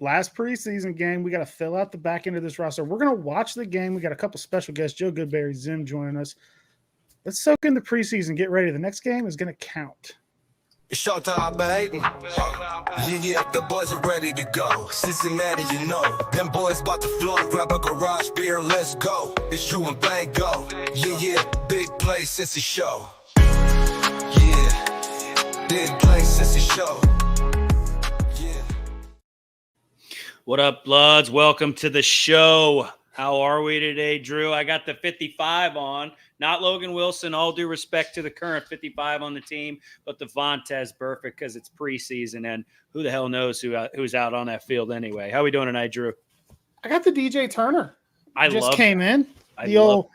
Last preseason game. We got to fill out the back end of this roster. We're going to watch the game. We got a couple special guests, Joe Goodberry, Zim joining us. Let's soak in the preseason. Get ready. The next game is going to count. It's showtime, baby. Yeah, the boys are ready to go. Cincinnati, you know. Them boys about to flow. Grab a garage beer, let's go. It's Drew and Bang go. Yeah, big play since the show. Yeah, big play since the show. Yeah. What up, Bloods? Welcome to the show. How are we today, Drew? I got the 55 on. Not Logan Wilson, all due respect to the current 55 on the team, but the Vontaze Burfict because it's preseason, and who the hell knows who's out on that field anyway. How we doing tonight, Drew? I got the DJ Turner. Just came in. The old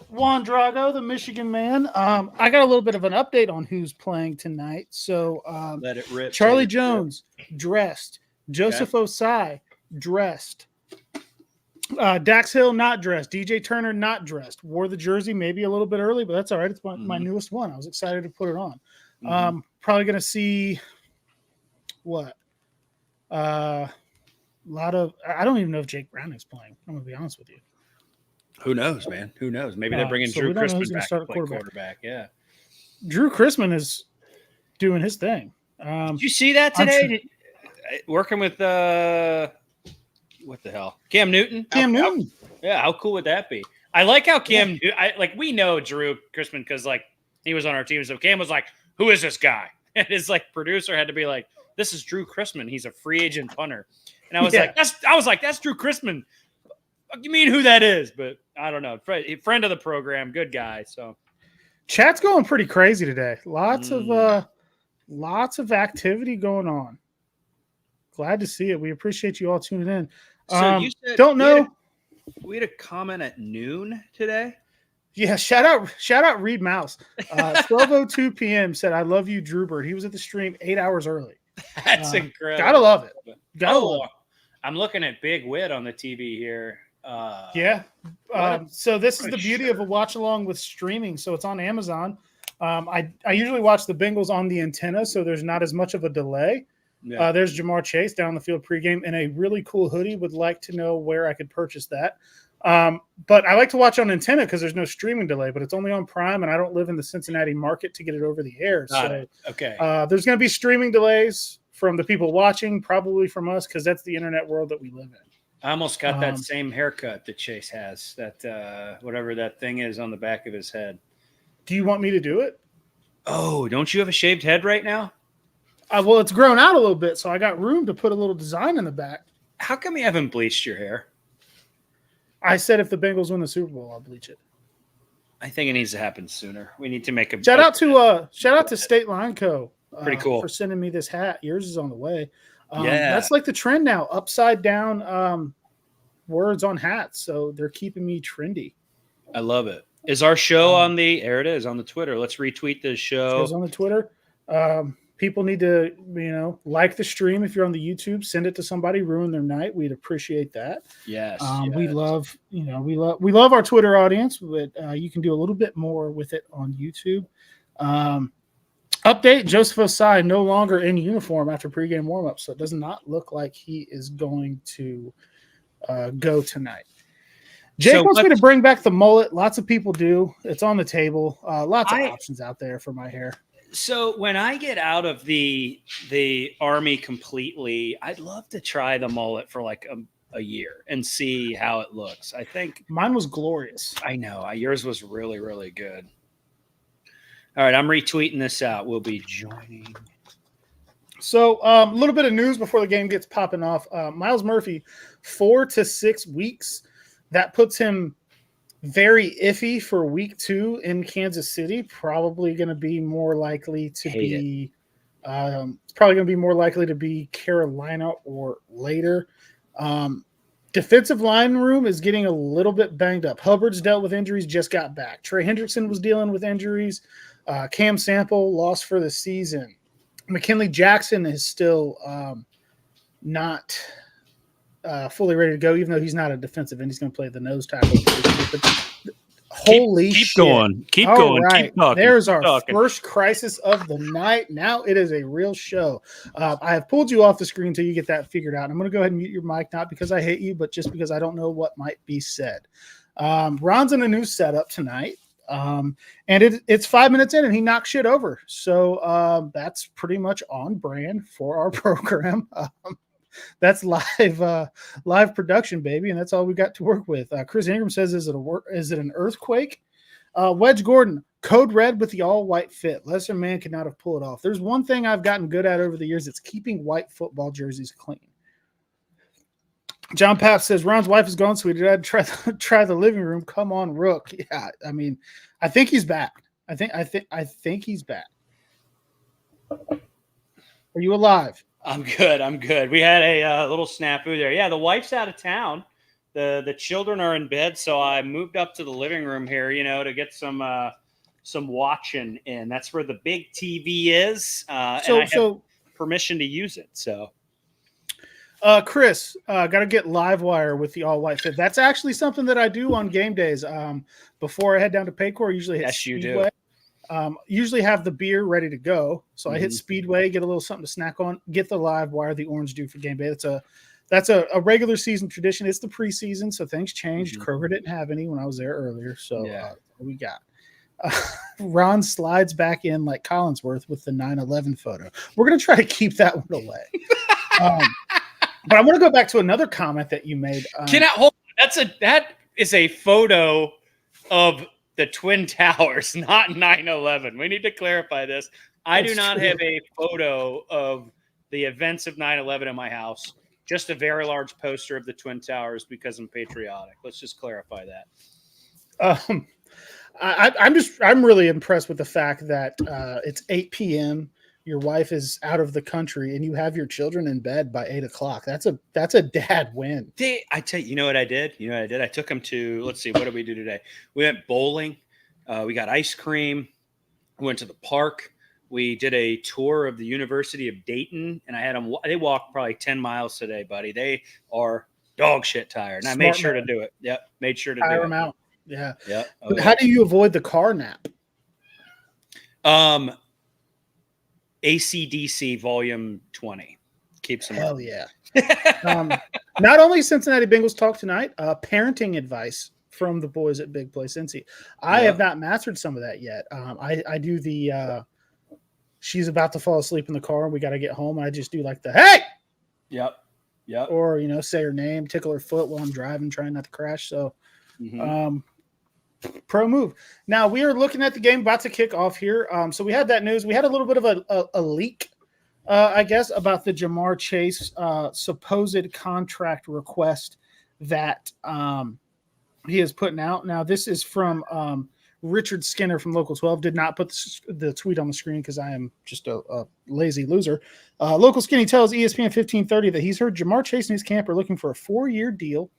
Juan Drago, the Michigan man. I got a little bit of an update on who's playing tonight. So let it rip. Charlie Jones, dressed. Joseph Osai, dressed. Dax Hill, not dressed. DJ Turner, not dressed. Wore the jersey maybe a little bit early, but that's all right. It's my newest one. I was excited to put it on. Probably going to see what? A lot of – I don't even know if Jake Brown is playing. I'm going to be honest with you. Who knows, man? Who knows? Maybe they're bringing Drew Chrisman back to play quarterback. Yeah. Drew Chrisman is doing his thing. Did you see that today? Working with what the hell? Cam Newton? Newton. How cool would that be? I like how Cam we know Drew Chrisman because he was on our team. So Cam was like, who is this guy? And his producer had to be like, this is Drew Chrisman. He's a free agent punter. And I was that's Drew Chrisman. What do you mean who that is? But I don't know. Friend of the program, good guy. So chat's going pretty crazy today. Lots of activity going on. Glad to see it. We appreciate you all tuning in. So you said don't know. We had a comment at noon today. Yeah, shout out Reed Mouse. 12:02 p.m. said, "I love you, Drew Bird." He was at the stream 8 hours early. That's incredible. Gotta love it. Love it. I'm looking at Big Wit on the TV here. So this is the beauty of a watch along with streaming. So it's on Amazon. I usually watch the Bengals on the antenna, so there's not as much of a delay. Yeah. There's Jamar Chase down the field pregame in a really cool hoodie. Would like to know where I could purchase that. But I like to watch on antenna because there's no streaming delay, but it's only on Prime, and I don't live in the Cincinnati market to get it over the air. There's going to be streaming delays from the people watching, probably from us, because that's the internet world that we live in. I almost got that same haircut that Chase has, that whatever that thing is on the back of his head. Do you want me to do it? Oh, don't you have a shaved head right now? Well, it's grown out a little bit, so I got room to put a little design in the back. How come you haven't bleached your hair? I said if the Bengals win the Super Bowl, I'll bleach it. I think it needs to happen sooner. We need to make a shout out to State Line Co. Pretty cool for sending me this hat. Yours is on the way. That's like the trend now. Upside down words on hats, so they're keeping me trendy. I love it. Is our show on the? There it is on the Twitter. Let's retweet this show. It's on the Twitter. People need to, like the stream. If you're on the YouTube, send it to somebody. Ruin their night. We'd appreciate that. Yes. We love our Twitter audience, but you can do a little bit more with it on YouTube. Update: Joseph Osai no longer in uniform after pregame warmup, so it does not look like he is going to go tonight. Jake wants me to bring back the mullet. Lots of people do. It's on the table. Lots of options out there for my hair. So when I get out of the Army completely, I'd love to try the mullet for like a year and see how it looks. I think mine was glorious. I know. Yours was really, really good. All right, I'm retweeting this out. We'll be joining. So a little bit of news before the game gets popping off. Myles Murphy, 4 to 6 weeks. That puts him very iffy for week 2 in Kansas City. Probably going to be more likely to be it's probably going to be more likely to be Carolina or later. Defensive line room is getting a little bit banged up. Hubbard's dealt with injuries, just got back. Trey Hendrickson was dealing with injuries. Cam Sample lost for the season. McKinley Jackson is still not fully ready to go, even though he's not a defensive end. He's going to play the nose tackle. But Holy keep shit. going. Keep All going. right. Keep talking. There's keep our talking. first crisis of the night. Now it is a real show. I have pulled you off the screen until you get that figured out. I'm going to go ahead and mute your mic, not because I hate you, but just because I don't know what might be said. Ron's in a new setup tonight. And it's 5 minutes in and he knocked shit over. So that's pretty much on brand for our program. That's live production, baby, and that's all we got to work with. Chris Ingram says, is it an earthquake? Wedge Gordon, code red with the all-white fit. Lesser man could not have pulled it off. There's one thing I've gotten good at over the years. It's keeping white football jerseys clean. John Papp says, Ron's wife is gone, so we had to try the living room. Come on, Rook. Yeah, I mean, I think he's back. I think he's back. Are you alive? I'm good. We had a little snafu there. Yeah, the wife's out of town. The children are in bed, so I moved up to the living room here, to get some watching in. That's where the big TV is, and I have permission to use it. So, Chris, got to get Livewire with the all-white fit. That's actually something that I do on game days. Before I head down to Paycor, I usually hit Speedway. Usually have the beer ready to go. So I hit Speedway, get a little something to snack on, get the Livewire, the orange dew for game day. That's a regular season tradition. It's the preseason, so things changed. Kroger didn't have any when I was there earlier. So we got Ron slides back in like Collinsworth with the 9/11 photo. We're going to try to keep that one away. But I want to go back to another comment that you made. Hold on. That is a photo of the Twin Towers, not 9/11. We need to clarify this. I do not have a photo of the events of 9/11 in my house. Just a very large poster of the Twin Towers because I'm patriotic. Let's just clarify that. I'm really impressed with the fact that it's 8 p.m. Your wife is out of the country and you have your children in bed by 8 o'clock. That's a dad win. I tell you, you know what I did? I took them to, let's see, what did we do today? We went bowling. We got ice cream. We went to the park. We did a tour of the University of Dayton, and I had them. They walked probably 10 miles today, buddy. They are dog shit tired, and I made sure to do it. Yep, made sure to tire do them it. out. Yeah. Yep. But how do you avoid the car nap? AC/DC volume 20 keeps them. Hell yeah. Not only Cincinnati Bengals talk tonight, parenting advice from the boys at Big Play Cincy. I have not mastered some of that yet. I do the she's about to fall asleep in the car and we got to get home. And I just do like the, hey, Yep. Or, say her name, tickle her foot while I'm driving, trying not to crash. So, pro move. Now we are looking at the game about to kick off here. So we had that news. We had a little bit of a leak, I guess, about the Jamar Chase supposed contract request that he is putting out. Now this is from Richard Skinner from Local 12. Did not put the tweet on the screen because I am just a lazy loser. Local Skinny tells ESPN 1530 that he's heard Jamar Chase and his camp are looking for a 4-year deal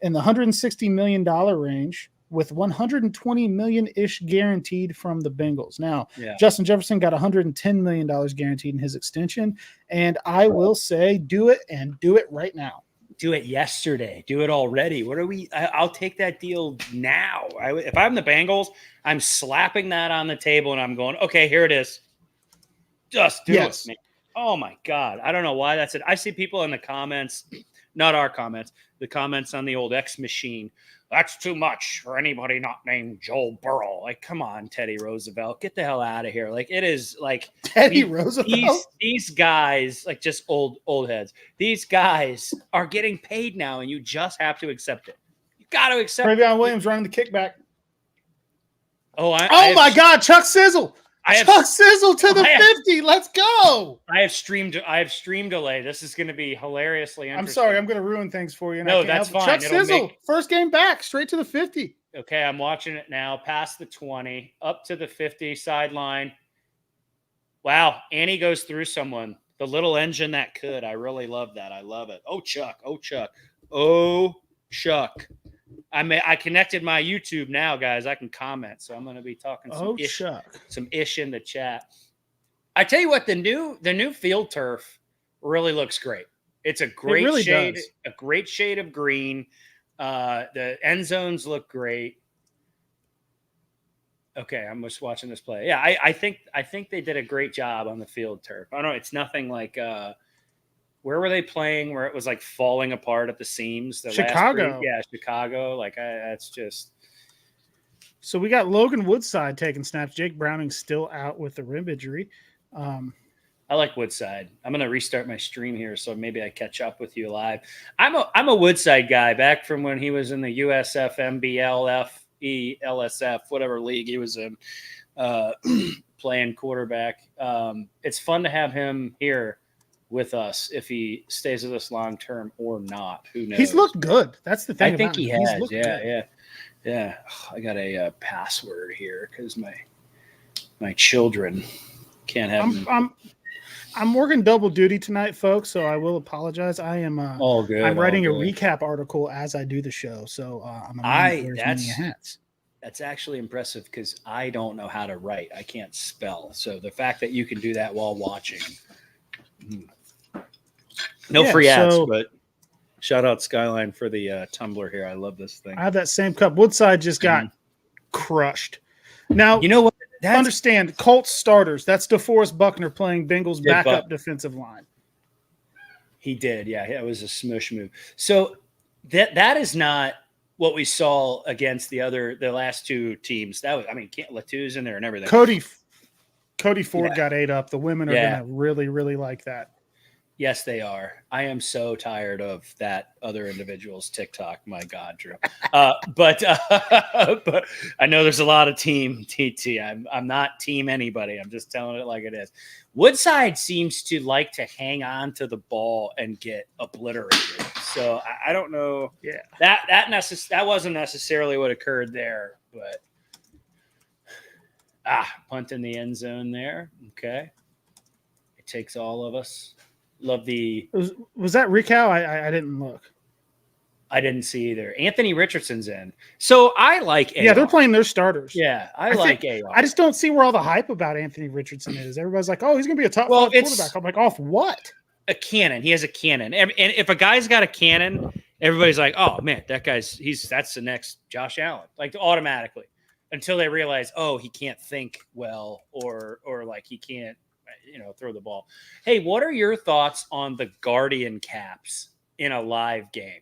in the $160 million range with $120 million-ish guaranteed from the Bengals. Now, Justin Jefferson got $110 million guaranteed in his extension, and I will say do it and do it right now. Do it yesterday. Do it already. I'll take that deal now. If I'm the Bengals, I'm slapping that on the table and I'm going, okay, here it is. Just do it, man. Oh my God. I don't know why that's it. I see people in the comments, not our comments, the comments on the old X machine. That's too much for anybody not named Joel Burrow. Like, come on, Teddy Roosevelt, get the hell out of here. Like, it is like Teddy Roosevelt. These guys, like just old heads. These guys are getting paid now, and you just have to accept it. You got to accept. Travion Williams running the kickback. Oh my God, Chuck Sizzle. Chuck Sizzle to the 50. Let's go. I have stream delay. This is going to be hilariously interesting. I'm sorry. I'm going to ruin things for you. No, that's fine. Chuck Sizzle, first game back, straight to the 50. Okay, I'm watching it now. Past the 20, up to the 50, sideline. Wow, Annie goes through someone. The little engine that could. I really love that. I love it. Oh, Chuck. I connected my YouTube now, guys. I can comment, so I'm going to be talking some ish in the chat. I tell you what, the new field turf really looks great. It's a great shade, a great shade of green. The end zones look great. Okay, I'm just watching this play. Yeah, I think they did a great job on the field turf. I don't know. It's nothing like where were they playing where it was like falling apart at the seams? The Chicago. Last yeah, Chicago. Like that's just. So we got Logan Woodside taking snaps. Jake Browning's still out with the rib injury. I like Woodside. I'm going to restart my stream here, so maybe I catch up with you live. I'm a Woodside guy back from when he was in the USF, MBL, FE, LSF, whatever league he was in, playing quarterback. It's fun to have him here with us if he stays with us long term or not. Who knows? He's looked good. That's the thing. I think he him. has. Yeah. I got a password here because my children can't have. I'm working double duty tonight, folks, so I will apologize. I am all good. I'm writing a recap article as I do the show, so I'm wearing many hats. That's actually impressive because I don't know how to write. I can't spell. So the fact that you can do that while watching. No free ads, but shout out Skyline for the Tumblr here. I love this thing. I have that same cup. Woodside just got crushed. Now, you know what? Understand, Colts starters. That's DeForest Buckner playing Bengals backup defensive line. He did, yeah. It was a smush move. So that is not what we saw against the last two teams. That was, Latu's in there and everything. Cody Ford got ate up. The women are gonna really, really like that. Yes, they are. I am so tired of that other individual's TikTok. My God, Drew. But I know there's a lot of team TT. I'm not team anybody. I'm just telling it like it is. Woodside seems to like to hang on to the ball and get obliterated. So I don't know. Yeah, that wasn't necessarily what occurred there, but punt in the end zone there. Okay, it takes all of us. Love the. Was that Ricow? I didn't look. I didn't see either. Anthony Richardson's in. So I like AR. Yeah, they're playing their starters. Yeah, I like AR. I just don't see where all the hype about Anthony Richardson is. Everybody's like, oh, he's going to be a top 5 quarterback. I'm like, off what? A cannon. He has a cannon. And if a guy's got a cannon, everybody's like, oh, man, that's the next Josh Allen. Like automatically. Until they realize, oh, he can't think well or like he can't, throw the ball. Hey, what are your thoughts on the Guardian caps in a live game?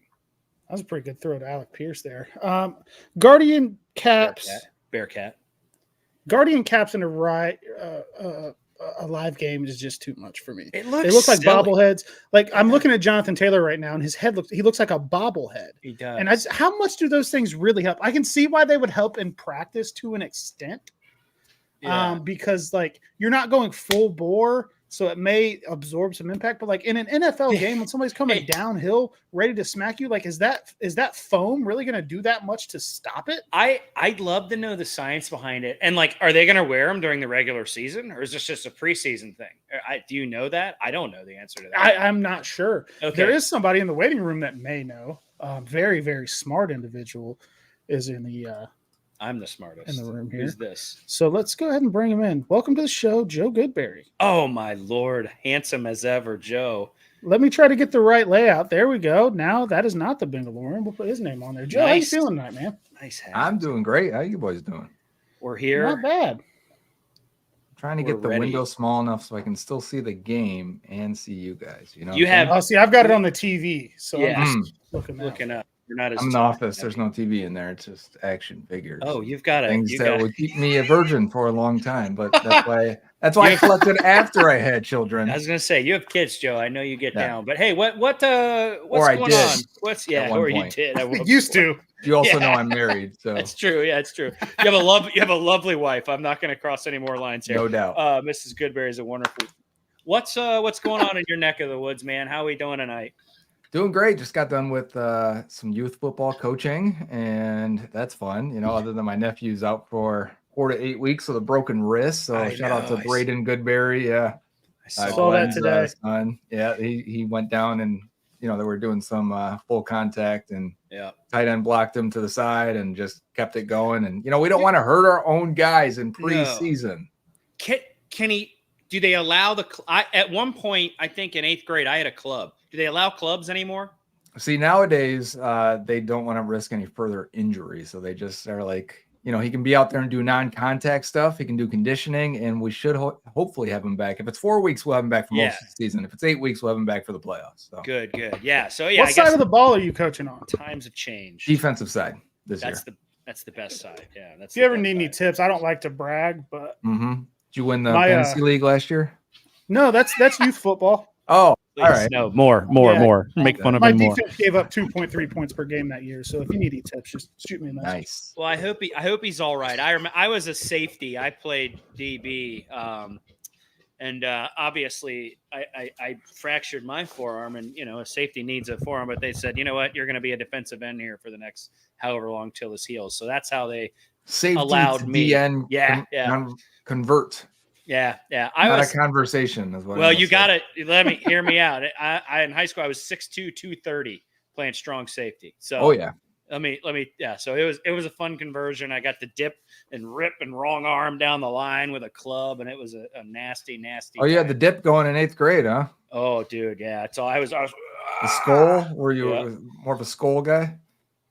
That was a pretty good throw to Alec Pierce there. Guardian caps. Bearcat. Guardian caps in a live game is just too much for me. They look like silly. Bobbleheads. Like I'm looking at Jonathan Taylor right now, and his head looks like a bobblehead. He does. And how much do those things really help? I can see why they would help in practice to an extent. Yeah. Because like you're not going full bore, so it may absorb some impact. But like in an NFL game, when somebody's coming downhill, ready to smack you, like is that foam really going to do that much to stop it? I'd love to know the science behind it. And like, are they going to wear them during the regular season, or is this just a preseason thing? Do you know that? I don't know the answer to that. I'm not sure. Okay. There is somebody in the waiting room that may know. Very, very smart individual is in the. I'm the smartest in the room here. Who's this? So let's go ahead and bring him in. Welcome to the show, Joe Goodberry. Oh my Lord, handsome as ever, Joe. Let me try to get the right layout. There we go. Now that is not the Bengals. We'll put his name on there. Joe, How you feeling tonight, man? Nice hat. I'm doing great. How you boys doing? We're here. Not bad. I'm trying to get the window small enough so I can still see the game and see you guys. You have. Oh, see, I've got it on the TV, so yeah. I'm just looking up. You're not as I'm in the office. There's no TV in there. It's just action figures. Oh, you've got things that would keep me a virgin for a long time. But that's why I collected after I had children. I was gonna say you have kids, Joe. I know you get down, but hey, what's going on? You did. I used to. You also know I'm married, so that's true. Yeah, it's true. You have a lovely wife. I'm not going to cross any more lines here. No doubt. Mrs. Goodberry is a wonderful. What's going on in your neck of the woods, man? How are we doing tonight? Doing great. Just got done with some youth football coaching, and that's fun. Other than my nephew's out for 4 to 8 weeks with a broken wrist. So shout out to Braden Goodberry. Yeah, I saw that today. Son. Yeah, he went down and they were doing some full contact, and tight end blocked him to the side and just kept it going. And we don't want to hurt our own guys in preseason. Can he? Do they allow at one point, I think in 8th grade, I had a club. Do they allow clubs anymore? See, nowadays, they don't want to risk any further injury. So they just are like, he can be out there and do non-contact stuff. He can do conditioning, and we should hopefully have him back. If it's 4 weeks, we'll have him back for most of the season. If it's 8 weeks, we'll have him back for the playoffs. So. Good. Yeah. So yeah. What side of the ball are you coaching on? Times have changed. Defensive side this year. That's the best side. Yeah. If you ever need any tips, I don't like to brag, but did you win the fantasy league last year? No, that's youth football. Oh, please. All right. No, more. Make fun of my him more. My defense gave up 2.3 points per game that year. So if you need any tips, just shoot me a message. Nice. Well, I hope he's all right. I was a safety. I played DB, and obviously I fractured my forearm, and a safety needs a forearm. But they said, you know what, you're going to be a defensive end here for the next however long till this heals. So that's how they allowed me. DN convert. Yeah. Not a conversation is what. Well, you got to let me hear me out. I in high school I was 6'2", 230 playing strong safety. So let me So it was a fun conversion. I got to dip and rip and wrong arm down the line with a club, and it was a nasty. Oh, you had the dip going in 8th grade, huh? Oh, dude, yeah. So I was the skull. Were you more of a skull guy?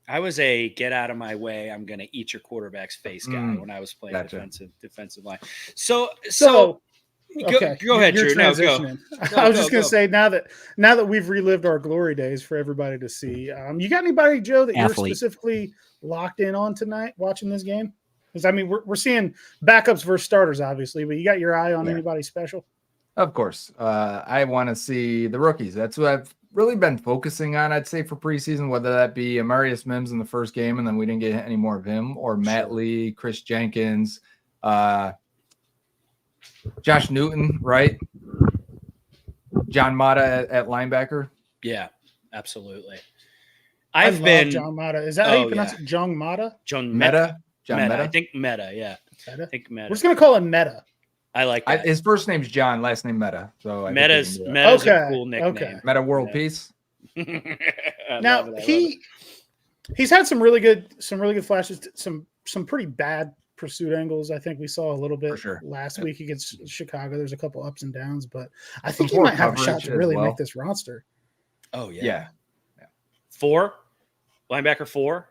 I was a get out of my way, I'm going to eat your quarterback's face guy when I was playing defensive line. So okay. Go ahead, Drew. No, go. I was just going to say now that we've relived our glory days for everybody to see, you got anybody, Joe, that you're specifically locked in on tonight watching this game? Because I mean, we're seeing backups versus starters, obviously, but you got your eye on anybody special? Of course. I want to see the rookies. That's what I've really been focusing on, I'd say, for preseason, whether that be Amarius Mims in the first game and then we didn't get any more of him, or Matt Lee, Chris Jenkins, Josh Newton, right? John Mata at linebacker. Yeah, absolutely. I've been John Mata. Is that how you pronounce it? John Mata? John Meta. John Meta. I think Meta. Yeah. I think Meta. We're just gonna call him Meta. I like that. His first name's John, last name Meta. So Meta's a cool nickname. Okay. Meta World Peace. Now he's had some really good flashes, some pretty bad pursuit angles. I think we saw a little bit last week against Chicago. There's a couple ups and downs, but I think he might have a shot to really make this roster. Oh yeah. 4 linebacker 4.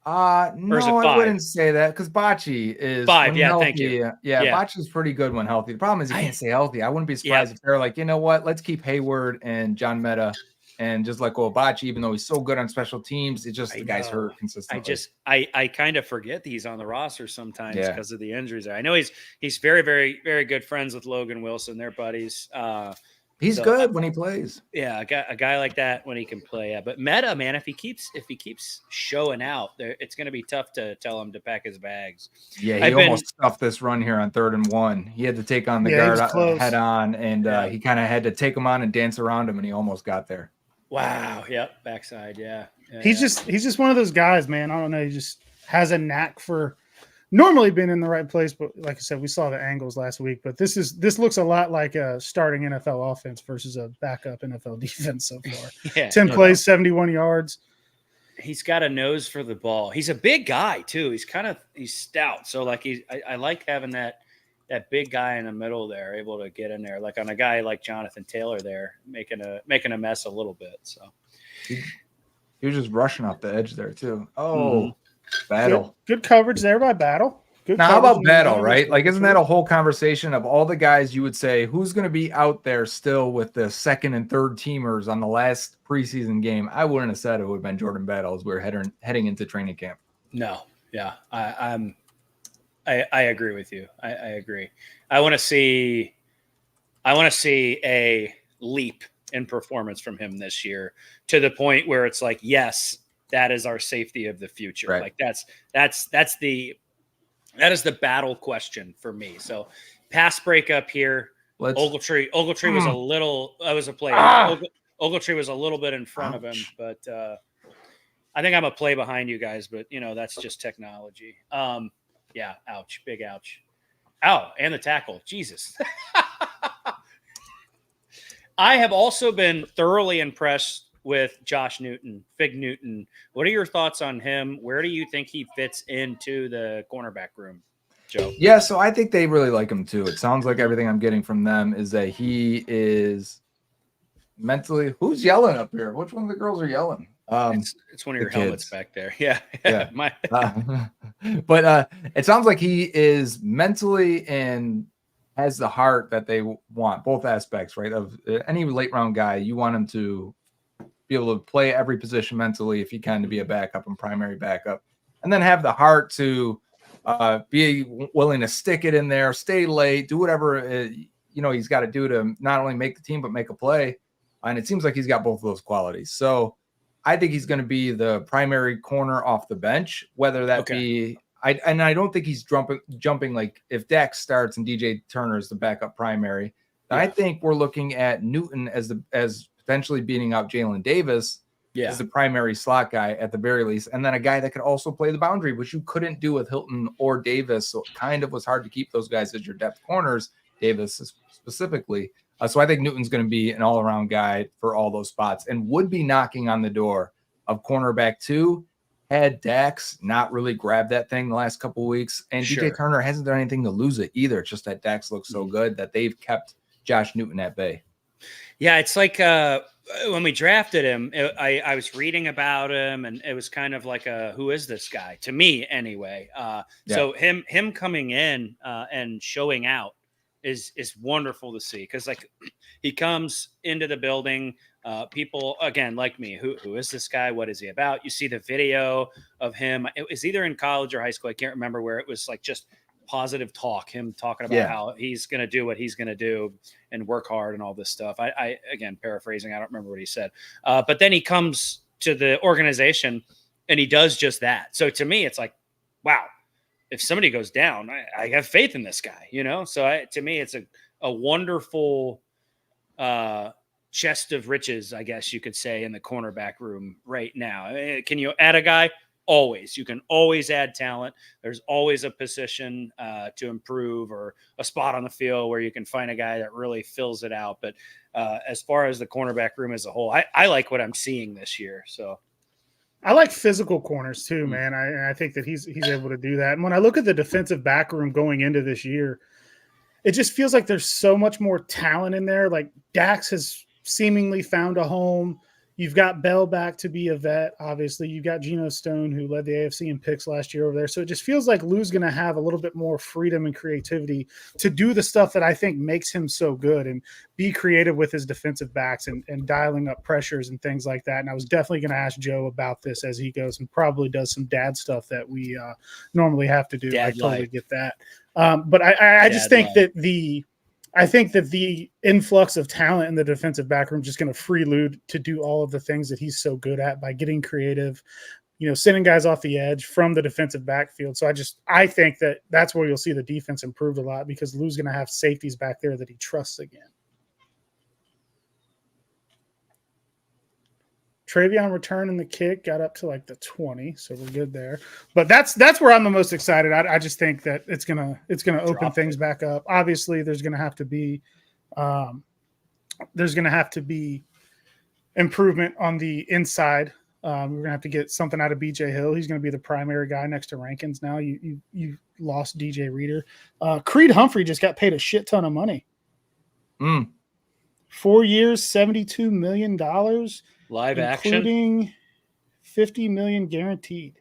No, I wouldn't say that because Bocce is 5. Yeah, healthy. thank you. Yeah, Bocce's pretty good when healthy. The problem is he can't stay healthy. I wouldn't be surprised if they're like, you know what, let's keep Hayward and John Meta and just let go of Bocce, even though he's so good on special teams. It's just the guy's hurt consistently. I kind of forget he's on the roster sometimes because of the injuries. I know he's very, very, very good friends with Logan Wilson. They're buddies. He's good when he plays. Yeah, a guy like that when he can play. Yeah, but Meta, man, if he keeps showing out, it's going to be tough to tell him to pack his bags. Yeah, he almost stuffed this run here on 3rd and 1. He had to take on the guard head on, and he kind of had to take him on and dance around him, and he almost got there. Wow. Yep. Backside. Yeah. He's just one of those guys, man. I don't know. He just has a knack for normally being in the right place, but like I said, we saw the angles last week. But this looks a lot like a starting NFL offense versus a backup NFL defense so far. 10 plays, 71 yards. He's got a nose for the ball. He's a big guy too. He's stout. So like I like having that big guy in the middle there, able to get in there, like on a guy like Jonathan Taylor there, making a mess a little bit. So he was just rushing off the edge there too. Battle. Good coverage there by Battle. Now, how about Battle, right? Like, isn't that a whole conversation of all the guys you would say, who's going to be out there still with the second and third teamers on the last preseason game? I wouldn't have said it would have been Jordan Battle as we were heading into training camp. No. Yeah. I agree with you. I agree. I want to see a leap in performance from him this year to the point where it's like, yes, that is our safety of the future. Right. Like that is the battle question for me. So pass breakup here. Ogletree was a little, I was a player. Ogletree was a little bit in front of him, but I think I'm a play behind you guys, but that's just technology. Yeah. Ouch. Big ouch. Ow. And the tackle. Jesus. I have also been thoroughly impressed with Josh Newton, Fig Newton. What are your thoughts on him? Where do you think he fits into the cornerback room, Joe? Yeah, so I think they really like him too. It sounds like everything I'm getting from them is that he is mentally. Who's yelling up here? Which one of the girls are yelling? It's one of your helmets back there. Yeah. But it sounds like he is mentally and has the heart that they want, both aspects, right? Of any late round guy, you want him to be able to play every position mentally if he can, to be a backup and primary backup, and then have the heart to be willing to stick it in there, stay late, do whatever he's got to do to not only make the team but make a play. And it seems like he's got both of those qualities. So I think he's going to be the primary corner off the bench, whether that be I don't think he's jumping like if Dak starts and DJ Turner is the backup primary. Yeah. I think we're looking at Newton as potentially beating out Jalen Davis as the primary slot guy at the very least, and then a guy that could also play the boundary, which you couldn't do with Hilton or Davis. So it kind of was hard to keep those guys as your depth corners, Davis specifically. So I think Newton's going to be an all-around guy for all those spots and would be knocking on the door of cornerback 2 had Dax not really grabbed that thing the last couple of weeks. And DJ Turner hasn't done anything to lose it either. It's just that Dax looks so good that they've kept Josh Newton at bay. Yeah, it's like when we drafted him, I was reading about him, and it was kind of like who is this guy? To me, anyway. So him coming in and showing out is wonderful to see, because like he comes into the building, people again like me, who is this guy? What is he about? You see the video of him. It was either in college or high school. I can't remember, where it was like just positive talk, him talking about how he's going to do what he's going to do and work hard and all this stuff. I again, paraphrasing, I don't remember what he said. But then he comes to the organization and he does just that. So to me, it's like, wow, if somebody goes down, I have faith in this guy, So to me, it's a wonderful chest of riches, I guess you could say, in the cornerback room right now. Can you add a guy? Always. You can always add talent. There's always a position to improve, or a spot on the field where you can find a guy that really fills it out. But as far as the cornerback room as a whole, I like what I'm seeing this year. So I like physical corners too, man. I think that he's able to do that. And when I look at the defensive back room going into this year, it just feels like there's so much more talent in there. Like Dax has seemingly found a home. You've got Bell back to be a vet. Obviously, you've got Geno Stone, who led the AFC in picks last year over there. So it just feels like Lou's going to have a little bit more freedom and creativity to do the stuff that I think makes him so good, and be creative with his defensive backs and dialing up pressures and things like that. And I was definitely going to ask Joe about this as he goes and probably does some dad stuff that we normally have to do. Dad I totally get that. But I just think that the influx of talent in the defensive back room is just going to free Lou to do all of the things that he's so good at by getting creative, sending guys off the edge from the defensive backfield. So I think that that's where you'll see the defense improved a lot, because Lou's going to have safeties back there that he trusts again. Travion returning the kick, got up to like the 20, so we're good there. But that's where I'm the most excited. I just think that it's gonna open things back up. Obviously, there's gonna have to be improvement on the inside. We're gonna have to get something out of BJ Hill. He's gonna be the primary guy next to Rankins now. You lost DJ Reader. Creed Humphrey just got paid a shit ton of money. 4 years, $72 million. Live including action, $50 million guaranteed.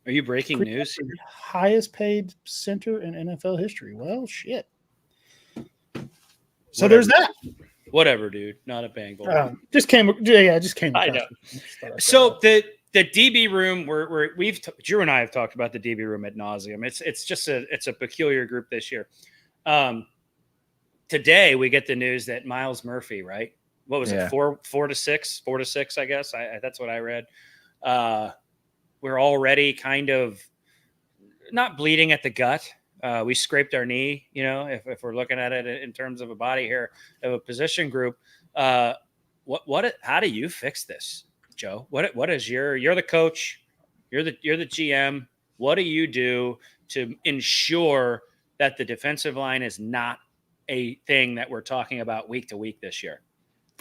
Are you breaking news? Highest paid center in NFL history. Well, shit. So there's that. Whatever, dude. Not a Bengal. Just came. I know. So the DB room, Drew and I have talked about the DB room ad nauseum. It's a peculiar group this year. Today we get the news that Myles Murphy, right? What was it? 4 to 6, I guess. That's what I read. We're already kind of not bleeding at the gut. We scraped our knee, if we're looking at it in terms of a body here of a position group. How do you fix this, Joe? What is you're the coach, you're the GM. What do you do to ensure that the defensive line is not a thing that we're talking about week to week this year?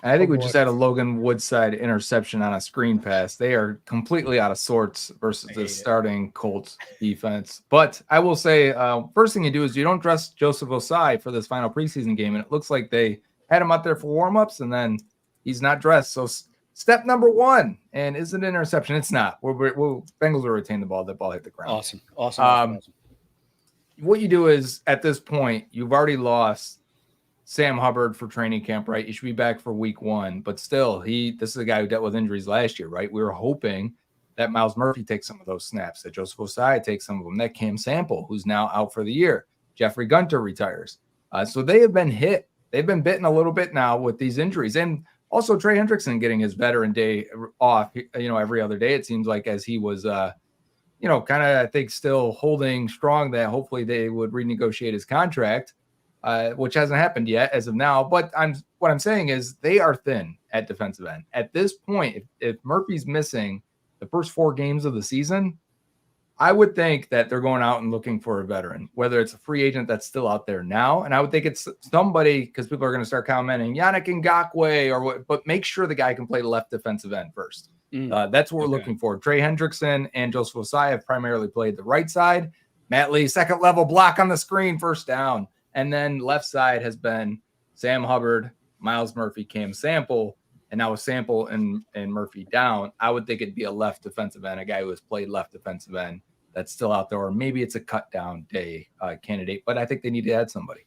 I think we just had a Logan Woodside interception on a screen pass. They are completely out of sorts versus the starting Colts defense. But I will say, first thing you do is you don't dress Joseph Osai for this final preseason game. And it looks like they had him out there for warmups, and then he's not dressed. So step number one. And is it an interception? It's not. Bengals will retain the ball. That ball hit the ground. Awesome. What you do is, at this point, you've already lost Sam Hubbard for training camp, right? He should be back for week 1, but still, this is a guy who dealt with injuries last year, right? We were hoping that Myles Murphy takes some of those snaps, that Joseph Ossai takes some of them, that Cam Sample, who's now out for the year, Jeffrey Gunter retires. So they have been hit. They've been bitten a little bit now with these injuries. And also Trey Hendrickson getting his veteran day off, every other day, it seems like, as he was, kind of, I think, still holding strong that hopefully they would renegotiate his contract, which hasn't happened yet as of now. But what I'm saying is they are thin at defensive end. At this point, if Murphy's missing the first 4 games of the season, I would think that they're going out and looking for a veteran, whether it's a free agent that's still out there now. And I would think it's somebody, because people are going to start commenting Yannick Ngakoue or what, but make sure the guy can play left defensive end first. That's what we're looking for. Trey Hendrickson and Joseph Ossai have primarily played the right side. Matt Lee, second level block on the screen, first down. And then left side has been Sam Hubbard, Myles Murphy, Cam Sample. And now with Sample and Murphy down, I would think it'd be a left defensive end, a guy who has played left defensive end that's still out there, or maybe it's a cut down day candidate, but I think they need to add somebody.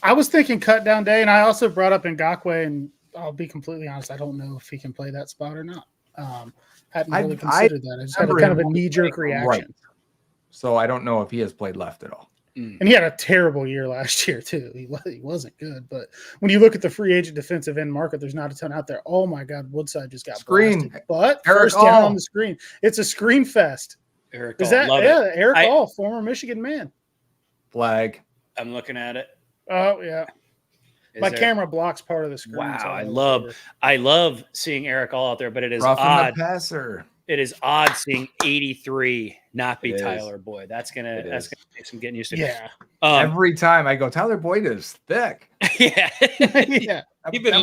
I was thinking cut down day, and I also brought up Ngakoue, and I'll be completely honest, I don't know if he can play that spot or not. Hadn't really considered that. I just had kind of a knee-jerk reaction. Right. So I don't know if he has played left at all. And he had a terrible year last year, too. He wasn't good. But when you look at the free agent defensive end market, there's not a ton out there. Oh, my God, Woodside just got screen. Blasted. But first down on the screen. It's a screen fest. Eric Eric All, former Michigan man. Flag. I'm looking at it. Oh, yeah. My camera blocks part of the screen. Wow, so I love seeing Eric All out there, but it is Roughing odd. The passer. It is odd seeing 83 not be Tyler Boyd. That's gonna take some getting used to. Yeah. Every time I go, Tyler Boyd is thick. Yeah. Yeah. You've been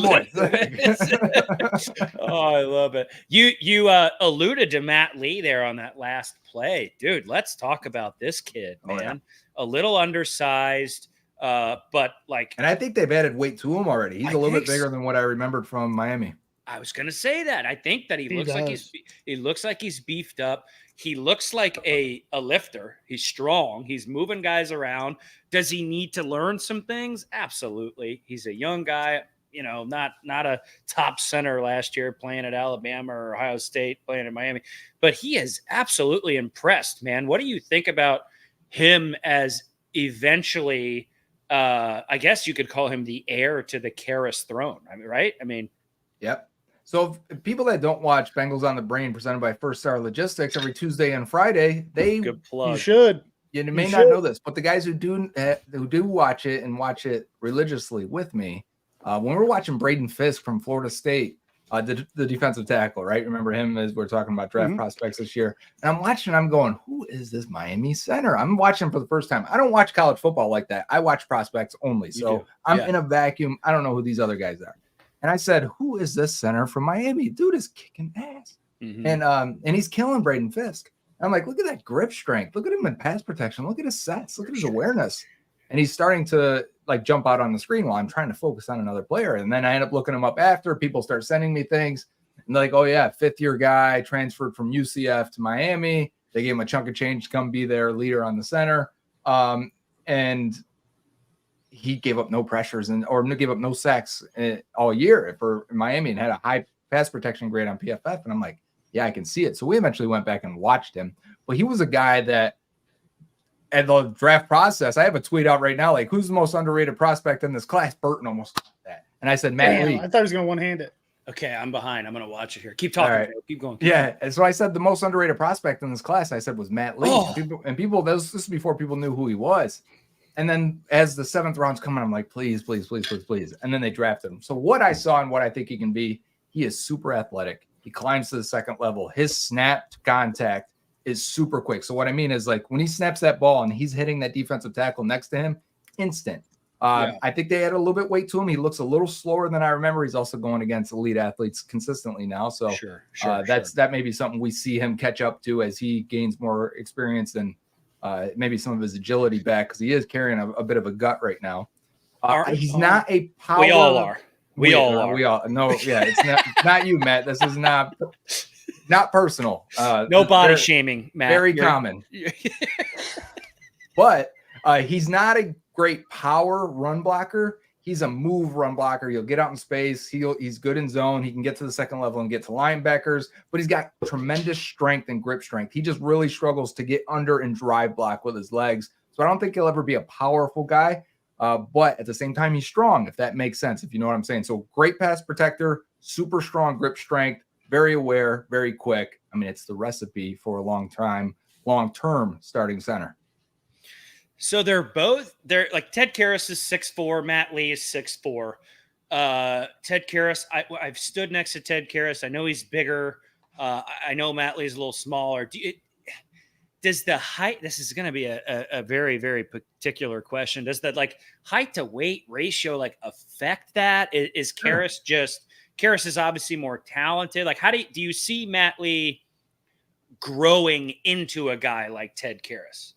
Oh, I love it. You alluded to Matt Lee there on that last play. Dude, let's talk about this kid, man. Yeah. A little undersized, but like, and I think they've added weight to him already. He's a little bit bigger than what I remembered from Miami. I was going to say that. I think that he looks like he's beefed up. He looks like a lifter. He's strong. He's moving guys around. Does he need to learn some things? Absolutely. He's a young guy, not a top center last year playing at Alabama or Ohio State, playing in Miami, but he is absolutely impressed, man. What do you think about him as eventually, I guess you could call him the heir to the Karras throne. Right? Yep. So people that don't watch Bengals on the Brain presented by First Star Logistics every Tuesday and Friday, good plug. You should. You may not know this, but the guys who do watch it and watch it religiously with me, when we're watching Braden Fisk from Florida State, the defensive tackle, right? Remember him as we're talking about draft prospects this year. And I'm watching, I'm going, who is this Miami center? I'm watching for the first time. I don't watch college football like that. I watch prospects only. So I'm in a vacuum. I don't know who these other guys are. And I said, who is this center from Miami? Dude is kicking ass. And he's killing Braden Fisk. I'm like, look at that grip strength. Look at him in pass protection. Look at his sets. Look at his awareness. And he's starting to jump out on the screen while I'm trying to focus on another player. And then I end up looking him up after. People start sending me things. And they're like, oh, yeah, 5th-year guy transferred from UCF to Miami. They gave him a chunk of change to come be their leader on the center. And he gave up no pressures or gave up no sacks all year for Miami and had a high pass protection grade on PFF. And I'm like, yeah, I can see it. So we eventually went back and watched him. But he was a guy that at the draft process, I have a tweet out right now, like, who's the most underrated prospect in this class? Burton almost got that. And I said, Matt Lee. I thought he was going to one-hand it. Okay, I'm behind. I'm going to watch it here. Keep talking. Right. Keep going. Yeah. And so I said the most underrated prospect in this class, I said, was Matt Lee. Oh. This is before people knew who he was. And then as the 7th round's coming, I'm like, please. And then they drafted him. So what I saw and what I think he can be, he is super athletic. He climbs to the 2nd level. His snap to contact is super quick. So what I mean is, like, when he snaps that ball and he's hitting that defensive tackle next to him, instant. I think they had a little bit weight to him. He looks a little slower than I remember. He's also going against elite athletes consistently now. So that may be something we see him catch up to as he gains more experience and maybe some of his agility back, because he is carrying a bit of a gut right now. He's not a power. We all are. We all are. We all no, yeah, it's not you, Matt. This is not personal. No body shaming, Matt. Very common. But he's not a great power run blocker. He's a move run blocker. He'll get out in space. He's good in zone. He can get to the second level and get to linebackers, but he's got tremendous strength and grip strength. He just really struggles to get under and drive block with his legs. So I don't think he'll ever be a powerful guy, but at the same time, he's strong, if that makes sense, if you know what I'm saying. So great pass protector, super strong grip strength, very aware, very quick. I mean, it's the recipe for a long-term starting center. So they're like Ted Karras is 6'4", Matt Lee is 6'4". Ted Karras, I've stood next to Ted Karras. I know he's bigger. I know Matt Lee's a little smaller. Does the height? This is going to be a very, very particular question. Does that like height to weight ratio like affect that? Is Karras Karras is obviously more talented. Like, how do you see Matt Lee growing into a guy like Ted Karras?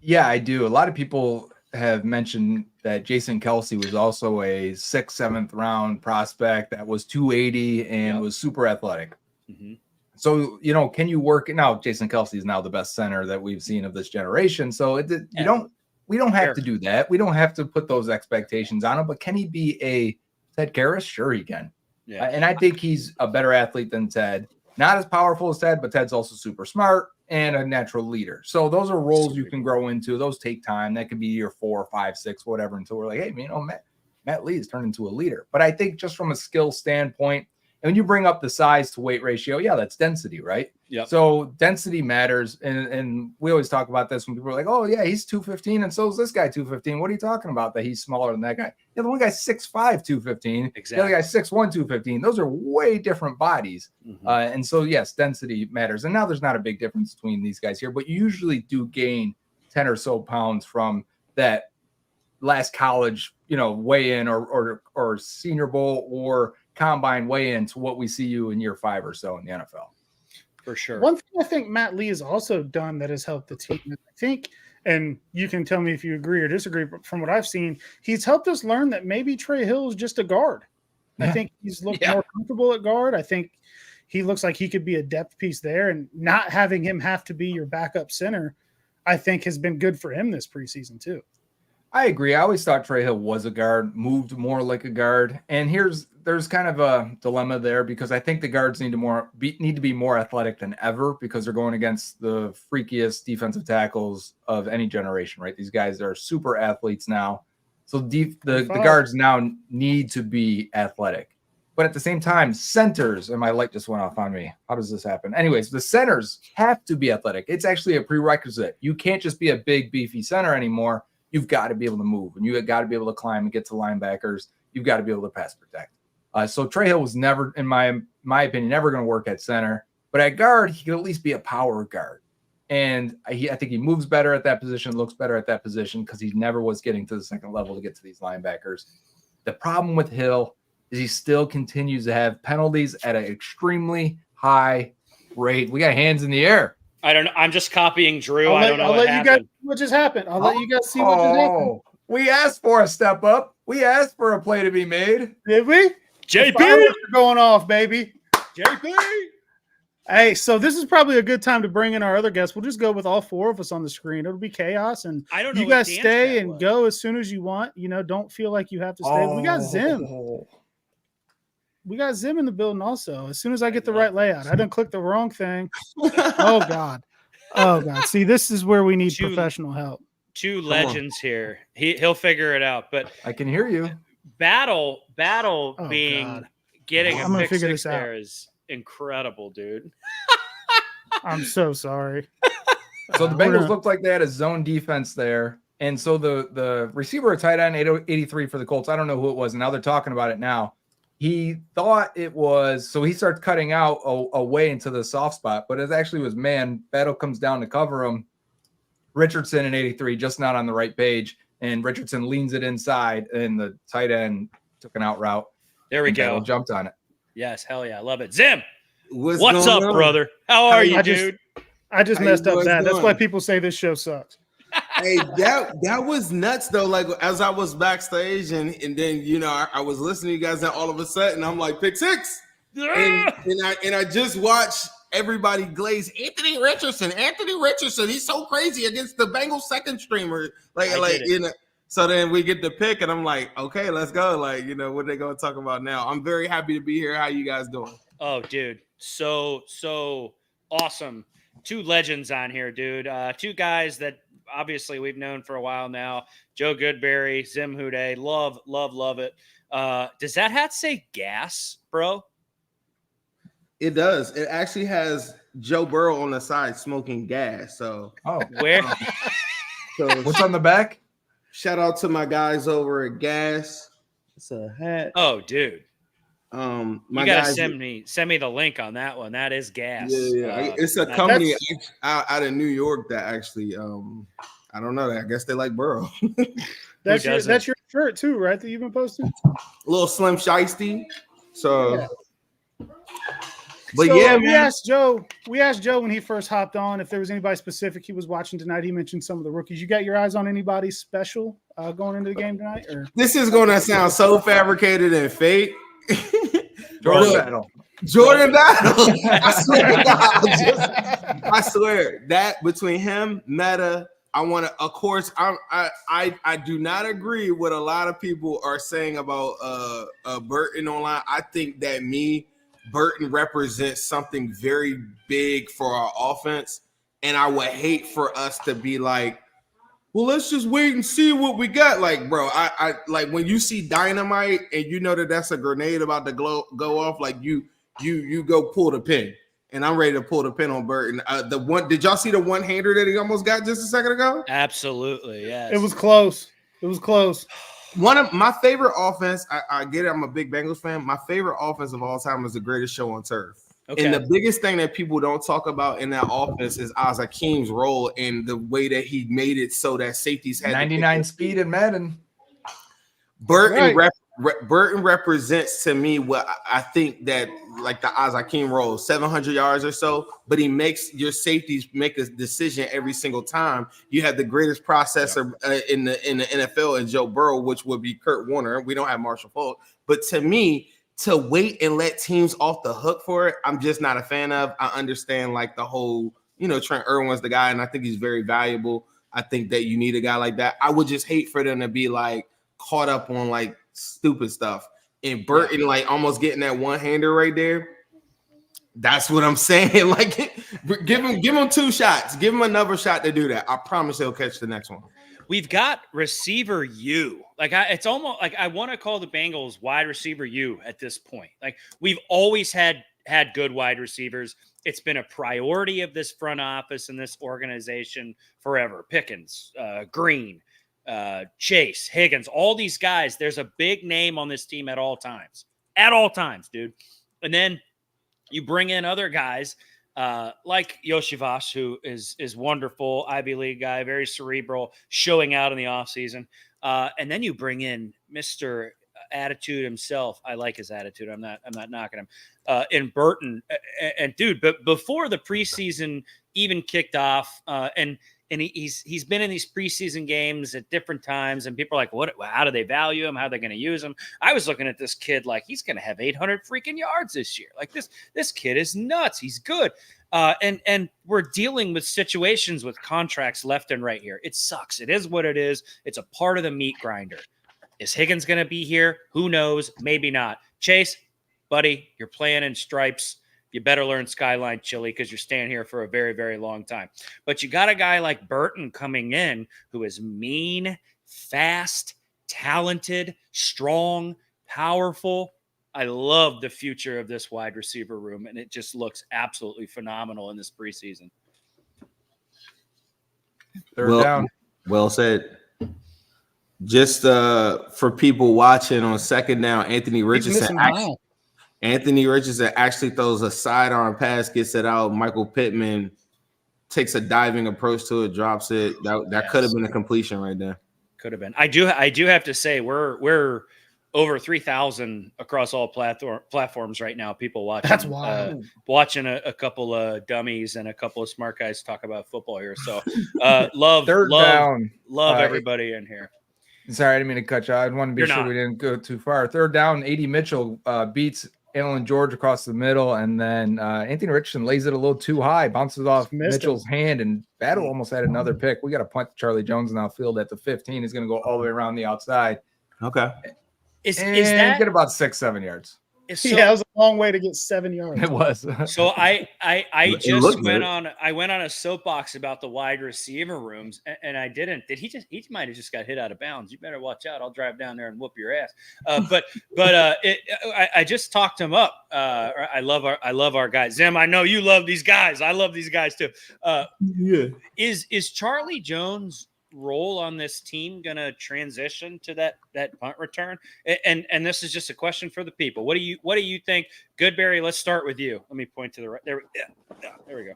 Yeah, I do. A lot of people have mentioned that Jason Kelce was also a 6th, 7th round prospect that was 280 and was super athletic. Mm-hmm. So, can you work it now? Jason Kelce is now the best center that we've seen of this generation. So we don't have to do that. We don't have to put those expectations on him, but can he be a Ted Karras? Sure he can. Yeah. And I think he's a better athlete than Ted. Not as powerful as Ted, but Ted's also super smart and a natural leader. So those are roles you can grow into. Those take time. That could be year 4, 5, 6, whatever, until we're like, hey, Matt Lee has turned into a leader. But I think just from a skill standpoint, and when you bring up the size to weight ratio, yeah, that's density, right? Yeah. So density matters. And we always talk about this when people are like, oh, yeah, he's 215 and so is this guy 215. What are you talking about that he's smaller than that guy? Yeah, the one guy's 6'5", 215. Exactly. The other guy's 6'1", 215. Those are way different bodies. Mm-hmm. And so, yes, density matters. And now there's not a big difference between these guys here, but you usually do gain 10 or so pounds from that last college, weigh-in or Senior Bowl or combine weigh-in to what we see you in year 5 or so in the NFL. For sure. One thing I think Matt Lee has also done that has helped the team, I think, and you can tell me if you agree or disagree, but from what I've seen, he's helped us learn that maybe Trey Hill is just a guard. Yeah. I think he's looked more comfortable at guard. I think he looks like he could be a depth piece there, and not having him have to be your backup center, I think has been good for him this preseason too. I agree. I always thought Trey Hill was a guard, moved more like a guard. And there's kind of a dilemma there because I think the guards need to be more athletic than ever because they're going against the freakiest defensive tackles of any generation, right? These guys are super athletes now. So the guards now need to be athletic. But at the same time, centers, and my light just went off on me. How does this happen? Anyways, the centers have to be athletic. It's actually a prerequisite. You can't just be a big, beefy center anymore. You've got to be able to move, and you've got to be able to climb and get to linebackers. You've got to be able to pass protect. So Trey Hill was never, in my opinion, never going to work at center. But at guard, he could at least be a power guard. And I think he moves better at that position, looks better at that position because he never was getting to the second level to get to these linebackers. The problem with Hill is he still continues to have penalties at an extremely high rate. We got hands in the air. I don't know. I'm just copying Drew. I don't know I'll let you guys see what just happened. I'll let you guys see what just happened. We asked for a step up. We asked for a play to be made. Did we? JP going off, baby. JP. Hey, so this is probably a good time to bring in our other guests. We'll just go with all 4 of us on the screen. It'll be chaos, and I don't know. You guys stay and go as soon as you want. Don't feel like you have to stay. We got Zim. We got Zim in the building also. As soon as I get the right layout, I didn't click the wrong thing. Oh God. See, this is where we need professional help. Two legends here. He'll figure it out. But I can hear you. Battle getting a pick six there is incredible, dude. I'm so sorry. So the Bengals looked like they had a zone defense there. And so the receiver, tight end, 83 for the Colts. I don't know who it was. And now they're talking about it now. He thought it was, so he starts cutting out away into the soft spot, but it actually was man. Battle comes down to cover him. Richardson in 83, just not on the right page. And Richardson leans it inside, and the tight end took an out route. There we go. Battle jumped on it. Yes, hell yeah. I love it. Zim, what's up, brother? How are you, dude? I just messed up that. That's why people say this show sucks. Hey, that was nuts though. Like as I was backstage and then I was listening to you guys, and all of a sudden I'm like pick six, and I just watched everybody glaze Anthony Richardson. He's so crazy against the Bengals second streamer. So then we get the pick, and I'm like, okay, let's go. Like what they gonna talk about now? I'm very happy to be here. How you guys doing? Oh, dude, so awesome. Two legends on here, dude. Two guys that obviously we've known for a while now. Joe Goodberry, ZimWhoDey. Love it. Does that hat say gas, bro? It does. It actually has Joe Burrow on the side smoking gas. So where? So what's on the back? Shout out to my guys over at Gas. It's a hat. Oh, dude. You gotta send me the link on that one. That is gas. Yeah. It's a company out of New York that actually I don't know. I guess they like Burrow. That's your shirt too, right? That you've been posting. A little Slim Shiesty. So yeah. But so yeah, we man. asked Joe when he first hopped on if there was anybody specific he was watching tonight. He mentioned some of the rookies. You got your eyes on anybody special going into the game tonight? Or this is going to sound so fabricated and fake. Jordan Battle. I swear to God. I swear that between him, Meta, of course, I do not agree with a lot of people are saying about Burton online. I think that Burton represents something very big for our offense, and I would hate for us to be like, well, let's just wait and see what we got. Like, bro, I like when you see dynamite and you know that that's a grenade about to go off, like you go pull the pin, and I'm ready to pull the pin on Burton. Did y'all see the one-hander that he almost got just a second ago? Absolutely, yes. It was close. One of my favorite offense, I get it, I'm a big Bengals fan. My favorite offense of all time is the greatest show on turf. Okay. And the biggest thing that people don't talk about in that offense is Azakim's role and the way that he made it so that safeties had 99 speed in Madden. Burton represents to me what I think that like the Azakim role, 700 yards or so, but he makes your safeties make a decision every single time. You have the greatest processor in the NFL in Joe Burrow, which would be Kurt Warner. We don't have Marshall Faulk, but to me, to wait and let teams off the hook for it, I'm just not a fan of. I understand like the whole, Trent Irwin's the guy, and I think he's very valuable. I think that you need a guy like that. I would just hate for them to be like caught up on like stupid stuff. And Burton like almost getting that one-hander right there. That's what I'm saying. Like give him two shots. Give him another shot to do that. I promise he'll catch the next one. We've got receiver U. It's almost like I want to call the Bengals wide receiver U at this point. Like we've always had good wide receivers. It's been a priority of this front office and this organization forever. Pickens, Green, Chase, Higgins, all these guys. There's a big name on this team at all times, dude. And then you bring in other guys like Yoshivas, who is wonderful, Ivy League guy, very cerebral, showing out in the offseason. And then you bring in Mr. Attitude himself. I like his attitude. I'm not knocking him. In Burton, and dude, but before the preseason even kicked off, and he's been in these preseason games at different times, and people are like, how do they value him? How are they going to use him? I was looking at this kid like he's going to have 800 freaking yards this year. Like this kid is nuts. He's good. And we're dealing with situations with contracts left and right here. It sucks. It is what it is. It's a part of the meat grinder. Is Higgins going to be here? Who knows? Maybe not. Chase, buddy, you're playing in stripes. You better learn Skyline Chili because you're staying here for a very, very long time. But you got a guy like Burton coming in who is mean, fast, talented, strong, powerful. I love the future of this wide receiver room, and it just looks absolutely phenomenal in this preseason. Third down. Well said. Just for people watching on second down, Anthony Richardson actually throws a sidearm pass, gets it out. Michael Pittman takes a diving approach to it, drops it. That could have been a completion right there. Could have been. I do have to say we're over 3,000 across all platforms right now. People watching. That's wild. Watching a couple of dummies and a couple of smart guys talk about football here. So love everybody in here. Sorry, I didn't mean to cut you. I want to be sure we didn't go too far. Third down, A.D. Mitchell beats Alan George across the middle, and then Anthony Richardson lays it a little too high, bounces off Mitchell's hand, and Battle almost had another pick. We got to punt Charlie Jones now field at the 15. He's going to go all the way around the outside. Okay. Is that get about 6-7 yards? So, yeah, it was a long way to get 7 yards. It was. So I went on a soapbox about the wide receiver rooms, and I didn't. He might have just got hit out of bounds. You better watch out. I'll drive down there and whoop your ass. I just talked him up. I love our guys. Zim, I know you love these guys. I love these guys too. Yeah. Is Charlie Jones' role on this team going to transition to that punt return? And this is just a question for the people. What do you think? Goodberry, let's start with you. Let me point to the right there. There we go.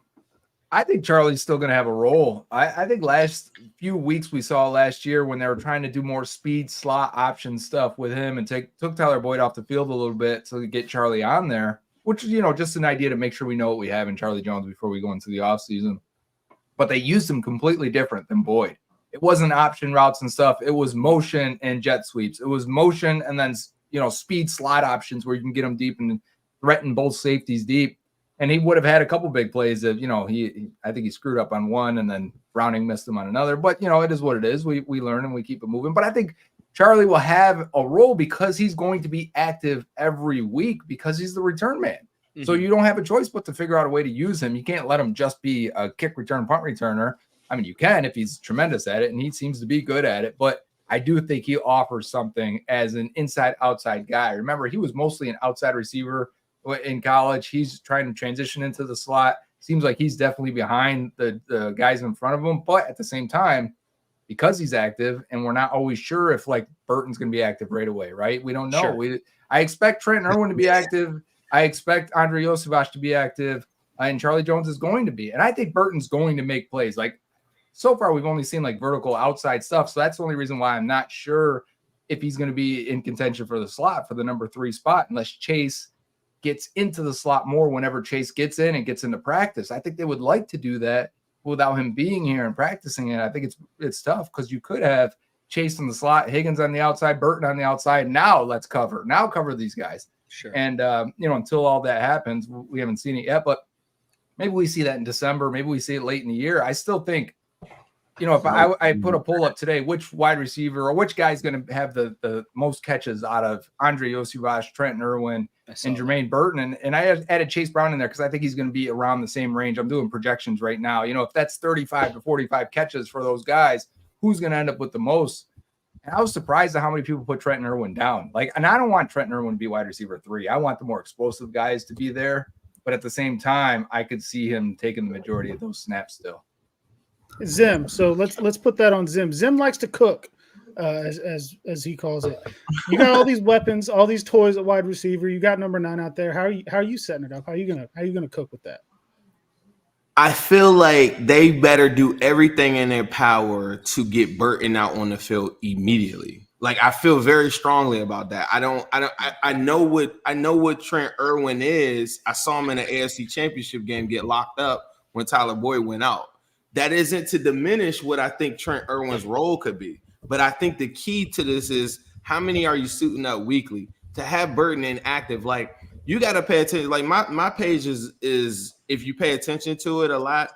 I think Charlie's still going to have a role. I think last few weeks we saw last year when they were trying to do more speed slot option stuff with him and took Tyler Boyd off the field a little bit to get Charlie on there, which is, just an idea to make sure we know what we have in Charlie Jones before we go into the offseason. But they used him completely different than Boyd. It wasn't option routes and stuff. It was motion and jet sweeps. It was motion and then, speed slot options where you can get them deep and threaten both safeties deep. And he would have had a couple big plays that, I think he screwed up on one and then Browning missed him on another. But, it is what it is. We learn and we keep it moving. But I think Charlie will have a role because he's going to be active every week because he's the return man. Mm-hmm. So you don't have a choice but to figure out a way to use him. You can't let him just be a kick return, punt returner. I mean, you can if he's tremendous at it, and he seems to be good at it. But I do think he offers something as an inside-outside guy. Remember, he was mostly an outside receiver in college. He's trying to transition into the slot. Seems like he's definitely behind the guys in front of him. But at the same time, because he's active, and we're not always sure if, Burton's going to be active right away, right? We don't know. Sure. I expect Trent Irwin to be active. I expect Andre Iosivas to be active. And Charlie Jones is going to be. And I think Burton's going to make plays. So far, we've only seen vertical outside stuff. So that's the only reason why I'm not sure if he's going to be in contention for the slot for the number 3 spot, unless Chase gets into the slot more whenever Chase gets in and gets into practice. I think they would like to do that without him being here and practicing it. I think it's tough because you could have Chase in the slot, Higgins on the outside, Burton on the outside. Now let's cover. Now cover these guys. Sure. And, until all that happens, we haven't seen it yet. But maybe we see that in December. Maybe we see it late in the year. I still think, if I put a poll up today, which wide receiver or which guy is going to have the most catches out of Andre Iosivas, Trenton Irwin, and Jermaine Burton, and I added Chase Brown in there because I think he's going to be around the same range. I'm doing projections right now. If that's 35 to 45 catches for those guys, who's going to end up with the most? And I was surprised at how many people put Trenton Irwin down. And I don't want Trenton Irwin to be wide receiver 3. I want the more explosive guys to be there. But at the same time, I could see him taking the majority of those snaps still. Zim. So let's put that on Zim. Zim likes to cook, as he calls it. You got all these weapons, all these toys at wide receiver. You got number 9 out there. How are you setting it up? How are you gonna cook with that? I feel like they better do everything in their power to get Burton out on the field immediately. I feel very strongly about that. I know what Trent Irwin is. I saw him in the AFC Championship game get locked up when Tyler Boyd went out. That isn't to diminish what I think Trent Irwin's role could be. But I think the key to this is how many are you suiting up weekly? To have Burton inactive, you got to pay attention. My page is if you pay attention to it a lot,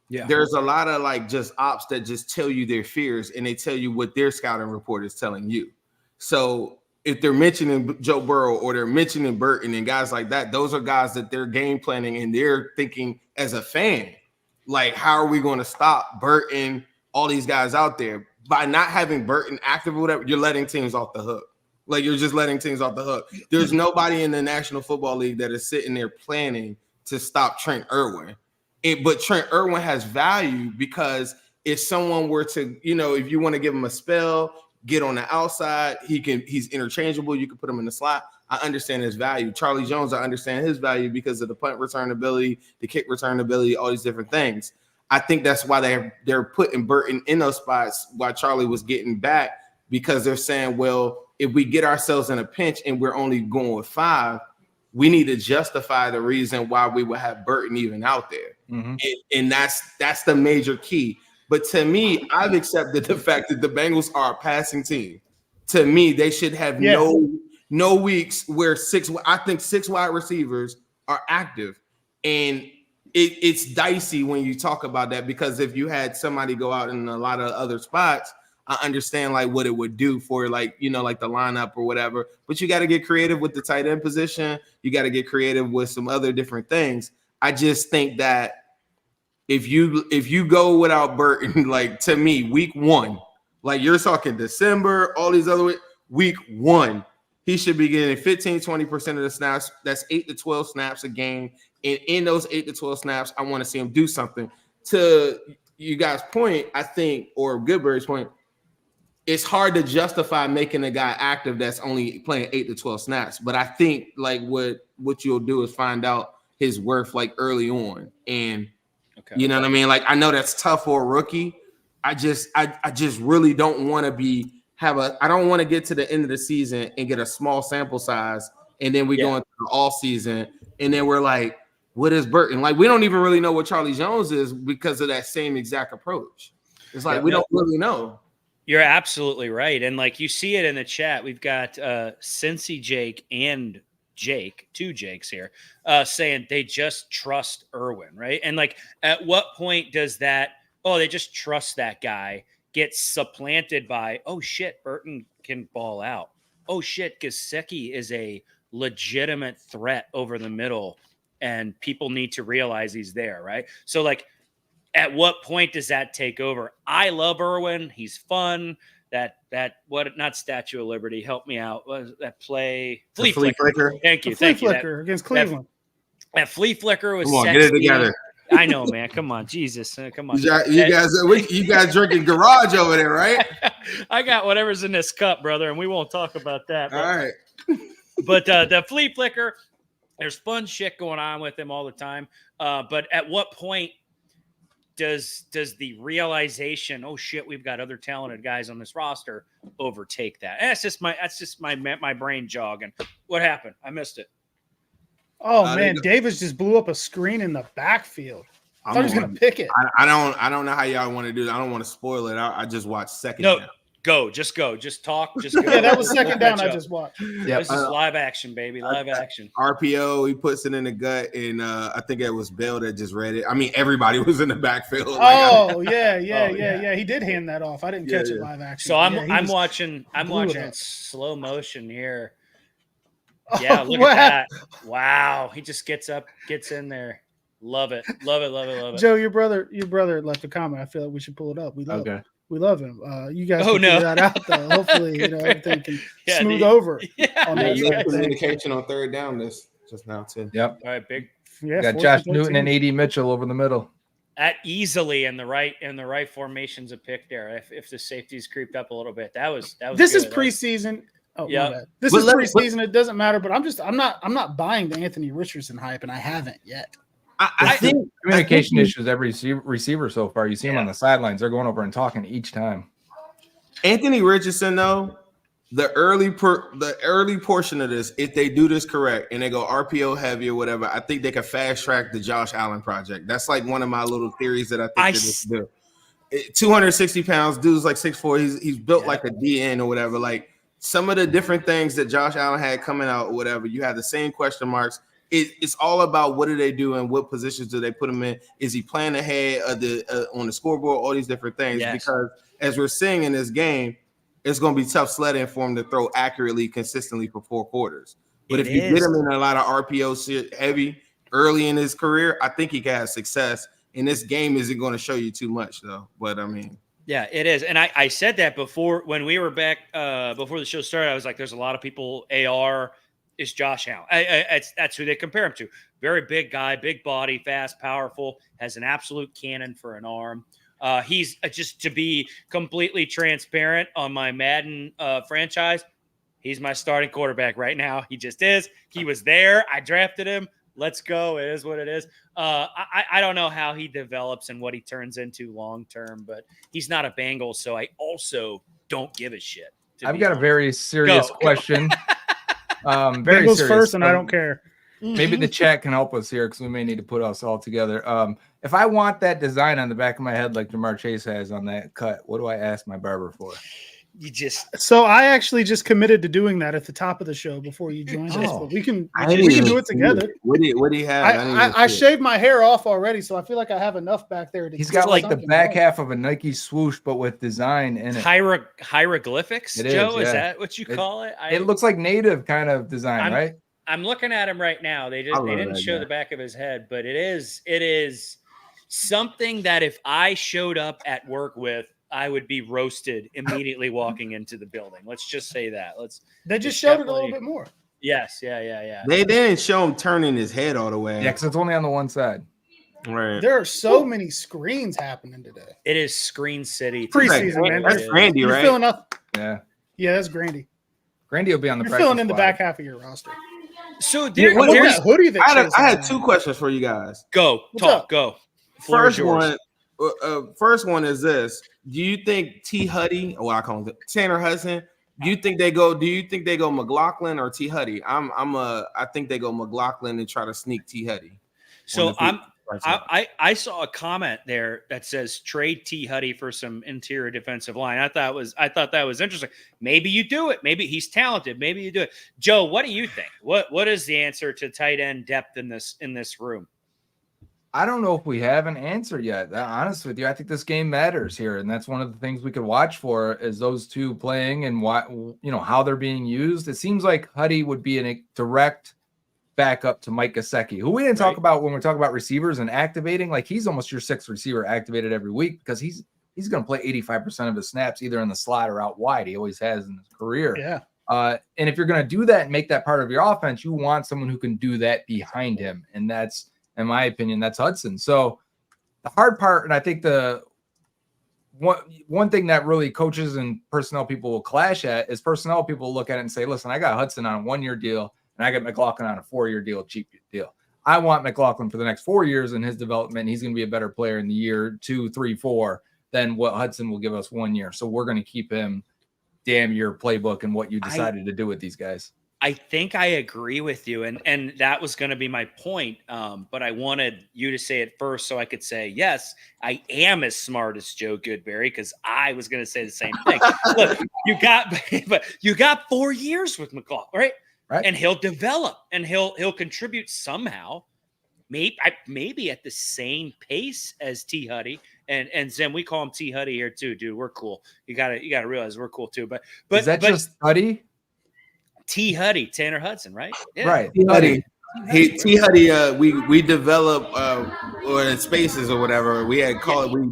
there's a lot of just ops that just tell you their fears and they tell you what their scouting report is telling you. So if they're mentioning Joe Burrow or they're mentioning Burton and guys like that, those are guys that they're game planning and they're thinking as a fan. How are we going to stop Burton, all these guys out there? By not having Burton active or whatever, you're letting teams off the hook. You're just letting teams off the hook. There's nobody in the National Football League that is sitting there planning to stop Trent Irwin. But Trent Irwin has value because if someone were to, if you want to give him a spell, get on the outside, he's interchangeable. You can put him in the slot. I understand his value. Charlie Jones, I understand his value because of the punt return ability, the kick return ability, all these different things. I think that's why they're putting Burton in those spots while Charlie was getting back because they're saying, well, if we get ourselves in a pinch and we're only going with 5, we need to justify the reason why we would have Burton even out there. And that's the major key. But to me, I've accepted the fact that the Bengals are a passing team. To me, they should have no weeks where 6 wide receivers are active. And it's dicey when you talk about that, because if you had somebody go out in a lot of other spots, I understand like what it would do for like the lineup or whatever, but you got to get creative with the tight end position. You got to get creative with some other different things. I just think that if you go without Burton, like to me, week 1, like you're talking December, all these other week 1, he should be getting 15-20% of the snaps. That's 8 to 12 snaps a game. And in those 8 to 12 snaps, I want to see him do something. To you guys' point, I think, or Goodberry's point, it's hard to justify making a guy active that's only playing 8 to 12 snaps. But I think like what you'll do is find out his worth like early on. And you know what I mean? Like I know that's tough for a rookie. I just really don't want to I don't want to get to the end of the season and get a small sample size, and then we go into the all season, and then we're like, what is Burton? Like we don't even really know what Charlie Jones is because of that same exact approach. It's like we don't really know. You're absolutely right. And like you see it in the chat, we've got Cincy Jake and Jake, 2 Jakes here, saying they just trust Irwin, right? And like at what point does that, they just trust that guy, get supplanted by, oh shit, Burton can ball out. Oh shit, Gesicki is a legitimate threat over the middle and people need to realize he's there, right? So like at what point does that take over? I love Irwin. He's fun. Not Statue of Liberty. Help me out. What was that play? Flea Flicker. Thank you. Flea Flicker against Cleveland. That Flea Flicker was Come on, sexy. get it together. I know, man. Come on, Jesus. Come on. You guys drinking garage over there, right? I got whatever's in this cup, brother, and we won't talk about that. All right. But the Flea Flicker, there's fun shit going on with him all the time. But at what point does the realization, oh shit, we've got other talented guys on this roster, overtake that? And that's just my brain jogging. What happened? I missed it. Oh man, Davis just blew up a screen in the backfield. I thought he was gonna pick it. I don't know how y'all want to do that. I don't want to spoil it. I just watched second down. Just talk. Just go. Yeah, that was second down. I just watched. Yeah, this is live action, baby. Live action. RPO, he puts it in the gut, and I think it was Bell that just read it. I mean, everybody was in the backfield. Yeah. He did hand that off. I didn't catch it live action. So I'm watching it slow motion here. Yeah, look at that. Wow, he just gets up, gets in there. Love it. Joe, your brother left a comment. I feel like we should pull it up. We love him. You guys can figure that out though. Hopefully, everything can smooth over. On that communication on third down this just now too. Yep. All right, big. Yeah, got Josh Newton and A.D. Mitchell over the middle. At easily in the right formations of pick there. If the safeties creeped up a little bit, that was. This is preseason. Oh yeah, this is preseason. It doesn't matter. But I'm not buying the Anthony Richardson hype, and I haven't yet. I think communication issues every receiver so far. You see him on the sidelines; they're going over and talking each time. Anthony Richardson, though, the early portion of this, if they do this correct and they go RPO heavy or whatever, I think they can fast track the Josh Allen project. That's like one of my little theories that I think they do. 260 pounds, dude's like 6'4". He's built like a DN or whatever. Like some of the different things that Josh Allen had coming out or whatever, you have the same question marks. It's all about what do they do and what positions do they put him in? Is he playing ahead of on the scoreboard? All these different things. Yes. Because as we're seeing in this game, it's going to be tough sledding for him to throw accurately, consistently for 4 quarters. But if you get him in a lot of RPO shit heavy early in his career, I think he can have success. And this game isn't going to show you too much, though. But I mean, yeah, it is. And I said that before when we were back before the show started. I was like, there's a lot of people. AR is Josh Allen. That's who they compare him to. Very big guy, big body, fast, powerful, has an absolute cannon for an arm. He's just to be completely transparent on my Madden franchise. He's my starting quarterback right now. He just is. He was there. I drafted him. Let's go. It is what it is. I don't know how he develops and what he turns into long term, but he's not a Bengal, so I also don't give a shit. I've got a very serious question. Very Bengals serious. first, and I don't care. Maybe the chat can help us here because we may need to put us all together. If I want that design on the back of my head like Jamar Chase has on that cut, what do I ask my barber for? So I actually just committed to doing that at the top of the show before you joined us, but we can do it together. What do you have? I shaved my hair off already, so I feel like I have enough back there. He's got like the back half of a Nike swoosh, but with design in it. Hieroglyphics, Joe? Is that what you call it? It looks like native kind of design, right? I'm looking at him right now. They didn't show the back of his head, but it is something that if I showed up at work with, I would be roasted immediately walking into the building. Let's just say that. They just showed it a little bit more. Yes, yeah. They didn't show him turning his head all the way. Yeah, because it's only on the one side. Right. There are so many screens happening today. It is Screen City. Preseason, man. That's Grandy, right? Filling up. Yeah, that's Grandy. Grandy will be on the You're filling in the back half of your roster. So there's that hoodie that I had two questions for you guys. Go. First one is this. Do you think T. Huddy, I call him Tanner Hudson, do you think they go McLaughlin or T. Huddy? I think they go McLaughlin and try to sneak T. Huddy. So I saw a comment there that says trade T. Huddy for some interior defensive line. I thought that was interesting. Maybe you do it. Maybe he's talented. Maybe you do it. Joe, what do you think? What is the answer to tight end depth in this room? I don't know if we have an answer yet. Honest with you, I think this game matters here, and that's one of the things we could watch for is those two playing and how they're being used. It seems like Huddy would be a direct backup to Mike Gesicki, who we didn't talk about when we're talking about receivers and activating. Like he's almost your sixth receiver activated every week because he's going to play 85% of his snaps either in the slot or out wide. He always has in his career. Yeah. And if you're going to do that and make that part of your offense, you want someone who can do that behind him, and that's, in my opinion, that's Hudson. So the hard part, and I think the one thing that really coaches and personnel people will clash at is personnel people look at it and say, listen, I got Hudson on a 1-year deal and I got McLaughlin on a 4-year deal, cheap deal. I want McLaughlin for the next 4 years in his development. He's going to be a better player in the year 2, 3, 4 than what Hudson will give us 1 year. So we're going to keep him damn your playbook and what you decided to do with these guys. I think I agree with you, and that was going to be my point, but I wanted you to say it first so I could say, yes, I am as smart as Joe Goodberry, because I was going to say the same thing. Look, you got 4 years with McLaughlin, right? And he'll develop, and he'll contribute somehow, maybe at the same pace as T. Huddy. And Zim, we call him T. Huddy here too, dude. We're cool. You gotta realize we're cool too. But is that just Huddy? T. Huddy, Tanner Hudson, right? Yeah. Right. T. Huddy. T. Huddy, we developed or in spaces or whatever. We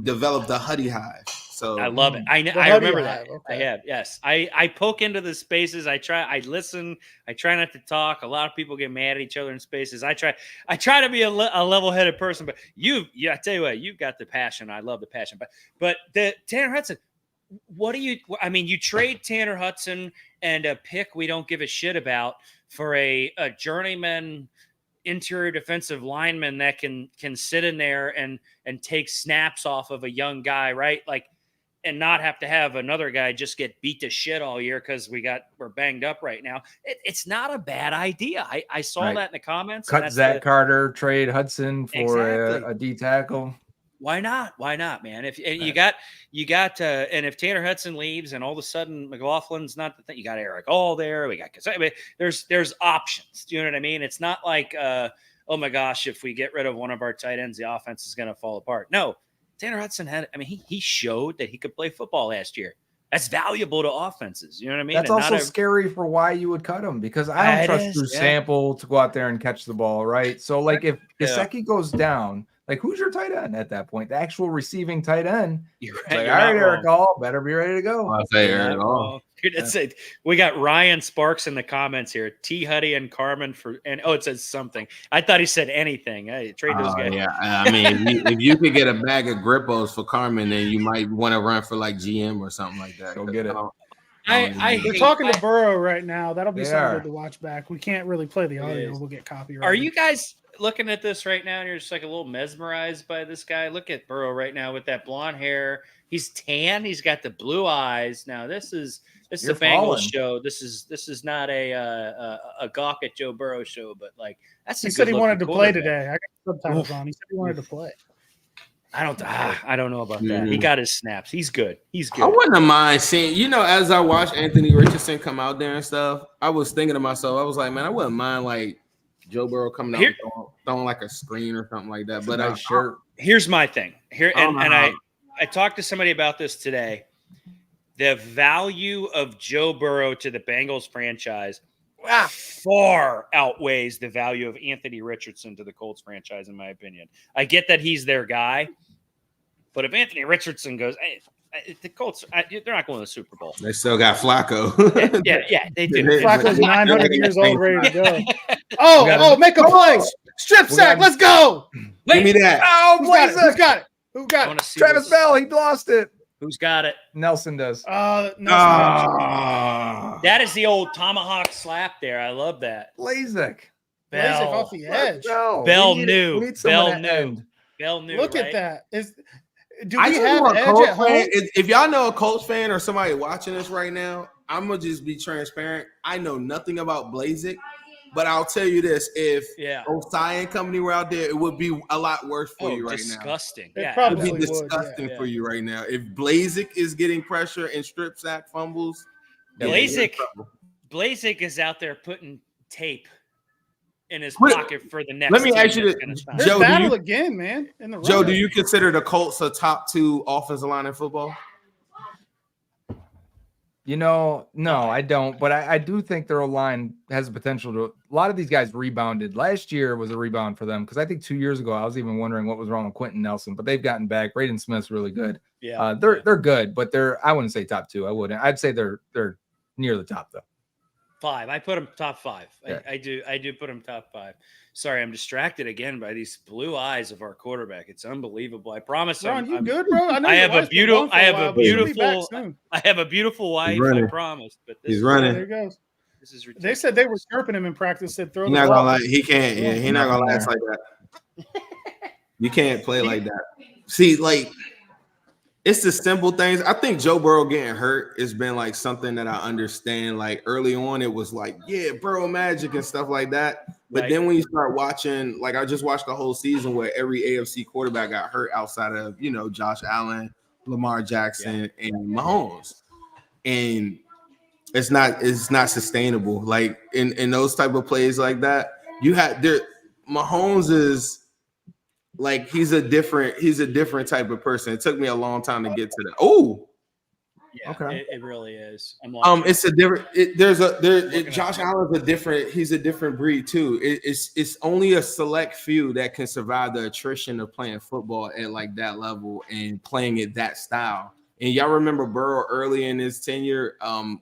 developed the Huddy Hive. So I love it. I remember that. Okay. I have, yes. I poke into the spaces. I listen. I try not to talk. A lot of people get mad at each other in spaces. I try to be a level-headed person, but I tell you what, you've got the passion. I love the passion. But the Tanner Hudson, you trade Tanner Hudson and a pick we don't give a shit about for a journeyman interior defensive lineman that can sit in there and take snaps off of a young guy, right? Like, and not have to have another guy just get beat to shit all year because we're banged up right now. It's not a bad idea. I saw that in the comments. Cut Zach Carter, trade Hudson for a D tackle. Why not? Why not, man? If and you got, and if Tanner Hudson leaves, and all of a sudden McLaughlin's not the thing, you got Eric All there. We got there's options. Do you know what I mean? It's not like oh my gosh, if we get rid of one of our tight ends, the offense is going to fall apart. No, Tanner Hudson he showed that he could play football last year. That's valuable to offenses. You know what I mean? That's also scary for why you would cut him, because I don't trust Drew Sample to go out there and catch the ball, right? So like if Gesicki goes down. Like, who's your tight end at that point? The actual receiving tight end. You're right. Like, all right, Eric All, better be ready to go. I'll say Eric All. We got Ryan Sparks in the comments here. T. Huddy and Carmen it says something. I thought he said anything. Hey, trade those guys. Yeah, I mean, if you could get a bag of Grippos for Carmen, then you might want to run for like GM or something like that. Go get it. They're talking to Burrow right now. That'll be something good to watch back. We can't really play the audio. We'll get copyrighted. Are you guys looking at this right now and you're just like a little mesmerized by this guy? Look at Burrow right now with that blonde hair. He's tan. He's got the blue eyes. Now this is This is a Bengals show. This is not a gawk at Joe Burrow show, but like that's. He said he wanted to play today. I got subtitles on. He said he wanted to play. I don't know about that. He got his snaps. He's good. I wouldn't mind seeing, as I watched Anthony Richardson come out there and stuff, I was thinking to myself, I was like, man, I wouldn't mind like Joe Burrow coming out and throwing like a screen or something like that. But here's my thing. I talked to somebody about this today. The value of Joe Burrow to the Bengals franchise far outweighs the value of Anthony Richardson to the Colts franchise, in my opinion. I get that he's their guy, but if Anthony Richardson goes, the Colts, they're not going to the Super Bowl. They still got Flacco. yeah, they do. Flacco's 900 years old, ready to go. Make a play. Strip sack. Let's go. Give me that. Oh, Who's got it? Who got it? Travis Bell. He lost it. Who's got it? Nelson does. That is the old tomahawk slap there. I love that. Blazek off the edge. Bell knew. Look at that. Do we have edge at home? If y'all know a Colts fan or somebody watching this right now, I'm gonna just be transparent. I know nothing about Blazek, but I'll tell you this: if Osai and company were out there, it would be a lot worse for you right disgusting. now. It would be disgusting for you right now. If Blazek is getting pressure and strip sack fumbles, Blazek is out there putting tape in his pocket for the next. Let me ask you this, Joe. Battle again, man. Joe, do you consider the Colts a top 2 offensive line in football? No, I don't. But I do think their line has the potential to. A lot of these guys rebounded. Last year was a rebound for them because I think 2 years ago I was even wondering what was wrong with Quentin Nelson. But they've gotten back. Braden Smith's really good. Yeah, they're good, but I wouldn't say top 2. I wouldn't. I'd say they're near the top though. 5. I put them top 5. Yeah. I do put them top 5. Sorry, I'm distracted again by these blue eyes of our quarterback. It's unbelievable. I promise. Ron, you good, bro? I have a beautiful wife. I promise. But he's running. There he goes. This is ridiculous. They said they were chirping him in practice. Said throw. He's not gonna lie. He can't. Yeah, he's not gonna last like that. You can't play like that. See, like. It's the simple things. I think Joe Burrow getting hurt has been like something that I understand. Like early on, it was like, Burrow magic and stuff like that. But then when you start watching, like I just watched the whole season where every AFC quarterback got hurt outside of, Josh Allen, Lamar Jackson, and Mahomes. And it's not sustainable. Like in those type of plays like that, Mahomes is. Like he's a different type of person. It took me a long time to get to that. Oh, yeah, okay. It really is. It's a different. Josh Allen's a different. He's a different breed too. It's only a select few that can survive the attrition of playing football at like that level and playing it that style. And y'all remember Burrow early in his tenure,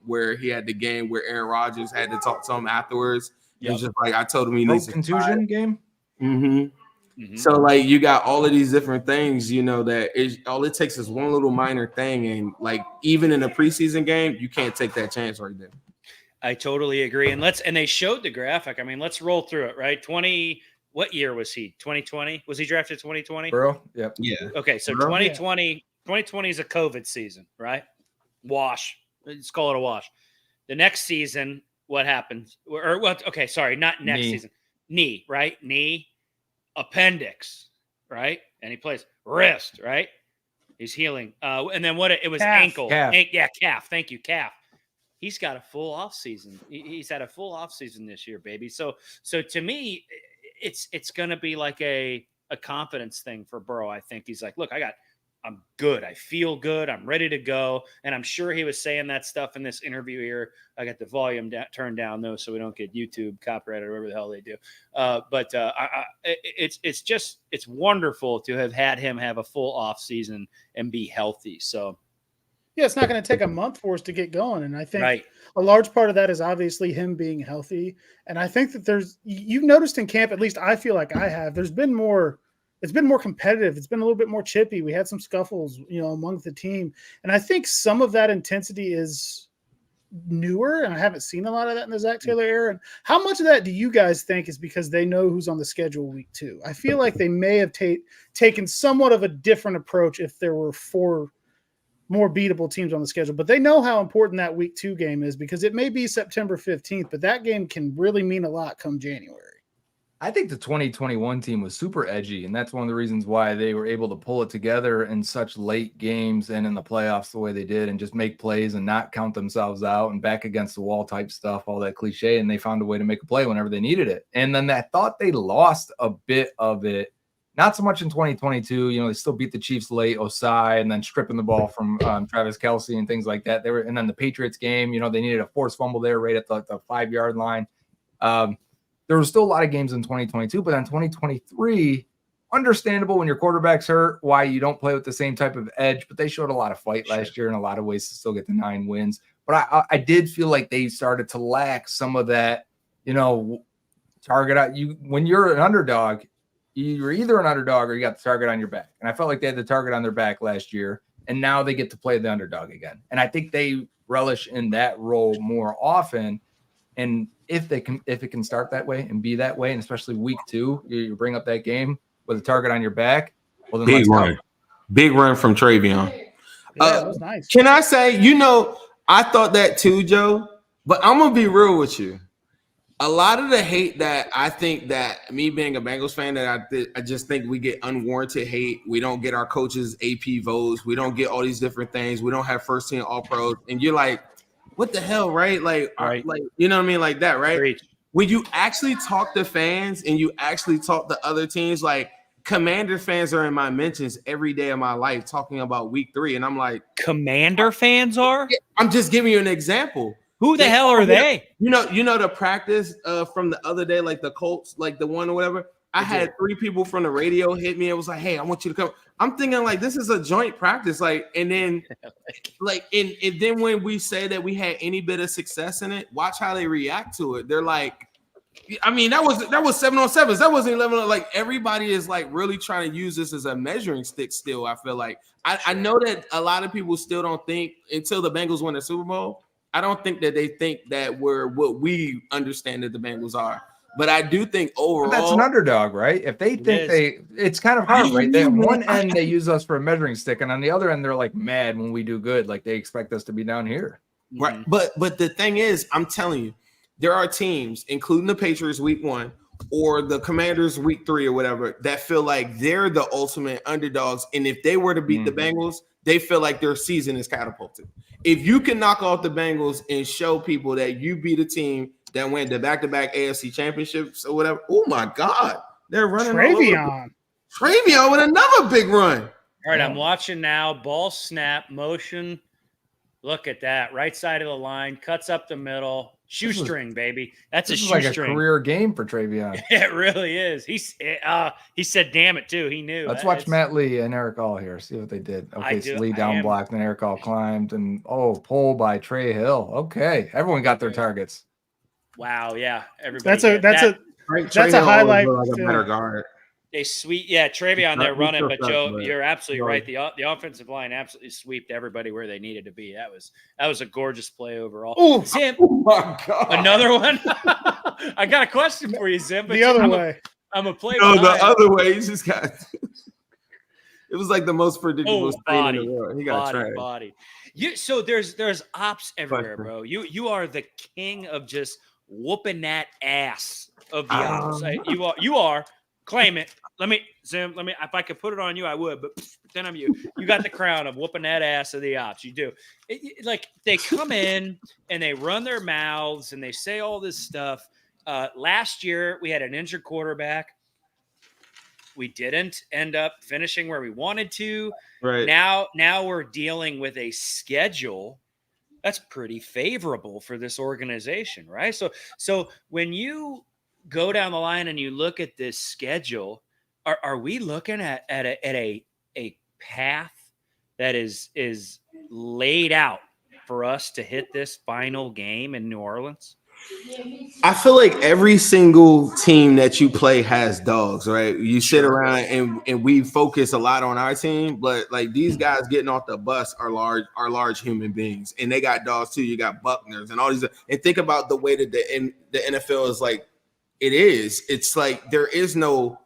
where he had the game where Aaron Rodgers had to talk to him afterwards. It was just like I told him he needs a contusion game. Mm-hmm. Mm-hmm. So like you got all of these different things, that all it takes is one little minor thing, and like even in a preseason game, you can't take that chance right there. I totally agree, and they showed the graphic. I mean, let's roll through it. Right, what year was he? 2020? Was he drafted 2020? Bro, yep. Yeah. Okay, so 2020 is a COVID season, right? Wash. Let's call it a wash. The next season, what happens? Or what? Okay, sorry, not next season. Knee, right? Knee. Appendix, right? And he plays wrist, right? He's healing. And then it was calf. Ankle. Calf. Calf. Thank you, calf. He's got a full off season. He's had a full off season this year, baby. So to me, it's gonna be like a confidence thing for Burrow. I think he's like, look, I'm good. I feel good. I'm ready to go. And I'm sure he was saying that stuff in this interview here. I got the volume turned down though, so we don't get YouTube copyrighted or whatever the hell they do. It's wonderful to have had him have a full off season and be healthy. So yeah, it's not going to take a month for us to get going. And I think a large part of that is obviously him being healthy. And I think that you've noticed in camp, at least I feel like I have, it's been more competitive. It's been a little bit more chippy. We had some scuffles, among the team. And I think some of that intensity is newer, and I haven't seen a lot of that in the Zach Taylor era. And how much of that do you guys think is because they know who's on the schedule week 2? I feel like they may have taken somewhat of a different approach if there were 4 more beatable teams on the schedule. But they know how important that week 2 game is because it may be September 15th, but that game can really mean a lot come January. I think the 2021 team was super edgy, and that's one of the reasons why they were able to pull it together in such late games and in the playoffs the way they did and just make plays and not count themselves out and back against the wall type stuff, all that cliche, and they found a way to make a play whenever they needed it. And then I thought they lost a bit of it, not so much in 2022. They still beat the Chiefs late, Osai, and then stripping the ball from Travis Kelce and things like that. And then the Patriots game, they needed a forced fumble there right at the 5-yard line. There was still a lot of games in 2022, but then 2023, understandable when your quarterback's hurt, why you don't play with the same type of edge, but they showed a lot of fight last year in a lot of ways to still get the 9 wins. But I did feel like they started to lack some of that, target out. When you're an underdog, you're either an underdog or you got the target on your back. And I felt like they had the target on their back last year, and now they get to play the underdog again. And I think they relish in that role more often. And if it can start that way and be that way, and especially week 2, you bring up that game with a target on your back. Well, then big run from Travion. Yeah, that was nice. Can I say, I thought that too, Joe, but I'm going to be real with you. A lot of the hate that I think that me being a Bengals fan, that I just think we get unwarranted hate. We don't get our coaches AP votes. We don't get all these different things. We don't have first team all pros. And you're like, what the hell, right? Like, you know what I mean? Like that, right? Great. When you actually talk to fans and you actually talk to other teams, like Commander fans are in my mentions every day of my life talking about week 3. And I'm like, Commander fans are? I'm just giving you an example. Who the hell are they? You know the practice from the other day, like the Colts, like the one or whatever. I had 3 people from the radio hit me and was like, hey, I want you to come. I'm thinking like this is a joint practice. Like, and then and then when we say that we had any bit of success in it, watch how they react to it. They're like, I mean, that was 7-on-7s. That wasn't 11. Like everybody is like really trying to use this as a measuring stick still. I feel like I know that a lot of people still don't think until the Bengals win the Super Bowl. I don't think that they think that we're what we understand that the Bengals are. But I do think overall that's an underdog, right? If they think it's kind of hard, right? They, on one end they use us for a measuring stick, and on the other end they're like mad when we do good, like they expect us to be down here. Right. But the thing is, I'm telling you, there are teams, including the Patriots week 1 or the Commanders week 3 or whatever, that feel like they're the ultimate underdogs. And if they were to beat the Bengals, they feel like their season is catapulted. If you can knock off the Bengals and show people that you beat a team that went to back-to-back AFC championships or whatever, oh my God, they're running. Travion with another big run. All right, I'm watching now. Ball snap, motion. Look at that. Right side of the line, cuts up the middle. Shoestring, baby. That's a shoestring. Like a career game for Travion. It really is. He said, damn it, too. He knew. Let's watch Matt Lee and Eric All here. See what they did. Okay, so Lee down blocked, and Eric All climbed. And, pull by Trey Hill. Okay, everyone got their targets. Wow, yeah. Everybody. That's a highlight. Like a better guard. They sweep, Travion there running, but Joe, you're absolutely right. The offensive line absolutely sweeped everybody where they needed to be. That was a gorgeous play overall. Zim, oh my God, another one. I got a question for you, Zim. The other way. I'm a play. No, the other way. He just got. It was like the most predictable body in the world. He got body. So there's ops everywhere, bro. You are the king of just whooping that ass of the ops. You are. Claim it. Let me, if I could put it on you, I would, but then I'm you. You got the crown of whooping that ass of the ops. You do. Like they come in and they run their mouths and they say all this stuff. Last year we had an injured quarterback. We didn't end up finishing where we wanted to. Right. Now we're dealing with a schedule that's pretty favorable for this organization, right? So when you go down the line and you look at this schedule, are we looking at a path that is laid out for us to hit this final game in New Orleans? I feel like every single team that you play has dogs, right? You sit around and we focus a lot on our team, but like these guys getting off the bus are large human beings, and they got dogs too. You got Buckners and all these, and think about the way that the NFL is like. It's like there is no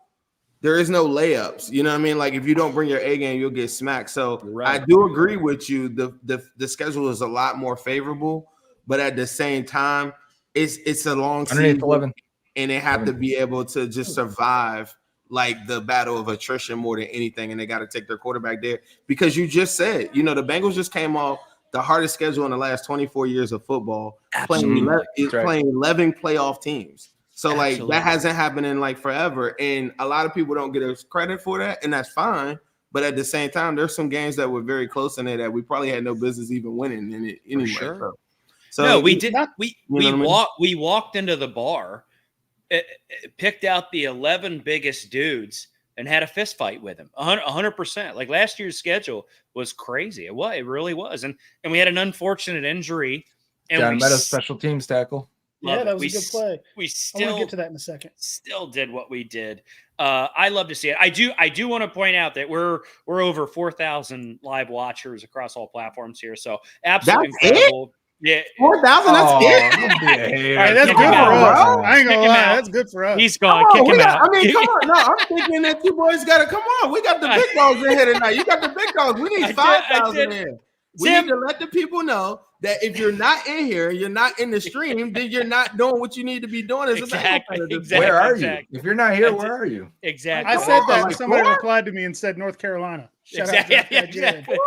there is no layups. You know what I mean? Like if you don't bring your A game, you'll get smacked. So Right. I do agree with you. The schedule is a lot more favorable, but at the same time, it's a long season, 11. and they have to be able to just survive like the battle of attrition more than anything, and they got to take their quarterback there because you just said, the Bengals just came off the hardest schedule in the last 24 years of football, playing 11 playoff teams. So like that hasn't happened in like forever, and a lot of people don't get us credit for that, and that's fine. But at the same time, there's some games that were very close in there that we probably had no business even winning in it anyway. Sure. So no, we did not. We mean? We walked into the bar, picked out the 11 biggest dudes, and had a fist fight with them. 100%. Like last year's schedule was crazy. It really was, and we had an unfortunate injury. And John Meta's special teams tackle. Yeah, that was a good play. We still get to that in a second. Still did what we did. I love to see it. I do want to point out that we're over 4,000 live watchers across all platforms here. So absolutely incredible. Yeah, 4,000. That's it. All right, that's good for us. I ain't gonna lie, that's good for us. He's gone. Kick him out. I mean, come on. No, I'm thinking that you boys got to come on. We got the big dogs in here tonight. You got the big dogs. We need 5,000 in here. We need to let the people know that if you're not in here, you're not in the stream, then you're not doing what you need to be doing. Exactly. Where are you? If you're not here, where are you? Exactly. I said that, and somebody replied to me and said North Carolina. Shout out to exactly.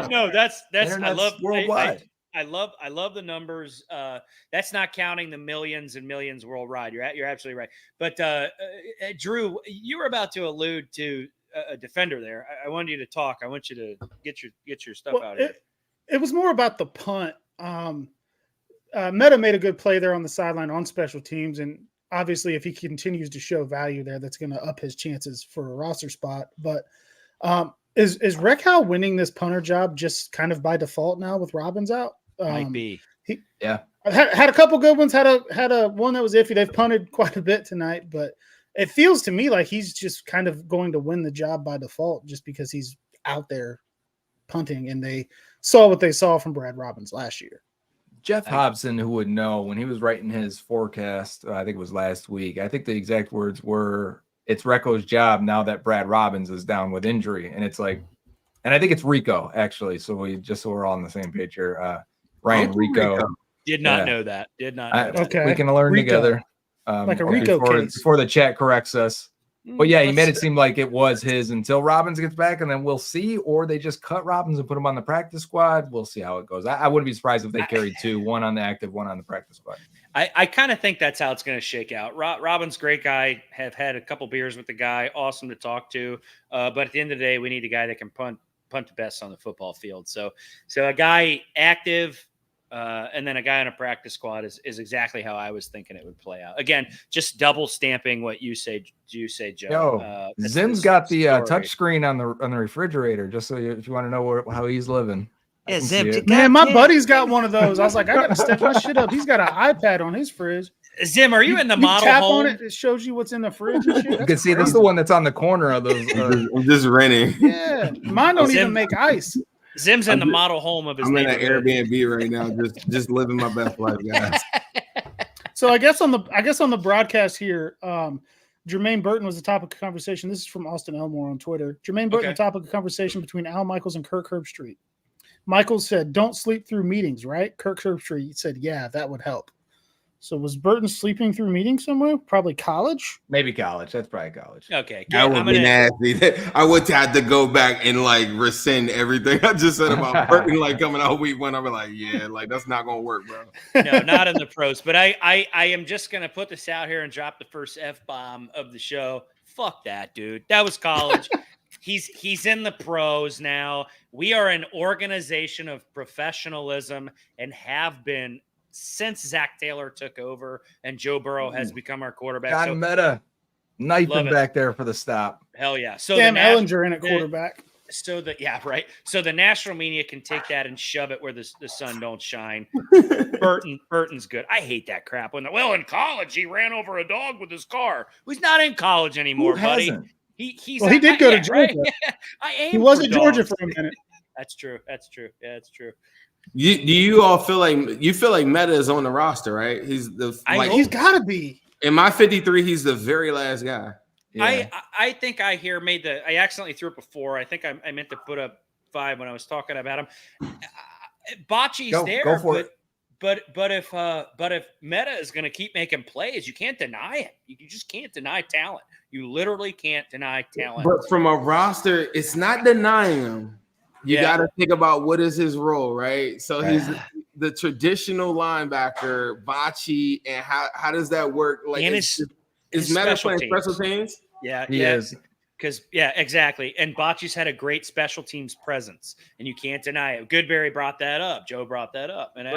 No, that's I love worldwide. I love the numbers. That's not counting the millions and millions worldwide. You're absolutely right. But Drew, you were about to allude to a defender there. I wanted you to talk. I want you to get your stuff out here. It was more about the punt. Meta made a good play there on the sideline on special teams, and obviously, if he continues to show value there, that's going to up his chances for a roster spot. But is Reckhow winning this punter job just kind of by default now with Robbins out? Might be. Had a couple good ones. Had a one that was iffy. They've punted quite a bit tonight, but it feels to me like he's just kind of going to win the job by default just because he's out there punting, and they saw what they saw from Brad Robbins last year. Jeff Hobson, who would know, when he was writing his forecast, I think it was last week, I think the exact words were, it's Recco's job now that Brad Robbins is down with injury. And it's like, and I think it's Rico, actually. So we're all on the same page here. Ryan Rico. Did not know that. Did not know that. Okay. We can learn together. Like a Rico case. Before the chat corrects us. But yeah, he made it seem like it was his until Robbins gets back, and then we'll see. Or they just cut Robbins and put him on the practice squad. We'll see how it goes. I wouldn't be surprised if they carried two, one on the active, one on the practice squad. I kind of think that's how it's going to shake out. Robbins, great guy. Have had a couple beers with the guy. Awesome to talk to. But at the end of the day, we need a guy that can punt the best on the football field. So a guy active. And then a guy on a practice squad is exactly how I was thinking it would play out. Again, just double stamping what you say, Joe. Zim's got the touch screen on the refrigerator, just so if you want to know how he's living. Yeah, Zim. Man, my buddy's got one of those. I was like, I gotta step my shit up. He's got an iPad on his fridge. Zim, are you in the model tap home? On it, it shows you what's in the fridge and shit. You can see this is the one that's on the corner of those. I'm just renting. Yeah, mine don't even make ice. Zim's in the model home of his I'm in an Airbnb right now, just living my best life, guys. So I guess on the broadcast here, Jermaine Burton was the topic of conversation. This is from Austin Elmore on Twitter. Jermaine Burton, the topic of conversation between Al Michaels and Kirk Herbstreit. Michaels said, "Don't sleep through meetings," right? Kirk Herbstreit said, "Yeah, that would help." So was Burton sleeping through meetings somewhere? Probably college? Maybe college. That's probably college. Okay. That would be nasty. I would have to go back and like rescind everything I just said about Burton like coming out week one. I'm like, yeah, like that's not gonna work, bro. No, not in the pros. But I am just gonna put this out here and drop the first F-bomb of the show. Fuck that, dude. That was college. He's in the pros now. We are an organization of professionalism and have been since Zach Taylor took over and Joe Burrow has become our quarterback. Got Meta knifing back there for the stop. Hell yeah. So Damn Ellinger in at quarterback. So the national media can take that and shove it where the sun don't shine. Burton's good. I hate that crap. In college he ran over a dog with his car. He's not in college anymore, buddy. He did go to Georgia. Right? He was at Georgia for a minute. That's true. Yeah, that's true. Do you all feel like Meta is on the roster, right? He's got to be. In my 53, he's the very last guy. Yeah. I think I I accidentally threw up a 4. I think I meant to put up 5 when I was talking about him. Bocce's Go for it. But if Meta is going to keep making plays, you can't deny it. You just can't deny talent. You literally can't deny talent. But from a roster, it's not denying him. You got to think about what is his role, right? So he's the traditional linebacker, Bocce, and how does that work? Like, is Meta playing special teams? Yeah, he is. Because exactly. And Bocce's had a great special teams presence, and you can't deny it. Goodberry brought that up. Joe brought that up, and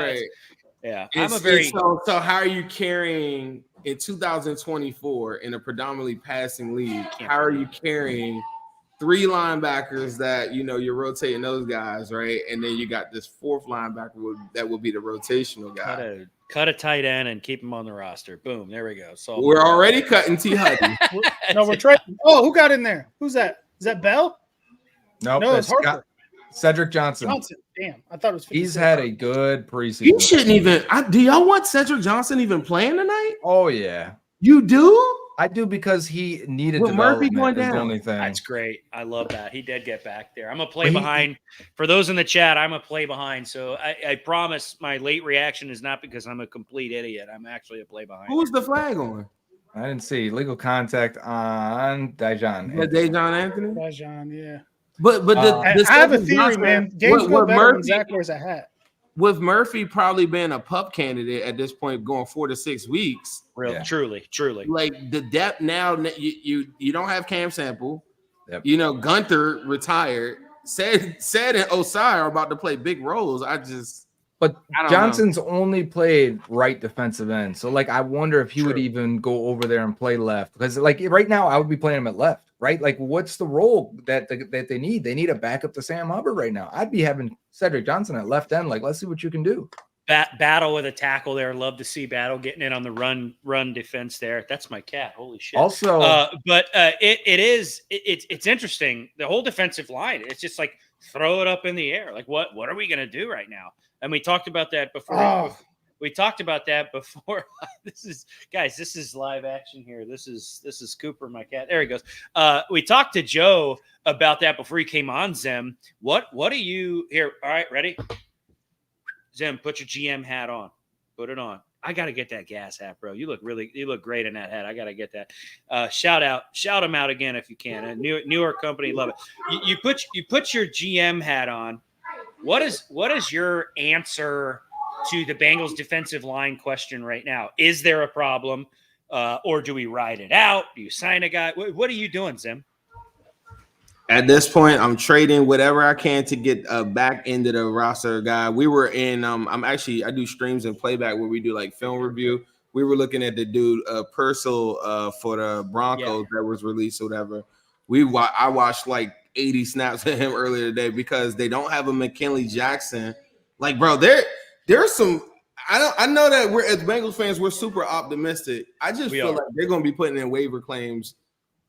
so how are you carrying in 2024 in a predominantly passing league? How are you carrying 3 linebackers that you're rotating those guys, right? And then you got this 4th linebacker that will be the rotational guy. Cut a tight end and keep him on the roster. Boom, there we go. So we're already cutting T. Huddy. We're trading. Oh, who got in there? Who's that? Is that Bell? Nope, no, it's Harper. Cedric Johnson. Damn, I thought it was. He's had a good preseason. He shouldn't even. Do y'all want Cedric Johnson even playing tonight? Oh yeah, you do. I do because he needed Murphy going down. The only thing. That's great. I love that. He did get back there. I'm a play behind. For those in the chat, I'm a play behind. So I promise my late reaction is not because I'm a complete idiot. I'm actually a play behind. Who's the flag on? I didn't see legal contact on Dijon. Dijon Anthony. Dijon, yeah. But I have a theory, man. Games go better when Zach wears a hat. With Murphy probably being a pup candidate at this point, going 4 to 6 weeks. Truly. Like the depth now, you don't have Cam Sample. Yep. Gunther retired. Said and Osai are about to play big roles. But Johnson's only played right defensive end. So, I wonder if he would even go over there and play left. Because, right now, I would be playing him at left, right? What's the role that they need? They need a backup to Sam Hubbard right now. I'd be having Cedric Johnson at left end. Let's see what you can do. Battle with a tackle there. Love to see Battle getting in on the run defense there. That's my cat. Holy shit. Also, it's interesting. The whole defensive line. It's just throw it up in the air. What are we going to do right now? And we talked about that before. We talked about that before. This is live action here. This is Cooper, my cat. There he goes. We talked to Joe about that before he came on, Zim. What are you here? All right, ready? Zim, put your GM hat on. Put it on. I got to get that gas hat, bro. You look great in that hat. I got to get that. Shout him out again if you can. A newer company, love it. You put your GM hat on. What is your answer to the Bengals defensive line question right now? Is there a problem, or do we ride it out? Do you sign a guy? What are you doing, Zim? At this point, I'm trading whatever I can to get back into the roster guy. We were in. I do streams and playback where we do film review. We were looking at the dude Purcell for the Broncos that was released or whatever. I watched 80 snaps of him earlier today because they don't have a McKinley Jackson. Bro, there's some. I know that we're as Bengals fans, we're super optimistic. I just feel like they're going to be putting in waiver claims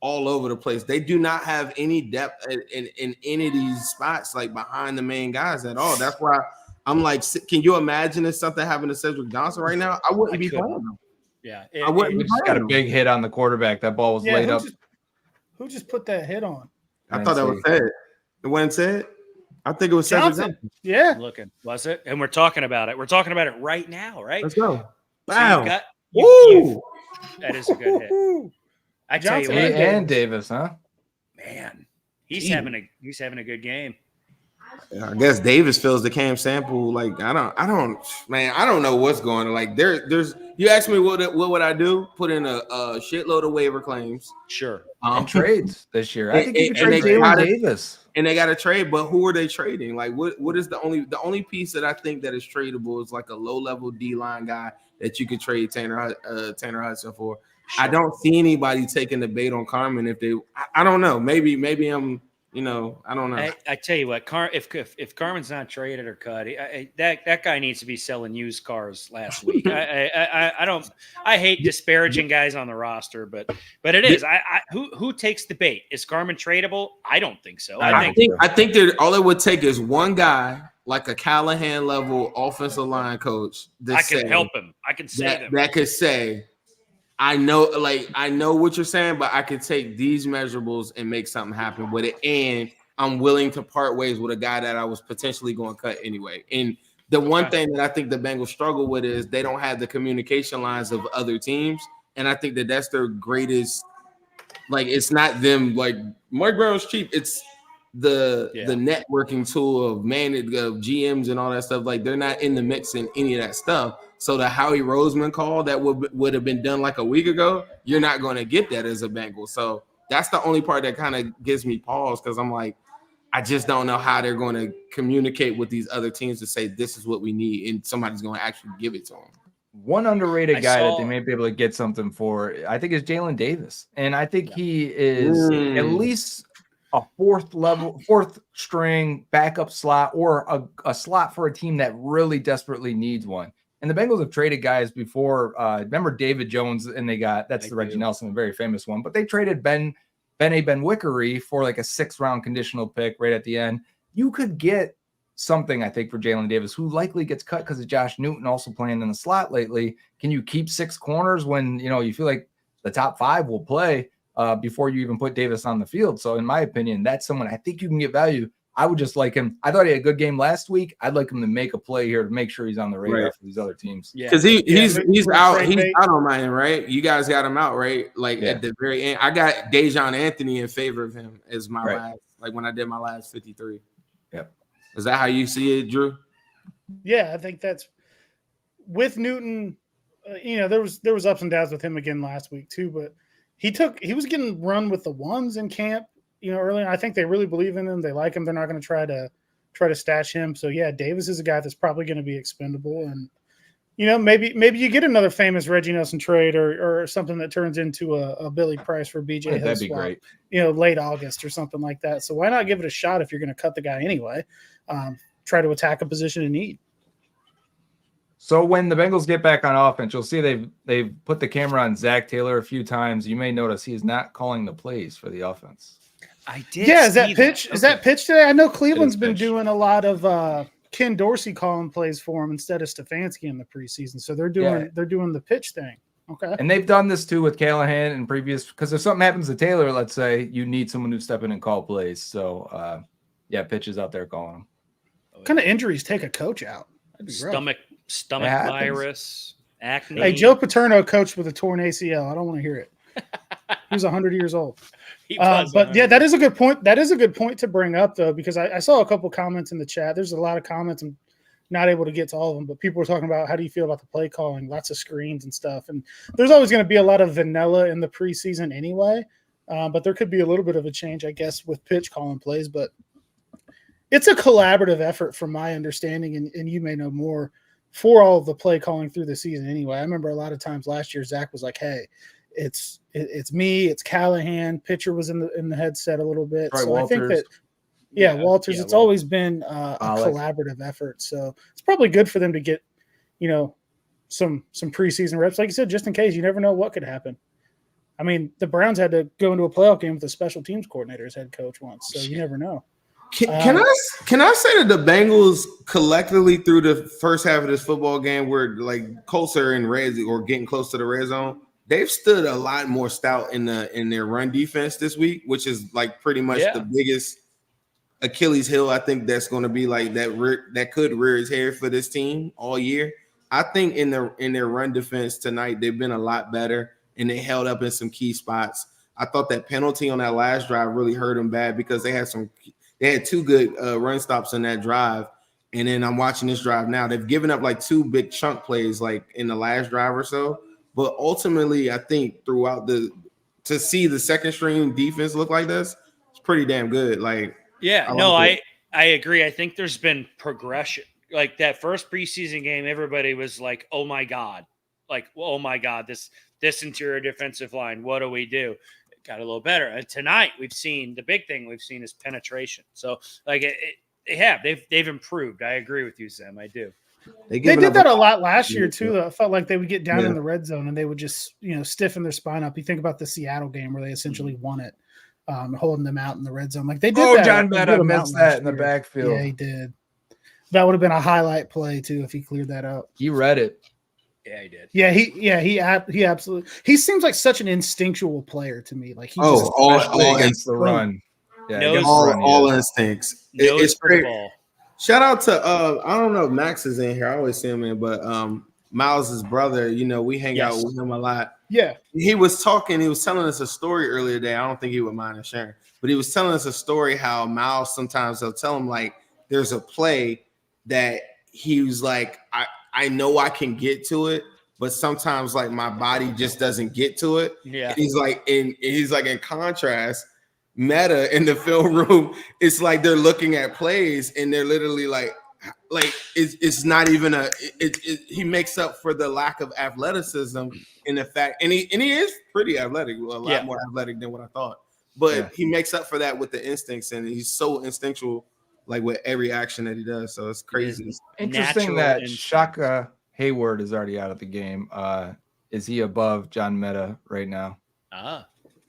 all over the place. They do not have any depth in any of these spots behind the main guys at all. That's why I'm can you imagine if something happened to Cedric Johnson right now? I wouldn't be playing him. Yeah, I wouldn't. We just got a big hit on the quarterback. That ball was laid up. Who just put that hit on? I thought that was said. It wasn't said. I think it was Johnson. Yeah. Looking. Was it? And we're talking about it. We're talking about it right now, right? Let's go. Wow. So Woo! That is a good hit. I tell you what. And Davis, huh? Man, he's having a good game. I guess Davis feels the Cam Sample. I don't know what's going on. There's you ask me what would I do? Put in a shitload of waiver claims. Sure. And trades this year. I think you can trade Jalen Davis. And they got to trade, but who are they trading? What is the only piece that I think that is tradable is a low level D line guy that you could trade Tanner Hudson for. Sure. I don't see anybody taking the bait on Carmen if they. I don't know. Maybe I'm. I don't know. I tell you what, if Carmen's not traded or cut, that guy needs to be selling used cars last week. I hate disparaging guys on the roster, but it is. Who takes the bait? Is Carmen tradable? I don't think so. I think that all it would take is one guy like a Callahan level offensive line coach. I can help him. I can save him. That could say, I know what you're saying, but I could take these measurables and make something happen with it. And I'm willing to part ways with a guy that I was potentially going to cut anyway. And the one thing that I think the Bengals struggle with is they don't have the communication lines of other teams. And I think that that's their greatest, like, it's not them, like, Mike Brown's cheap. It's the networking tool of GMs and all that stuff. Like, they're not in the mix in any of that stuff. So the Howie Roseman call that would have been done like a week ago, you're not going to get that as a Bengal. So that's the only part that kind of gives me pause, because I'm like, I just don't know how they're going to communicate with these other teams to say this is what we need, and somebody's going to actually give it to them. One underrated guy that they may be able to get something for, I think, is Jalen Davis. And I think he is at least a fourth string backup slot, or a slot for a team that really desperately needs one. And the Bengals have traded guys before. Remember David Jones, and that's the Reggie Nelson, a very famous one. But they traded Ben Wickery for like a 6th-round conditional pick right at the end. You could get something, I think, for Jalen Davis, who likely gets cut because of Josh Newton also playing in the slot lately. Can you keep 6 corners when you feel like the top 5 will play before you even put Davis on the field? So in my opinion, that's someone I think you can get value. I would just like him. I thought he had a good game last week. I'd like him to make a play here to make sure he's on the radar for these other teams. Yeah, because he's out. He's out on mine, right? You guys got him out, right? Like at the very end, I got Dejon Anthony in favor of him as my last. Like when I did my last 53. Yep. Is that how you see it, Drew? Yeah, I think that's with Newton. There was ups and downs with him again last week too, but he was getting run with the ones in camp. Early on. I think they really believe in him. They like him. They're not going to try to stash him. So yeah, Davis is a guy that's probably going to be expendable. And maybe you get another famous Reggie Nelson trade or something that turns into a Billy Price for BJ Hill. That'd be great. Late August or something like that. So why not give it a shot if you're going to cut the guy anyway? Try to attack a position in need. So when the Bengals get back on offense, you'll see they've put the camera on Zach Taylor a few times. You may notice he is not calling the plays for the offense. I did. Yeah, is that pitch? Okay. Is that pitch today? I know Cleveland's been doing a lot of Ken Dorsey calling plays for him instead of Stefanski in the preseason. So they're doing the pitch thing. Okay. And they've done this too with Callahan and previous, because if something happens to Taylor, let's say, you need someone to step in and call plays. So pitch is out there calling them. What kind of injuries take a coach out? Stomach virus, acne. Hey, Joe Paterno coached with a torn ACL. I don't want to hear it. He was 100 years old. But yeah, that is a good point. That is a good point to bring up, though, because I saw a couple comments in the chat. There's a lot of comments. I'm not able to get to all of them, but people were talking about how do you feel about the play calling, lots of screens and stuff. And there's always going to be a lot of vanilla in the preseason anyway. But there could be a little bit of a change, I guess, with pitch calling plays. But it's a collaborative effort from my understanding, and you may know more, for all of the play calling through the season anyway. I remember a lot of times last year, Zach was like, hey, it's me, it's Callahan. Pitcher was in the headset a little bit. So Walters. I think that, Walters, it's always been a collaborative effort. So it's probably good for them to get, some preseason reps. Like you said, just in case, you never know what could happen. I mean, the Browns had to go into a playoff game with a special teams coordinator as head coach once, so you never know. Can I say that the Bengals collectively through the first half of this football game, where like Colts are in red or getting close to the red zone, they've stood a lot more stout in their run defense this week, which is like pretty much the biggest Achilles heel. I think that's going to be like that could rear its head for this team all year. I think in their run defense tonight, they've been a lot better, and they held up in some key spots. I thought that penalty on that last drive really hurt them bad, because they had 2 good run stops in that drive. And then I'm watching this drive now. They've given up like 2 big chunk plays like in the last drive or so. But ultimately, I think to see the second string defense look like this, it's pretty damn good. Like, I agree. I think there's been progression. Like that first preseason game, everybody was like, oh my God. Like, oh my God, this interior defensive line, what do we do? Got a little better. And tonight the big thing we've seen is penetration. So like they've improved. I agree with you, Zim. I do. They did that a lot last year too, though. I felt like they would get down in the red zone and they would just, stiffen their spine up. You think about the Seattle game where they essentially won it, holding them out in the red zone. Like they did that. John Meta missed that in the backfield. Yeah, he did. That would have been a highlight play too if he cleared that up. He read it. Yeah, he did. He absolutely. He seems like such an instinctual player to me. Like he all against the run. Yeah, all instincts. It's for the great. ball. Shout out to I don't know if Max is in here. I always see him in, but Miles's brother. You know, we hang out with him a lot. Yeah, he was telling us a story earlier today. I don't think he would mind us sharing, but he was telling us a story how Miles sometimes they'll tell him like there's a play that he was like, I know I can get to it, but sometimes like my body just doesn't get to it. Yeah. And he's like in contrast, Meta in the film room, it's like they're looking at plays and they're literally like it's not even he makes up for the lack of athleticism in the fact, and he is pretty athletic, a lot more athletic than what I thought. But he makes up for that with the instincts, and he's so instinctual, like with every action that he does. So it's crazy. Interesting that Shaka Hayward is already out of the game. Is he above John Meta right now?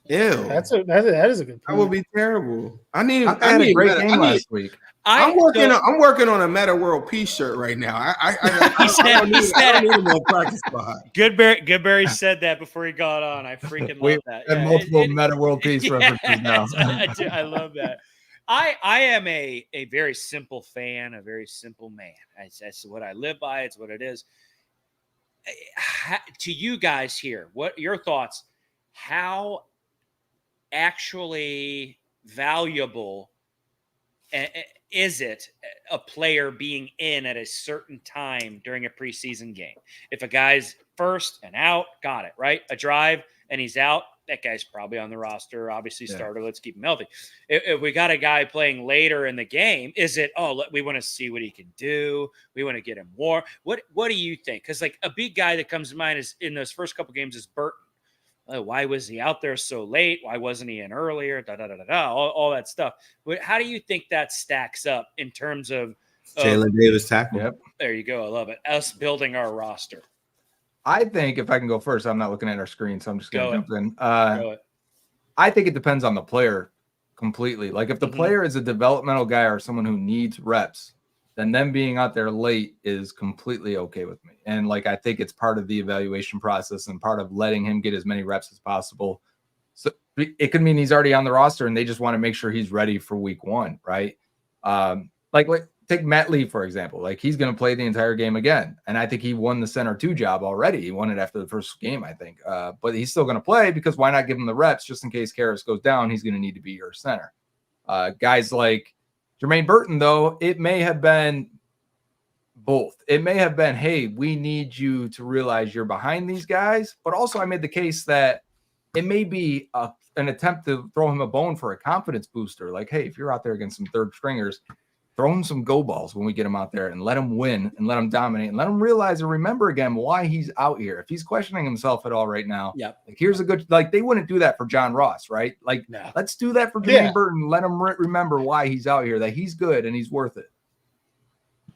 Ew. that is a good point. That would be terrible. I had a great game last week. I'm working on a Meta World Peace shirt right now. I don't need a more practice spot. Goodberry said that before he got on. I freaking love that. And multiple Meta World Peace references now. I love that. I am a very simple fan, a very simple man. That's what I live by. It's what it is. To you guys here, what your thoughts? How actually valuable is it a player being in at a certain time during a preseason game? If a guy's first and out, got it, right? A drive and he's out, that guy's probably on the roster, obviously starter. Let's keep him healthy. If we got a guy playing later in the game, is it, we want to see what he can do. We want to get him more. What do you think? Because like a big guy that comes to mind is in those first couple games is Burton. Why was he out there so late? Why wasn't he in earlier? All that stuff. How do you think that stacks up in terms of Jalen Davis tackle? Yep. There you go. I love it. Us building our roster. I think if I can go first, I'm not looking at our screen, so I'm just going to jump in. Go it. I think it depends on the player completely. Like if the player is a developmental guy or someone who needs reps, then them being out there late is completely okay with me. And like, I think it's part of the evaluation process and part of letting him get as many reps as possible. So it could mean he's already on the roster and they just want to make sure he's ready for week one. Right. Like take Matt Lee, for example, like he's going to play the entire game again. And I think he won the center 2 job already. He won it after the first game, I think, but he's still going to play because why not give him the reps just in case Karras goes down? He's going to need to be your center. Guys like Jermaine Burton, though, it may have been both. It may have been, hey, we need you to realize you're behind these guys. But also I made the case that it may be an attempt to throw him a bone for a confidence booster. Like, hey, if you're out there against some third stringers, throw him some go balls when we get him out there and let him win and let him dominate and let him realize and remember again why he's out here. If he's questioning himself at all right now, like here's a good, like they wouldn't do that for John Ross, right? Like let's do that for Jermaine Burton. Let him remember why he's out here, that he's good and he's worth it.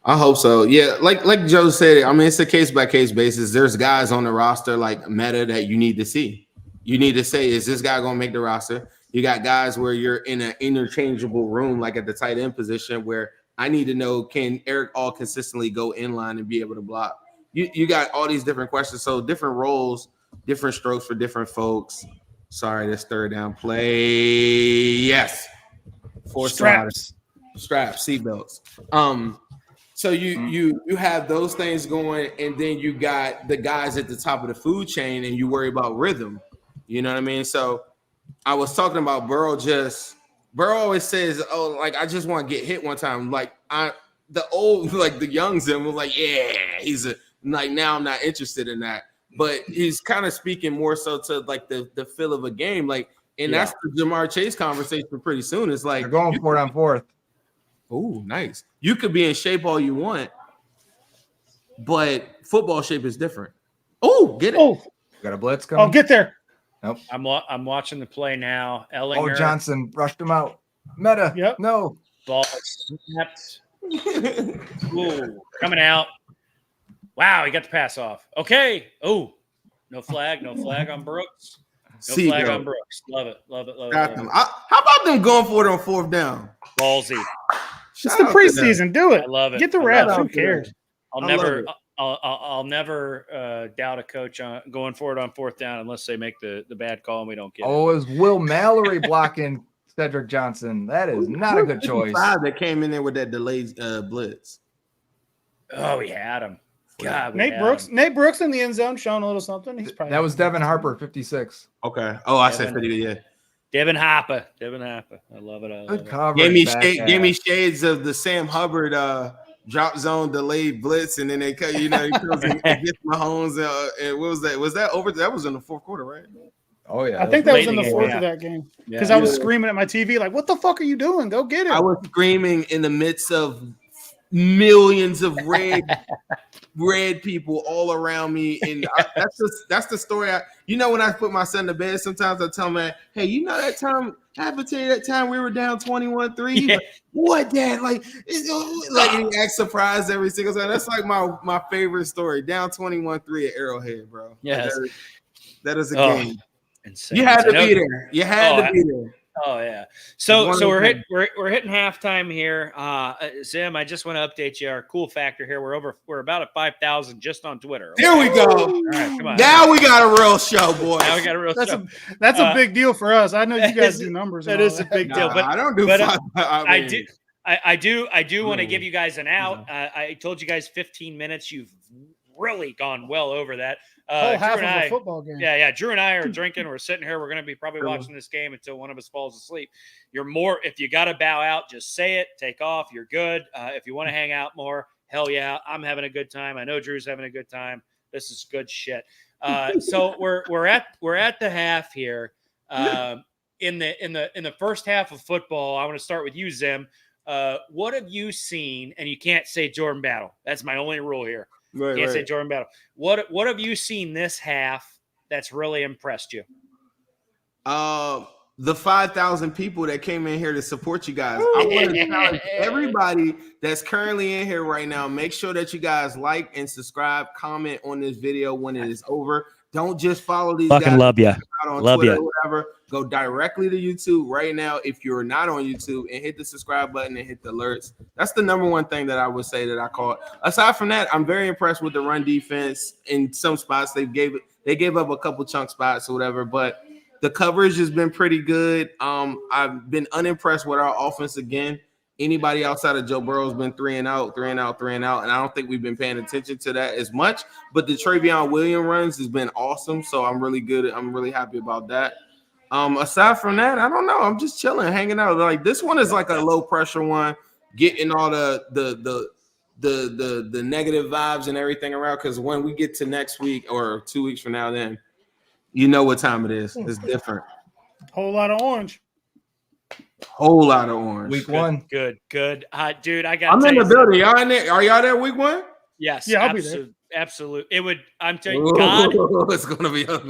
I hope so. Yeah, like Joe said, I mean, it's a case-by-case basis. There's guys on the roster like Meta that you need to see. You need to say, is this guy going to make the roster? You got guys where you're in an interchangeable room, like at the tight end position, where I need to know, can Eric all consistently go in line and be able to block? You got all these different questions. So different roles, different strokes for different folks. Sorry, this third down play. Yes. 4 straps, seatbelts. So you have those things going, and then you got the guys at the top of the food chain, and you worry about rhythm. You know what I mean? So I was talking about Burrow always says, oh, like, I just want to get hit one time. Like, the young Zim was like, yeah, now I'm not interested in that. But he's kind of speaking more so to, like, the feel of a game. Like, and that's the Jamar Chase conversation pretty soon. It's like, they're going for it on 4th. Oh, nice. You could be in shape all you want, but football shape is different. Oh, get it. Oh, got a blitz coming. I'll get there. Nope. I'm watching the play now. Ellinger. Oh, Johnson rushed him out. Meta. Yep. No. Ball snapped. Ooh, coming out. Wow, he got the pass off. Okay. Oh, no flag on Brooks. No flag on Brooks. Love it. Got them. How about them going for it on 4th down? Ballsy. It's the preseason. Do it. I love it. Get the reps. Who cares? I'll I'll never doubt a coach on going forward on 4th down unless they make the bad call and we don't get it. Oh, is Will Mallory blocking Cedric Johnson? That is not a good choice. That came in there with that delayed blitz. Oh, we had him. God, Nate Brooks in the end zone showing a little something. He's probably that was Devin Harper, 56. Okay. Oh, I said 50. Yeah. Devin Harper. I love it. Good coverage. Gave me shades of the Sam Hubbard drop zone delayed blitz, and then they cut. He comes against Mahomes. And what was that? Was that over? That was in the 4th quarter, right? Oh yeah, I think that was in the 4th of that game because I was screaming at my TV like, "What the fuck are you doing? Go get it!" I was screaming in the midst of millions of red people all around me, and that's the story. When I put my son to bed, sometimes I tell him, "Hey, that time? I have to tell you that time we were down 21-3." Yeah. Like, what, Dad? Like he acts surprised every single time. That's like my favorite story. Down 21-3 at Arrowhead, bro. Yes, that is a game. Insane. You had to be there. You had to be there. Oh yeah. So we're hitting halftime here. Zim, I just want to update you. Our cool factor here. We're about at 5,000 just on Twitter. Okay? There we go. All right, come on. Now we got a real show, boys. Now we got a real show. That's a big deal for us. I know you guys do numbers. That is a big deal. But I don't do. I do want to give you guys an out. I told you guys 15 minutes. You've really gone well over that. Whole half of a football game. Yeah. Drew and I are drinking. We're sitting here. We're going to be probably watching this game until one of us falls asleep. If you got to bow out, just say it. Take off. You're good. If you want to hang out more, hell yeah. I'm having a good time. I know Drew's having a good time. This is good shit. So we're at the half here. In the first half of football, I want to start with you, Zim. What have you seen? And you can't say Jordan Battle. That's my only rule here. Can't say Jordan Battle. What have you seen this half that's really impressed you? The 5,000 people that came in here to support you guys. I want to challenge everybody that's currently in here right now. Make sure that you guys like and subscribe, comment on this video when it is over. Don't just follow these guys. Love you. On Twitter or whatever. Go directly to YouTube right now if you're not on YouTube and hit the subscribe button and hit the alerts. That's the number one thing that I would say that I caught. Aside from that, I'm very impressed with the run defense. In some spots, they gave up a couple chunk spots or whatever, but the coverage has been pretty good. I've been unimpressed with our offense again. Anybody outside of Joe Burrow has been 3 and out, and I don't think we've been paying attention to that as much. But the Travion Williams runs has been awesome, so I'm really good. I'm really happy about that. Aside from that, I don't know. I'm just chilling, hanging out. Like this one is like a low pressure one, getting all the negative vibes and everything around. Because when we get to next week or 2 weeks from now, then you know what time it is. It's different. Whole lot of orange. Whole lot of orange. Week 1. Good. Dude, I'm in the building. Y'all in there? Are y'all there week 1? Yes. Yeah, I'll be there. Absolutely. It would. I'm telling you, God. It's gonna be up.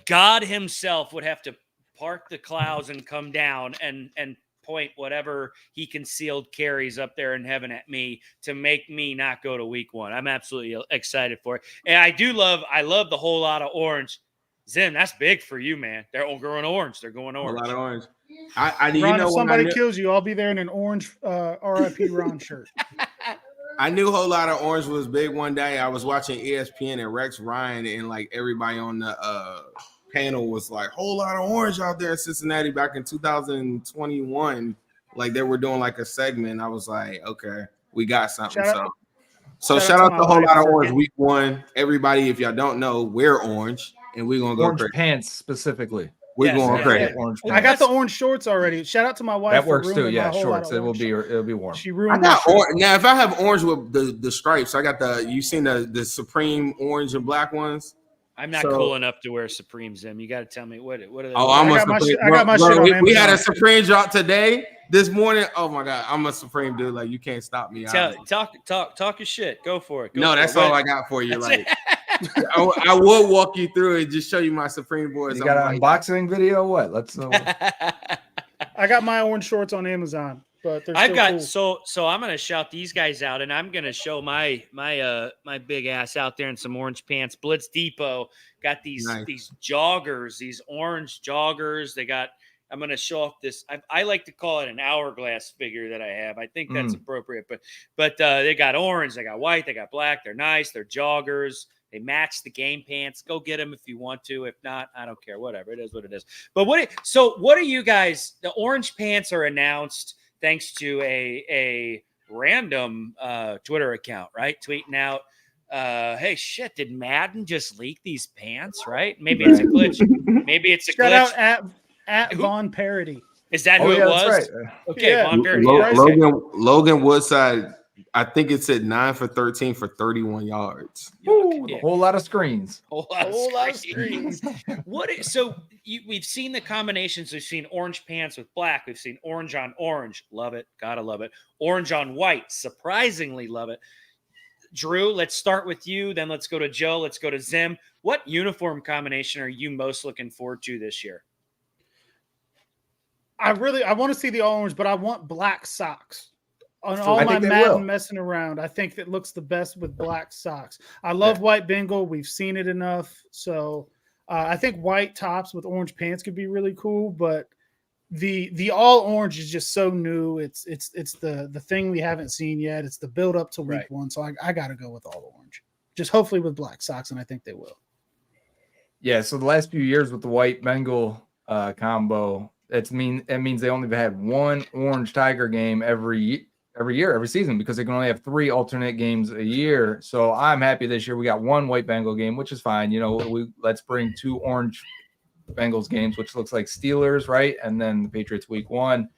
God Himself would have to part the clouds and come down and point whatever He concealed carries up there in heaven at me to make me not go to week 1. I'm absolutely excited for it, and I love the whole lot of orange. Zim, that's big for you, man. They're all growing orange. They're going orange. A lot of orange. Ron, if somebody kills you, I'll be there in an orange RIP Ron shirt. I knew a whole lot of orange was big one day. I was watching ESPN and Rex Ryan and like everybody on the panel was like, whole lot of orange out there in Cincinnati back in 2021. Like they were doing like a segment. I was like, okay, we got something. So shout out to a whole lot of orange week 1. Everybody, if y'all don't know, wear orange and we're going to go orange crazy. Pants specifically. We're going crazy. Orange I got the orange shorts already. Shout out to my wife. That works too. Yeah, shorts. It'll be warm. She ruined I got orange. Now, if I have orange with the stripes, I got you seen the Supreme orange and black ones? I'm not cool enough to wear Supreme, Zim. You got to tell me what are they? Oh, I got my shit on Amazon. We had a Supreme drop today. This morning, oh my God, I'm a Supreme dude. Like you can't stop me. Talk your shit. Go for it. That's all I got for you. Like I will walk you through it, just show you my Supreme boards. You got an unboxing video? What? Let's know. I got my orange shorts on Amazon, but I've got cool. So I'm gonna shout these guys out, and I'm gonna show my big ass out there in some orange pants. Blitz Depot got these joggers, these orange joggers. They got I'm going to show off this. I like to call it an hourglass figure that I have. I think that's appropriate. But they got orange, they got white, they got black. They're nice. They're joggers. They match the game pants. Go get them if you want to. If not, I don't care. Whatever. It is what it is. But what are you guys? The orange pants are announced thanks to a random Twitter account, right? Tweeting out, hey, shit, did Madden just leak these pants, right? Maybe it's a glitch. Maybe it's a Shout glitch. out at Von Parody. Is that who it was? Right. Okay, Yeah. Von Parody. Logan Woodside, I think it said 9 for 13 for 31 yards. Ooh, a whole lot of screens. Whole lot of screens. We've seen the combinations. We've seen orange pants with black. We've seen orange on orange. Love it. Gotta love it. Orange on white. Surprisingly love it. Drew, let's start with you. Then let's go to Joe. Let's go to Zim. What uniform combination are you most looking forward to this year? I want to see the orange, but I want black socks. On all my Madden messing around, I think that looks the best with black socks. I love white Bengal. We've seen it enough. So I think white tops with orange pants could be really cool, but the all orange is just so new. It's the thing we haven't seen yet. It's the build up to week one. So I got to go with all orange, just hopefully with black socks. And I think they will. Yeah. So the last few years with the white Bengal combo, it means they only had one orange Tiger game every season, because they can only have 3 alternate games a year. So I'm happy this year we got one white Bengal game, which is fine. Let's bring 2 orange Bengals games, which looks like Steelers, right? And then the Patriots week 1.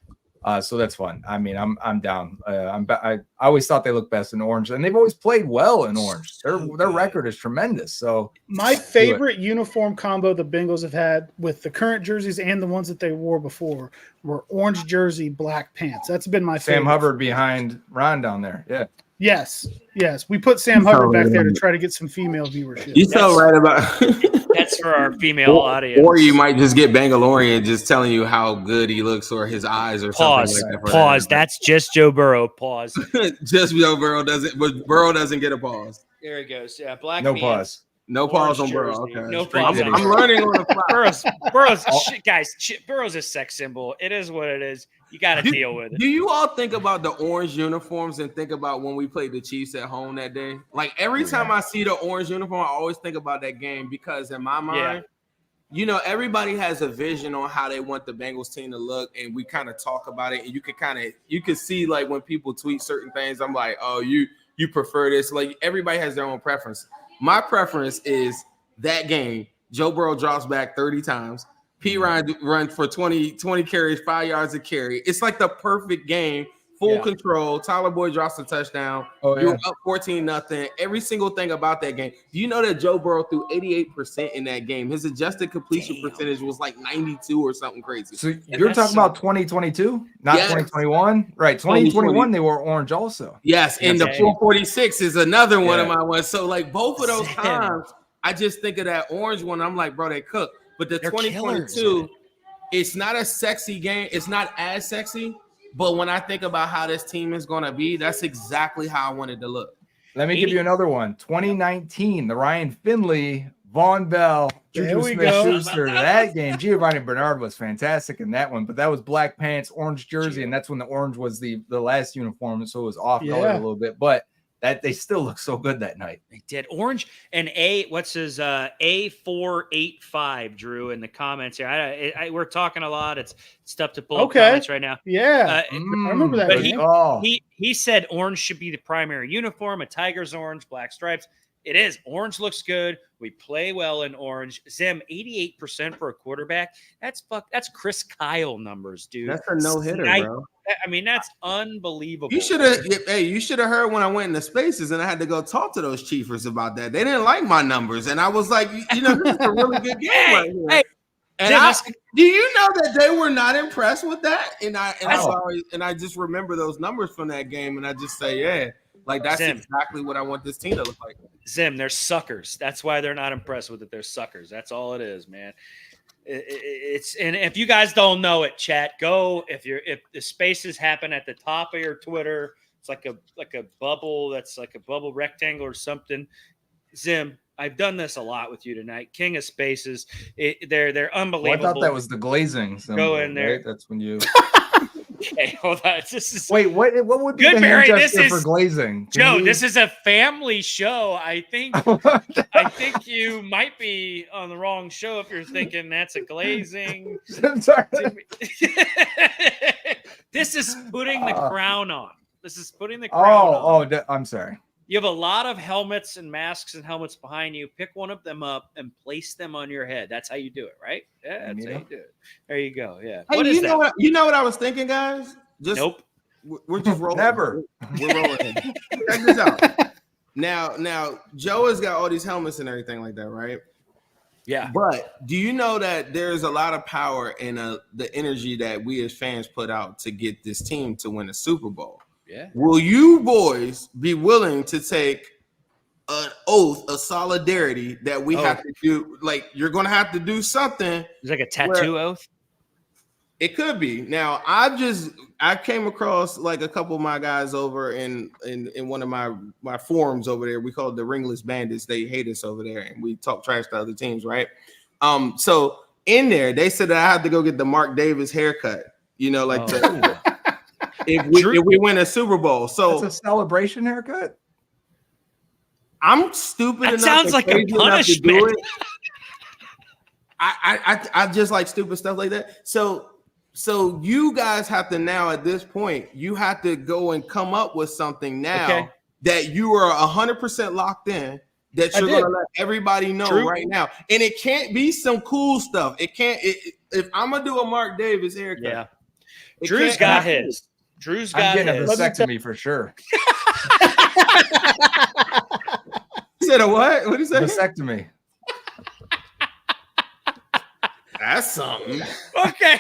So that's fun. I mean, I'm down. I always thought they looked best in orange, and they've always played well in orange. Their record is tremendous. So my favorite uniform combo the Bengals have had with the current jerseys and the ones that they wore before were orange jersey, black pants. That's been my favorite. Sam Hubbard behind Ron down there. Yeah. Yes. We put Sam Hubbard back there to try to get some female viewership. You so right about that's for our female audience. Or you might just get Bangalorian just telling you how good he looks or his eyes or something like that. Pause. That's just Joe Burrow. Pause. Just Joe Burrow doesn't, but Burrow doesn't get a pause. There he goes. Yeah, black. No pause. No pause on Burrow. Okay. No pause. I'm learning on the fly. Burrow's a sex symbol. It is what it is. You got to deal with it. Do you all think about the orange uniforms and think about when we played the Chiefs at home that day? Like every time I see the orange uniform, I always think about that game, because in my mind, everybody has a vision on how they want the Bengals team to look, and we kind of talk about it, and you can see like when people tweet certain things, I'm like, oh, you prefer this. Like everybody has their own preference. My preference is that game. Joe Burrow drops back 30 times. P. Ryan runs for 20 carries, 5 yards a carry. It's like the perfect game, full control. Tyler Boyd drops a touchdown. You're up 14-0. Every single thing about that game. Do you know that Joe Burrow threw 88% in that game? His adjusted completion percentage was like 92 or something crazy. So you're talking about 2022, not 2021? Right, 2021 they were orange also. Yes, and the 446 is another one of my ones. So like both of those times, I just think of that orange one. I'm like, bro, they cook. But the 2022, it's not a sexy game. It's not as sexy. But when I think about how this team is going to be, that's exactly how I wanted to look. Let me give you another one. 2019, the Ryan Finley, Von Bell, Juju Smith-Schuster. That game, Giovanni Bernard was fantastic in that one. But that was black pants, orange jersey, and that's when the orange was the last uniform, so it was off color a little bit. But that they still look so good that night. They did. Orange and A485 Drew in the comments here. We're talking a lot. It's tough to pull up comments right now. Yeah, I remember that. But he said orange should be the primary uniform. A Tiger's orange, black stripes. It is. Orange looks good. We play well in orange. Zim, 88% for a quarterback. That's Chris Kyle numbers, dude. That's a no-hitter, bro. I mean, that's unbelievable. You should have heard when I went into Spaces and I had to go talk to those Chiefers about that. They didn't like my numbers, and I was like, this is a really good game right here. Hey, and do you know that they were not impressed with that? And I just remember those numbers from that game, and I just say, like that's exactly what I want this team to look like. Zim, they're suckers. That's why they're not impressed with it. They're suckers. That's all it is, man. It's and if you guys don't know it, chat, go if the spaces happen at the top of your Twitter. It's like a bubble that's like a bubble rectangle or something. Zim, I've done this a lot with you tonight. King of Spaces. They're unbelievable. I thought that was the glazing symbol. Go in there. Right? That's when you. Okay, hold on. This is Wait. What would be the Goodberry, hand this gesture is for glazing? Joe. This is a family show. I think you might be on the wrong show if you're thinking that's a glazing. I'm sorry. This is putting the crown on. This is putting the crown on. I'm sorry. You have a lot of helmets and masks and helmets behind you. Pick one of them up and place them on your head. That's how you do it, right? Yeah, that's how you do it. There you go. Yeah. Hey, what is that? You know what I was thinking, guys? Nope. We're just rolling. Never. We're rolling. Check this out. Now, Joe has got all these helmets and everything like that, right? Yeah. But do you know that there's a lot of power in the energy that we as fans put out to get this team to win a Super Bowl? Yeah. Will you boys be willing to take an oath of solidarity that we have to do? Like, you're going to have to do something. It's like a tattoo oath. It could be. Now, I came across like a couple of my guys over in one of my forums over there. We call it the Ringless Bandits. They hate us over there, and we talk trash to other teams, right? So in there, they said that I had to go get the Mark Davis haircut. You know, like if we win a Super Bowl. So it's a celebration haircut. I'm stupid enough. Sounds like a punishment. To do it. I just like stupid stuff like that. So you guys have to now at this point, you have to go and come up with something now that you are 100% locked in, that you're going to let everybody know right now. And it can't be some cool stuff. It can't. If I'm going to do a Mark Davis haircut. Drew's got his. Drew's got I'm getting his. a vasectomy for sure. You said a what? What did you say? Vasectomy. That's something. Okay.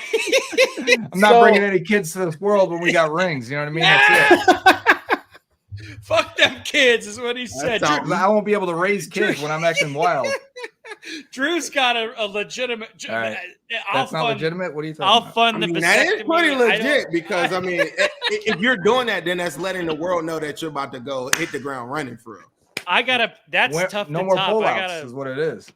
I'm not bringing any kids to this world when we got rings. You know what I mean? That's it. Fuck them kids is what he said. I won't be able to raise kids when I'm acting wild. Drew's got a legitimate. Right. That's not legitimate. What are you talking about? I'll fund the vasectomy. That is pretty legit because I mean, if you're doing that, then that's letting the world know that you're about to go hit the ground running for real. That's tough. No to more top. pull-outs is what it is.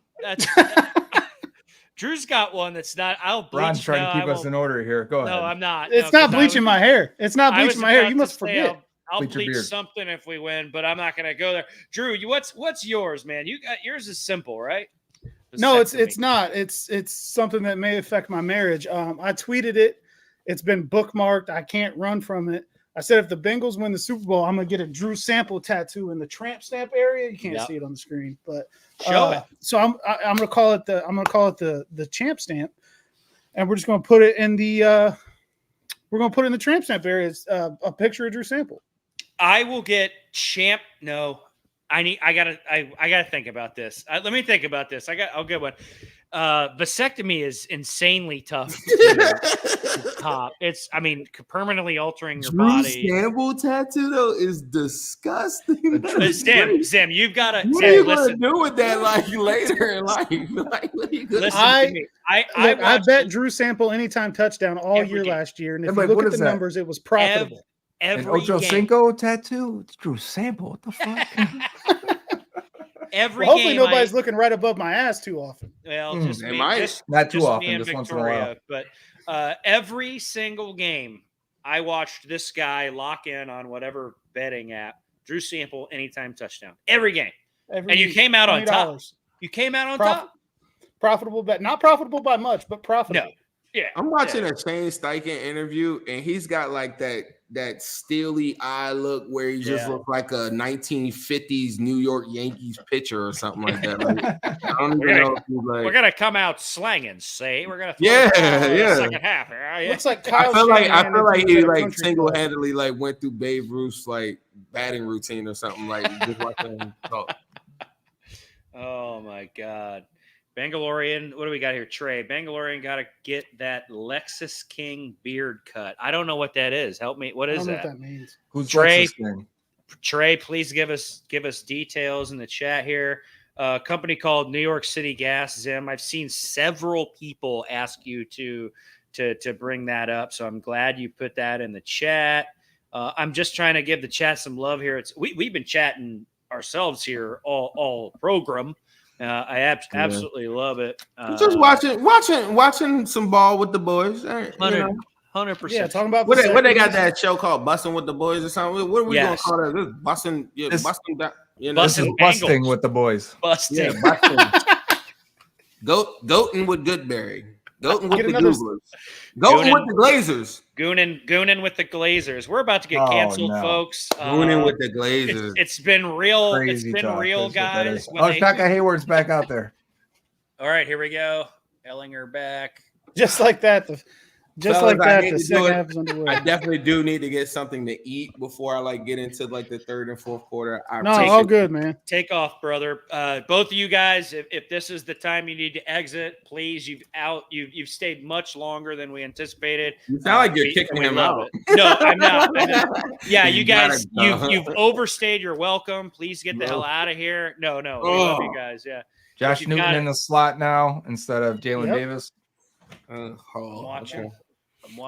Drew's got one that's not. I'll bleach. Ron's trying to keep us in order here. Go ahead. No, I'm not. It's not bleaching my hair. It's not bleaching my hair. You must forget. I'll bleach something if we win, but I'm not going to go there. Drew, what's yours, man? You got yours is simple, right? No, it's not. It's something that may affect my marriage. I tweeted it. It's been bookmarked. I can't run from it. I said if the Bengals win the Super Bowl, I'm gonna get a Drew Sample tattoo in the tramp stamp area. You can't see it on the screen, but show it. So I'm gonna call it the champ stamp, and we're just gonna put it in the tramp stamp area. It's a picture of Drew Sample. I will get champ. No, I gotta think about this. Let me think about this. I'll get one. Vasectomy is insanely tough to top. It's, permanently altering your body. Sample tattoo though is disgusting. Zim, you've got to. What are you gonna do with that like later in life? Like, what are you gonna listen to me. I bet Drew Sample anytime touchdown all year last year, and if you look at the numbers, it was profitable. An Ocho Cinco tattoo? It's Drew Sample. What the fuck? Hopefully nobody's looking right above my ass too often. Well, just me, not too just often. Me and just Victoria, once in a while. But every single game, I watched this guy lock in on whatever betting app. Drew Sample anytime touchdown. Every game, and you came out on top. You came out on top. Profitable bet, not profitable by much, but profitable. No. Yeah, I'm watching a Shane Steichen interview, and he's got like that steely eye look where he just looks like a 1950s New York Yankees pitcher or something like that. Like, I don't even know if he's like, we're gonna come out slanging. Say we're gonna the second half. Yeah. Looks like Kyle. I feel like he like single-handedly like went through Babe Ruth's like batting routine or something, like just watching him talk. Oh my God. Bangalorean, what do we got here? Trey. Bangalorean got to get that Lexus King beard cut. I don't know what that is. Help me. What is that? I don't know what that means. Who's Trey? Lexus King? Trey, please give us details in the chat here. A company called New York City Gas, Zim. I've seen several people ask you to bring that up, so I'm glad you put that in the chat. I'm just trying to give the chat some love here. We've been chatting ourselves here all program. Absolutely love it. Just watching some ball with the boys. 100%. Yeah, talking about what they got that show called Busting with the Boys or something. What are we gonna call that? This busting, busting. This is busting with the boys. Busting. Yeah, busting. Goatin' with Goodberry. Goatin' with the Googlers. Goatin' with the Glazers. Goonin with the Glazers. We're about to get canceled, folks. Goonin' with the Glazers. It's been real. Crazy it's been real, guys. Shaka Hayward's back out there. All right, here we go. Ellinger back. Just like that. The second half is underway. I definitely do need to get something to eat before I get into the third and fourth quarter. All good, man. Take off, brother. Both of you guys, if this is the time you need to exit, please. You've stayed much longer than we anticipated. You sound like you're kicking him out. No, I'm not. Yeah, you guys, you've overstayed your welcome. Please get the hell out of here. No, we love you guys. Yeah. Josh Newton in the slot now instead of Jalen Davis. I'm watching.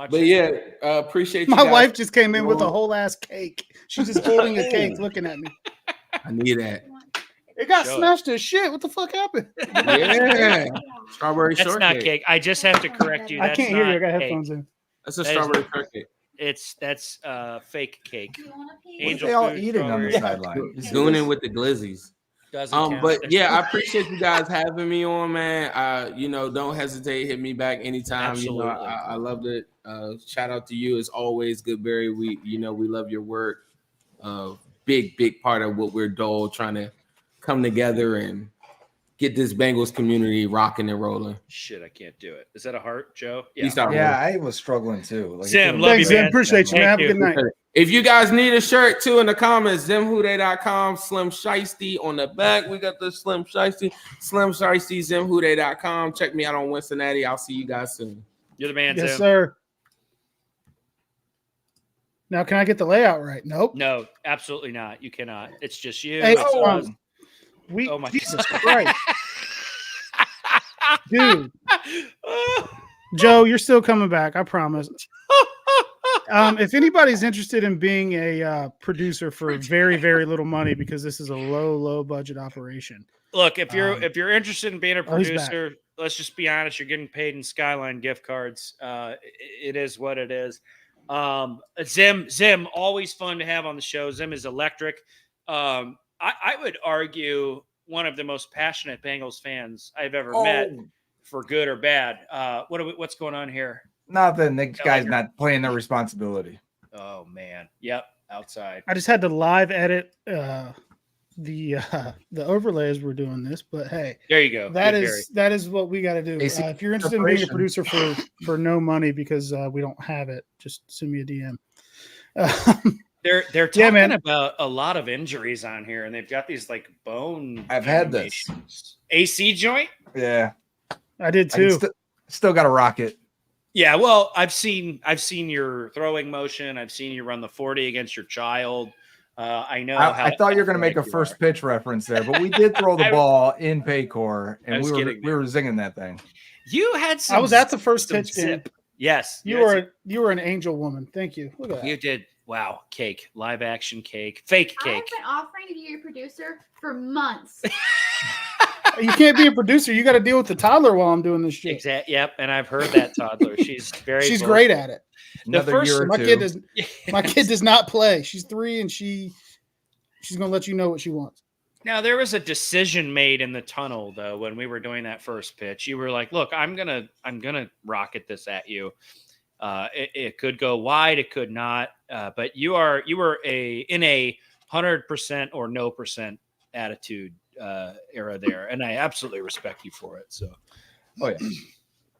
But yeah, appreciate you. My wife just came in with a whole ass cake. She's just holding a cake, looking at me. I need that. It got smashed to shit. What the fuck happened? Yeah, strawberry shortcake. That's not cake. I just have to correct you. I can't hear you. I got headphones in. That's a strawberry shortcake. That's fake cake. Angel, what are they all eating on the sideline? Gooning with the glizzies. But yeah, I appreciate you guys having me on, man. Don't hesitate, hit me back anytime. Absolutely. I loved it. Shout out to you as always, Goodberry. We love your work. Big part of what we're trying to come together and get this Bengals community rocking and rolling. Shit, I can't do it. Is that a heart, Joe? Yeah, I was struggling too. Zim, love you, Zim. man. Appreciate you, man. Have a good night. If you guys need a shirt too, in the comments, ZimWhoDey.com, Slim Shiesty on the back. We got the Slim Shiesty, ZimWhoDey.com. Check me out on Cincinnati. I'll see you guys soon. You're the man, yes, Zim. Sir. Now, can I get the layout right? Nope. No, absolutely not. You cannot. It's just you. Hey, my Jesus Christ. Dude. Joe, you're still coming back. I promise. If anybody's interested in being a producer for very, very little money, because this is a low budget operation. Look, if you're interested in being a producer, let's just be honest. You're getting paid in Skyline gift cards. It is what it is. Zim, always fun to have on the show. Zim is electric. I would argue one of the most passionate Bengals fans I've ever met, for good or bad. What's going on here? Nothing. The guy's not playing their responsibility. Oh man. Yep. Outside. I just had to live edit the overlays. We're doing this, but hey, there you go. That is what we got to do. If you're interested in being a producer for no money because we don't have it, just send me a DM. They're talking about a lot of injuries on here, and they've got these like bone. I've had this AC joint. Yeah, I did too. Still got a rocket. Yeah, well, I've seen your throwing motion. I've seen you run the 40 against your child. I know. I thought you were going to make a first pitch reference there, but we did throw the ball in Paycor, and we were zinging that thing. You had some. I was at the first pitch game. Yes, you were an angel woman. Thank you. Look at that. You did. Wow, cake, live action cake, fake cake. I've been offering to be your producer for months. You can't be a producer. You got to deal with the toddler while I'm doing this shit. Exactly. Yep. And I've heard that toddler. She's she's great at it. My kid does not play. She's 3 and she's gonna let you know what she wants. Now there was a decision made in the tunnel though when we were doing that first pitch. You were like, "Look, I'm gonna rocket this at you. It could go wide, it could not. But you were in a 100% or no percent attitude era there, and I absolutely respect you for it. So,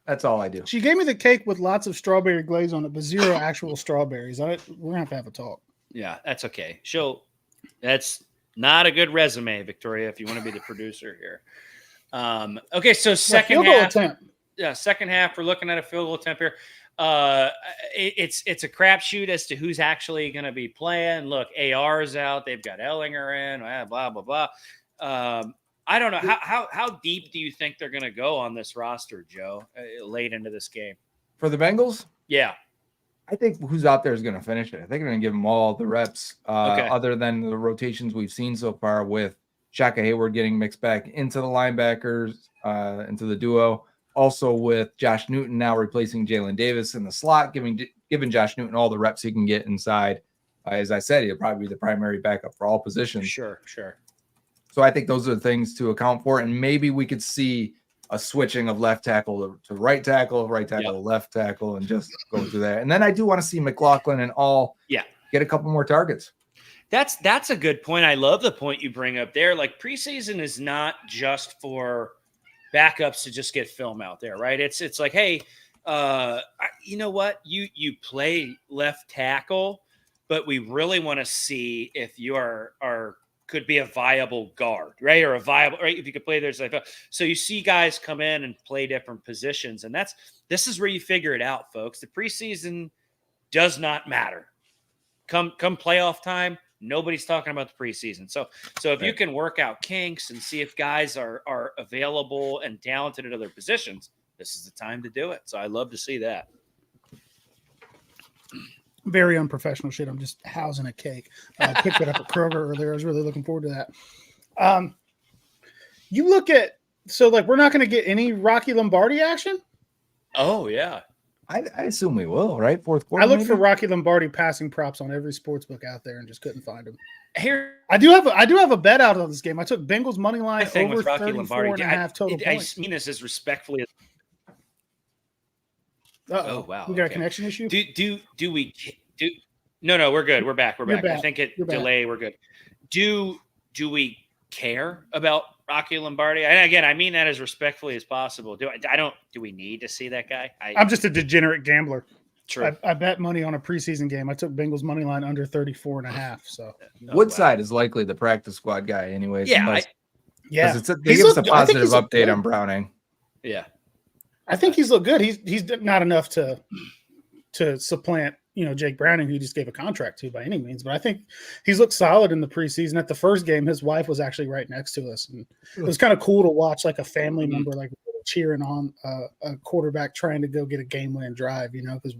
that's all I do. She gave me the cake with lots of strawberry glaze on it, but 0 actual strawberries. We're gonna have to have a talk. Yeah, that's okay. That's not a good resume, Victoria. If you want to be the producer here. Okay, so second half. Yeah, second half. We're looking at a field goal attempt here. It's a crapshoot as to who's actually going to be playing. Look, AR is out. They've got Ellinger in. Blah blah blah. I don't know how deep do you think they're going to go on this roster, Joe, late into this game for the Bengals? Yeah, I think who's out there is going to finish it. I think they're going to give them all the reps, other than the rotations we've seen so far with Shaka Hayward getting mixed back into the linebackers, into the duo. Also with Josh Newton now replacing Jalen Davis in the slot, giving Josh Newton all the reps he can get inside. As I said, he'll probably be the primary backup for all positions. Sure. So I think those are the things to account for. And maybe we could see a switching of left tackle to right tackle to left tackle, and just go through that. And then I do want to see McLaughlin and all get a couple more targets. That's a good point. I love the point you bring up there. Like, preseason is not just for backups to just get film out there, right? It's like, hey, you know what? You play left tackle, but we really want to see if you could be a viable guard, right? Or a viable, right? If you could play there. So you see guys come in and play different positions. And this is where you figure it out, folks. The preseason does not matter. Come playoff time, nobody's talking about the preseason. So if you can work out kinks and see if guys are available and talented at other positions, this is the time to do it. So I love to see that. Very unprofessional shit. I'm just housing a cake. I picked it up at Kroger earlier. I was really looking forward to that. You look at, so like, we're not going to get any Rocky Lombardi action? Oh, yeah. I assume we will, right? Fourth quarter. I looked for Rocky Lombardi passing props on every sports book out there and just couldn't find him. Here, I do have a bet out on this game. I took Bengals money line over Rocky 34.5 total points. I mean this as respectfully as. Oh wow. We got a connection issue? Do we No, we're good. We're back. I think delay. We're good. Do we care about Rocky Lombardi? And again, I mean that as respectfully as possible. Do we need to see that guy? I'm just a degenerate gambler. True. I bet money on a preseason game. I took Bengals money line under 34.5. So Woodside is likely the practice squad guy, anyways. Yeah, they give us a positive update on Browning. Yeah, I think he's looked good. He's not enough to supplant, Jake Browning, who he just gave a contract to by any means. But I think he's looked solid in the preseason. At the first game, his wife was actually right next to us, and it was kind of cool to watch like a family member like cheering on a quarterback trying to go get a game-winning drive. Because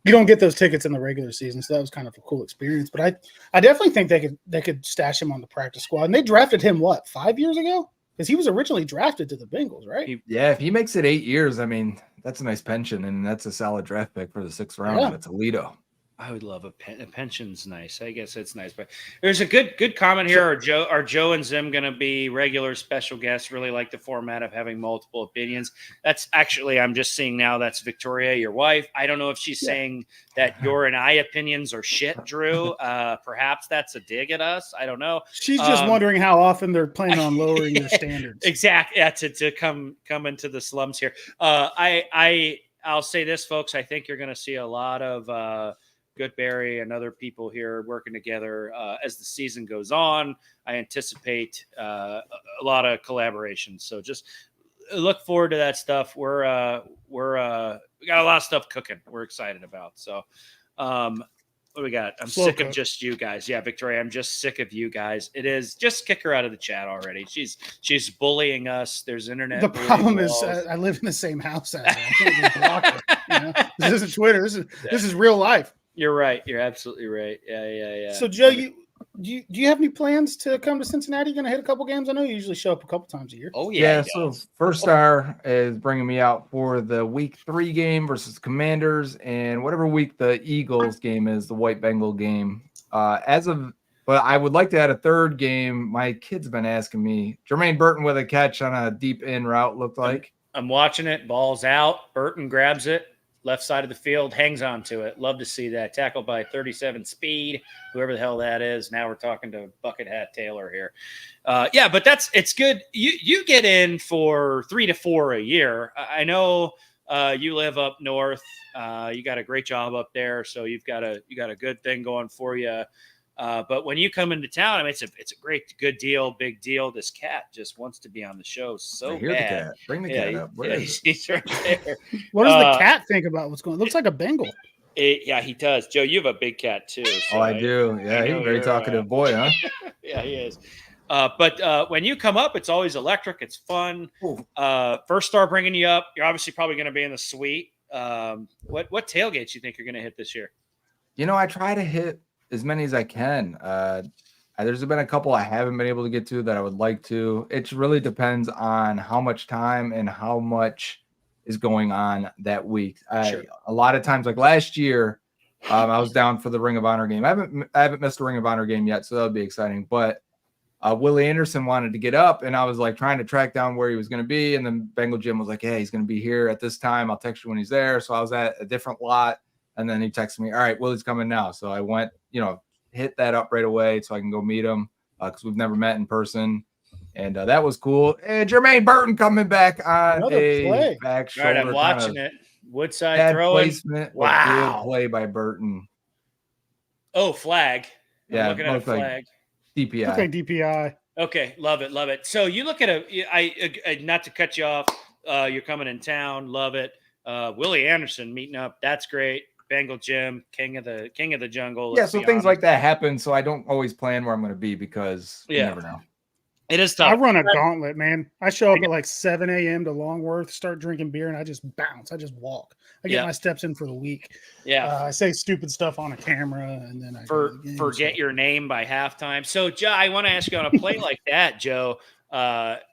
you don't get those tickets in the regular season, so that was kind of a cool experience. But I definitely think they could stash him on the practice squad. And they drafted him 5 years ago? Because he was originally drafted to the Bengals, right? Yeah, if he makes it 8 years, I mean, that's a nice pension, and that's a solid draft pick for the 6th round. Yeah. That's Toledo. I would love a pension's nice. I guess it's nice, but there's a good comment here. Are Joe and Zim going to be regular special guests? Really like the format of having multiple opinions. That's actually, I'm just seeing now, that's Victoria, your wife. I don't know if she's saying that your and I opinions are shit, Drew. Perhaps that's a dig at us. I don't know. She's just wondering how often they're planning on lowering their standards. Exactly. Yeah, to come into the slums here. I'll say this, folks. I think you're going to see a lot of Goodberry and other people here working together as the season goes on. I anticipate a lot of collaboration. So just look forward to that stuff. We got a lot of stuff cooking. We're excited about. So what do we got? I'm sick of just you guys. Yeah, Victoria, I'm just sick of you guys. It is just kick her out of the chat already. She's bullying us. There's internet. The problem is I live in the same house as her. I can't just block her. This isn't Twitter. This is real life. You're right. You're absolutely right. Yeah. So, Joe, do you have any plans to come to Cincinnati? You going to hit a couple games? I know you usually show up a couple times a year. Oh, yeah. So First Star is bringing me out for the Week 3 game versus Commanders, and whatever week the Eagles game is, the White Bengal game. But I would like to add a third game. My kid's been asking me. Jermaine Burton with a catch on a deep in route looked like. I'm watching it. Ball's out. Burton grabs it. Left side of the field, hangs on to it. Love to see that. Tackled by 37 speed, whoever the hell that is. Now we're talking to Bucket Hat Taylor here. But it's good. You get in for 3 to 4 a year. I know you live up north. You got a great job up there, so you got a good thing going for you. But when you come into town, I mean, it's a good deal, big deal. This cat just wants to be on the show so bad. The cat. Bring the cat up. He's right there. What does the cat think about what's going on? It looks like a Bengal. Yeah, he does. Joe, you have a big cat too. So I do. Yeah, he's a very talkative boy, huh? Yeah, he is. But when you come up, it's always electric. It's fun. First Star bringing you up. You're obviously probably going to be in the suite. What tailgates you think you're going to hit this year? I try to hit as many as I can. I There's been a couple I haven't been able to get to that I would like to. It really depends on how much time and how much is going on that week. Sure. A lot of times, like last year, I was down for the Ring of Honor game. I haven't missed a Ring of Honor game yet, so that would be exciting. But Willie Anderson wanted to get up, and I was like trying to track down where he was going to be. And then Bengal Jim was like, "Hey, he's going to be here at this time. I'll text you when he's there." So I was at a different lot, and then he texted me, "All right, Willie's coming now." So I went, hit that up right away so I can go meet him because we've never met in person. And that was cool. And Jermaine Burton coming back on a back shoulder. Right, I'm watching it. Woodside throwing. Placement, wow. Good play by Burton. Oh, flag. I'm looking at a flag. Like DPI. Okay, DPI. Okay, love it. So you look at not to cut you off, you're coming in town, love it. Willie Anderson meeting up, that's great. Bengal Jim, king of the jungle. Yeah, so things like that happen. So I don't always plan where I'm going to be because you never know. It is tough. I run a gauntlet, man. I show up at like 7 a.m. to Longworth, start drinking beer, and I just bounce. I just walk. I get my steps in for the week. Yeah. I say stupid stuff on a camera, and then I forget your name by halftime. So, Joe, I want to ask you on a play like that, Joe,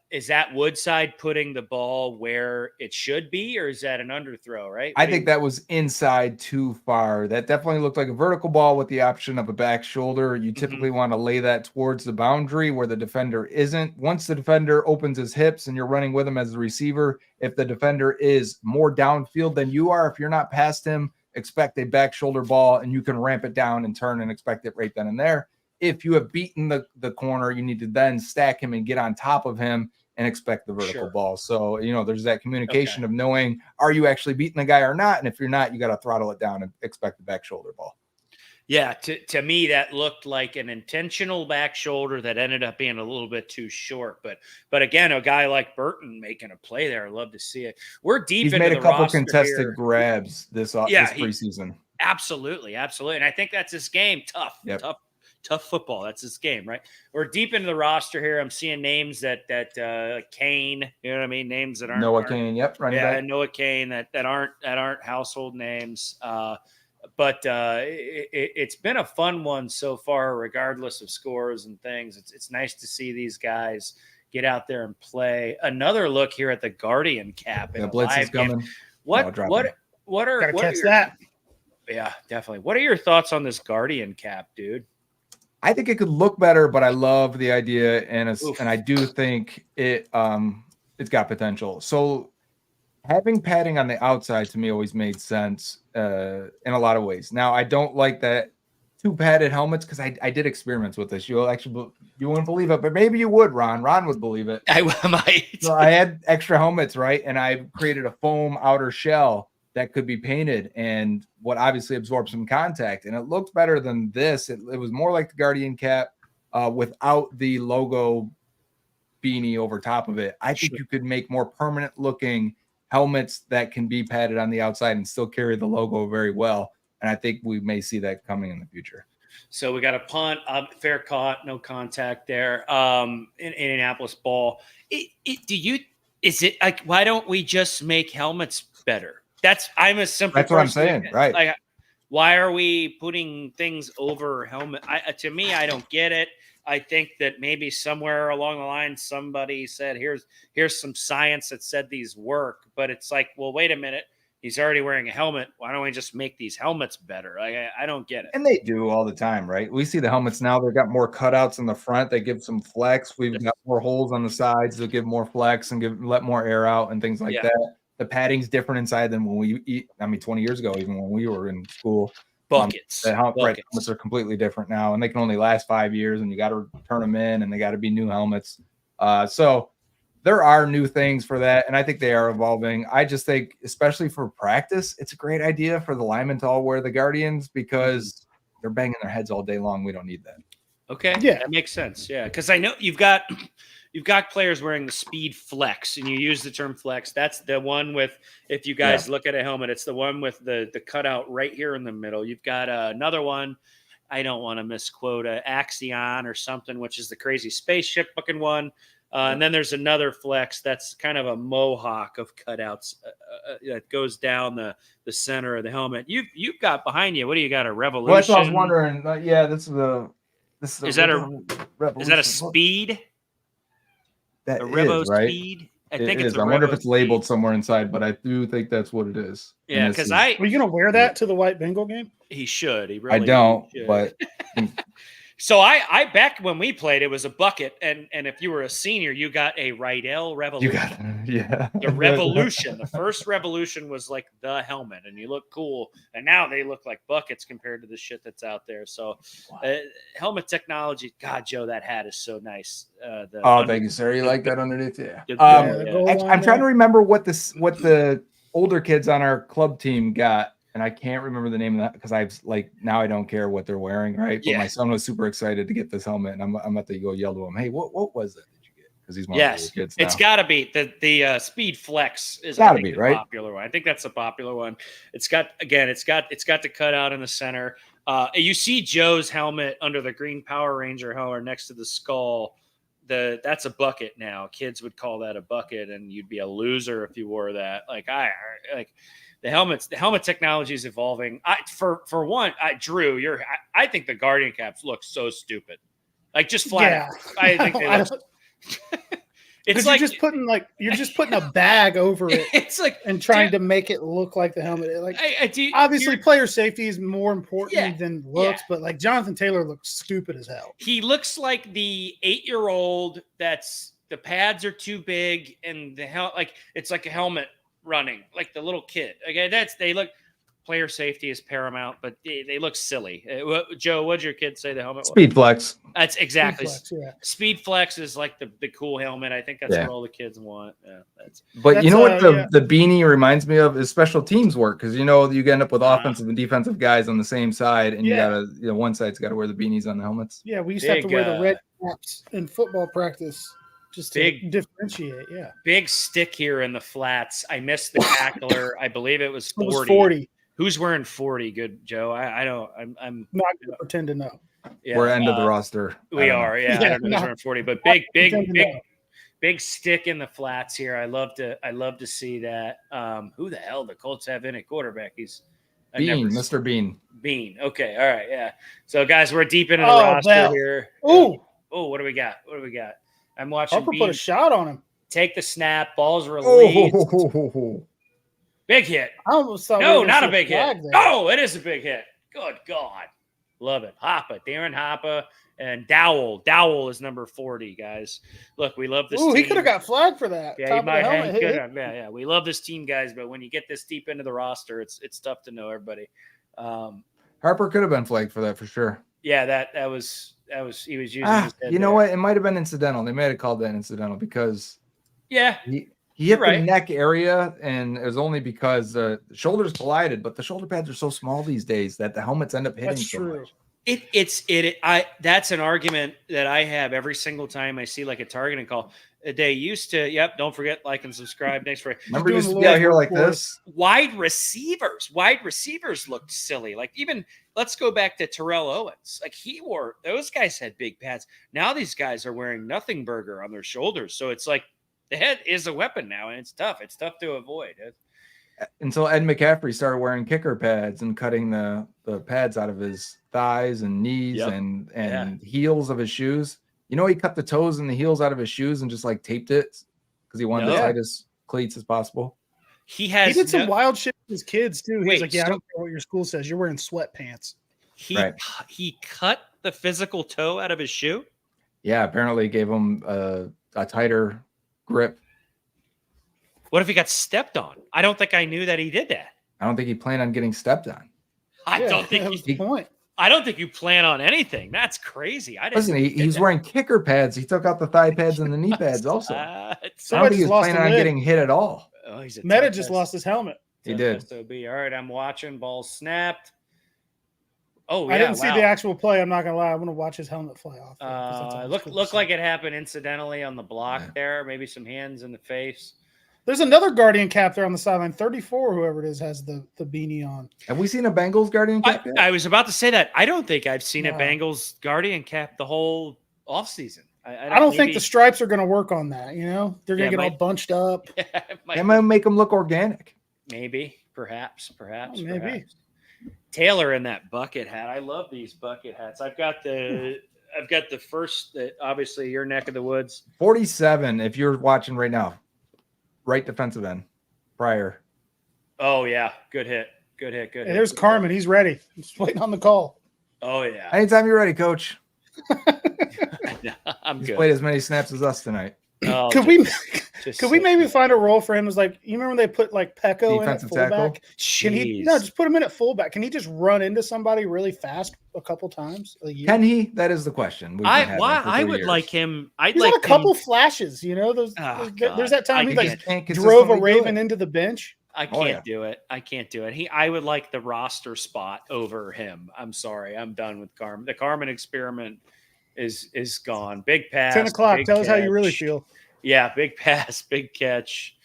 is that Woodside putting the ball where it should be, or is that an underthrow, right? I think that was inside too far. That definitely looked like a vertical ball with the option of a back shoulder. You typically want to lay that towards the boundary where the defender isn't. Once the defender opens his hips and you're running with him as the receiver, if the defender is more downfield than you are, if you're not past him, expect a back shoulder ball, and you can ramp it down and turn and expect it right then and there. If you have beaten the corner, you need to then stack him and get on top of him and expect the vertical ball. So, there's that communication of knowing, are you actually beating the guy or not? And if you're not, you got to throttle it down and expect the back shoulder ball. Yeah, to me, that looked like an intentional back shoulder that ended up being a little bit too short. But again, a guy like Burton making a play there, I love to see it. We're deep He's into made the a couple roster contested here. grabs this preseason. Absolutely. And I think that's his game. Tough football. That's his game, right? We're deep into the roster here. I'm seeing names that Kane, you know what I mean? Names that aren't Noah Kane. Yep. Back. Noah Kane that aren't household names. But it's been a fun one so far, regardless of scores and things. It's nice to see these guys get out there and play. Another look here at the Guardian cap. The blitz is coming. What are that? Yeah, definitely. What are your thoughts on this Guardian cap, dude? I think it could look better, but I love the idea, and I do think it's got potential. So having padding on the outside to me always made sense in a lot of ways. Now I don't like that two padded helmets because I did experiments with this. You wouldn't believe it, but maybe you would, Ron. Ron would believe it. I might. So I had extra helmets, right, and I created a foam outer shell that could be painted and what obviously absorbs some contact. And it looked better than this. It was more like the Guardian cap without the logo beanie over top of it. I think you could make more permanent looking helmets that can be padded on the outside and still carry the logo very well. And I think we may see that coming in the future. So we got a punt, fair caught, no contact there. In Indianapolis ball. Is it like, why don't we just make helmets better? I'm a simple. That's what I'm saying, right? Like, why are we putting things over helmet? To me, I don't get it. I think that maybe somewhere along the line, somebody said, "Here's some science that said these work," but it's like, well, wait a minute. He's already wearing a helmet. Why don't we just make these helmets better? I don't get it. And they do all the time, right? We see the helmets now. They've got more cutouts in the front. They give some flex. We've got more holes on the sides that give more flex and let more air out and things like that. The padding's different inside than when we eat. 20 years ago, even when we were in school. Buckets. Helmets are completely different now, and they can only last 5 years, and you got to turn them in, and they got to be new helmets. So there are new things for that, and I think they are evolving. I just think, especially for practice, it's a great idea for the linemen to all wear the Guardians because they're banging their heads all day long. We don't need that. Okay. Yeah, that makes sense. Yeah, because I know you've got players wearing the Speed Flex, and you use the term flex. That's the one with, if you guys look at a helmet, it's the one with the cutout right here in the middle. You've got another one. I don't want to misquote Axion or something, which is the crazy spaceship looking one. And then there's another flex that's kind of a mohawk of cutouts that goes down the center of the helmet. You've got behind you. What do you got? A Revolution? Well, that's what I was wondering. This Is that a speed? That A Revo is, right? speed? I think it it's is. a I wonder if Revo it's labeled speed. somewhere inside, but I do think that's what it is. Yeah, because Are you going to wear that to the White Bengal game? he should. He really I don't, should. but So I back when we played, it was a bucket, and if you were a senior, you got a Rydell Revolution. you got yeah. The Revolution. The first Revolution was like the helmet, and you look cool. And now they look like buckets compared to the shit that's out there. So, helmet technology. God, Joe, that hat is so nice. Thank you, sir. You like that underneath? Yeah. Yeah. I'm trying to remember what the older kids on our club team got. And I can't remember the name of that because now I don't care what they're wearing, right? But my son was super excited to get this helmet, and I'm about to go yell to him, "Hey, what was that? Did you get?" Because he's one of the kids now. It's got to be the Speed Flex is got to be right. Popular one. I think that's a popular one. It's got the cutout in the center. You see Joe's helmet under the green Power Ranger helmet next to the skull. That's a bucket now. Kids would call that a bucket, and you'd be a loser if you wore that. The helmet technology is evolving. Drew, I think the Guardian caps look so stupid. Like just flat out. I think they look. It's like you're just putting a bag over it. It's like and trying to make it look like the helmet. Obviously, player safety is more important than looks, but like Jonathan Taylor looks stupid as hell. He looks like the 8-year-old that's the pads are too big and the it's like a helmet running like the little kid. Okay, they look. Player safety is paramount, but they look silly. Joe, what'd your kid say the helmet? Speed Flex. That's exactly. Speed Flex, Speed Flex is like the cool helmet. I think that's what all the kids want. Yeah, But you know what the beanie reminds me of is special teams work, because you end up with offensive and defensive guys on the same side, and you gotta one side's got to wear the beanies on the helmets. Yeah, we used to have to wear the red caps in football practice. Just to differentiate, Big stick here in the flats. I missed the tackler. I believe it was 40. It was 40. Who's wearing 40? Good, Joe. I don't. I'm not going to pretend to know. Yeah, we're end of the roster. We are. Yeah, I don't know who's wearing 40, but big stick in the flats here. I love to see that. Who the hell the Colts have in at quarterback? He's Mr. Bean. Bean. Okay. All right. Yeah. So guys, we're deep into the roster here. Oh, what do we got? I'm watching. Harper put a shot on him. Take the snap. Ball's released. Big hit. I almost thought not a big hit. Oh, it is a big hit. Good God. Love it. Darren Hoppa, and Dowell. Dowell is number 40, guys. Look, we love this team. He could have got flagged for that. Yeah, he might have. Yeah. We love this team, guys, but when you get this deep into the roster, it's tough to know everybody. Harper could have been flagged for that for sure. Yeah, that was he was using his head you know what? It might have been incidental. They might have called that incidental because he hit the neck area, and it was only because the shoulders collided. But the shoulder pads are so small these days that the helmets end up hitting so much. That's an argument that I have every single time I see like a targeting call. They used to, don't forget, like and subscribe. Thanks for remember used to be out here like this. Wide receivers looked silly. Like even let's go back to Terrell Owens. Like those guys had big pads. Now these guys are wearing nothing burger on their shoulders. So it's like the head is a weapon now, and it's tough. It's tough to avoid. Until Ed McCaffrey started wearing kicker pads and cutting the pads out of his thighs and knees and heels of his shoes. He cut the toes and the heels out of his shoes and just like taped it because he wanted the tightest cleats as possible. He did some wild shit with his kids too. He was like, I don't care what your school says. You're wearing sweatpants. He cut the physical toe out of his shoe? Yeah, apparently gave him a tighter grip. What if he got stepped on? I don't think I knew that he did that. I don't think he planned on getting stepped on. I don't think you plan on anything. That's crazy. He's wearing kicker pads. He took out the thigh pads and the knee pads also. I don't think he was planning on getting hit at all. Meta just lost his helmet. He did. All right, I'm watching. Ball snapped. Oh, yeah, I didn't see the actual play. I'm not gonna lie. I'm gonna watch his helmet fly off. Look like it happened incidentally on the block there. Maybe some hands in the face. There's another Guardian cap there on the sideline. 34, whoever it is, has the beanie on. Have we seen a Bengals Guardian cap yet? I was about to say that. I don't think I've seen a Bengals Guardian cap the whole offseason. I don't think the stripes are going to work on that. They're going to get all bunched up. It might make them look organic. Maybe, perhaps. Maybe. Taylor in that bucket hat. I love these bucket hats. I've got the I've got the first, obviously your neck of the woods. 47. If you're watching right now, right defensive end, Pryor. Oh yeah, good hit. Hey, there's Carmen. He's ready. He's waiting on the call. Oh yeah. Anytime you're ready, Coach. I'm He's good. played as many snaps as us tonight. Oh, Could we maybe find a role for him? As like, you remember when they put like Pecco in at Defensive fullback? tackle? Can he just put him in at fullback? Can he just run into somebody really fast a couple times a year? Can he? That is the question. I would like him. He's like had a couple flashes, you know. There's that time he like drove a Raven into the bench. I can't do it. I would like the roster spot over him. I'm sorry. I'm done with Carmen. The Carmen experiment is gone. Big pass. 10 o'clock. Tell us how you really feel. Yeah, big pass, big catch.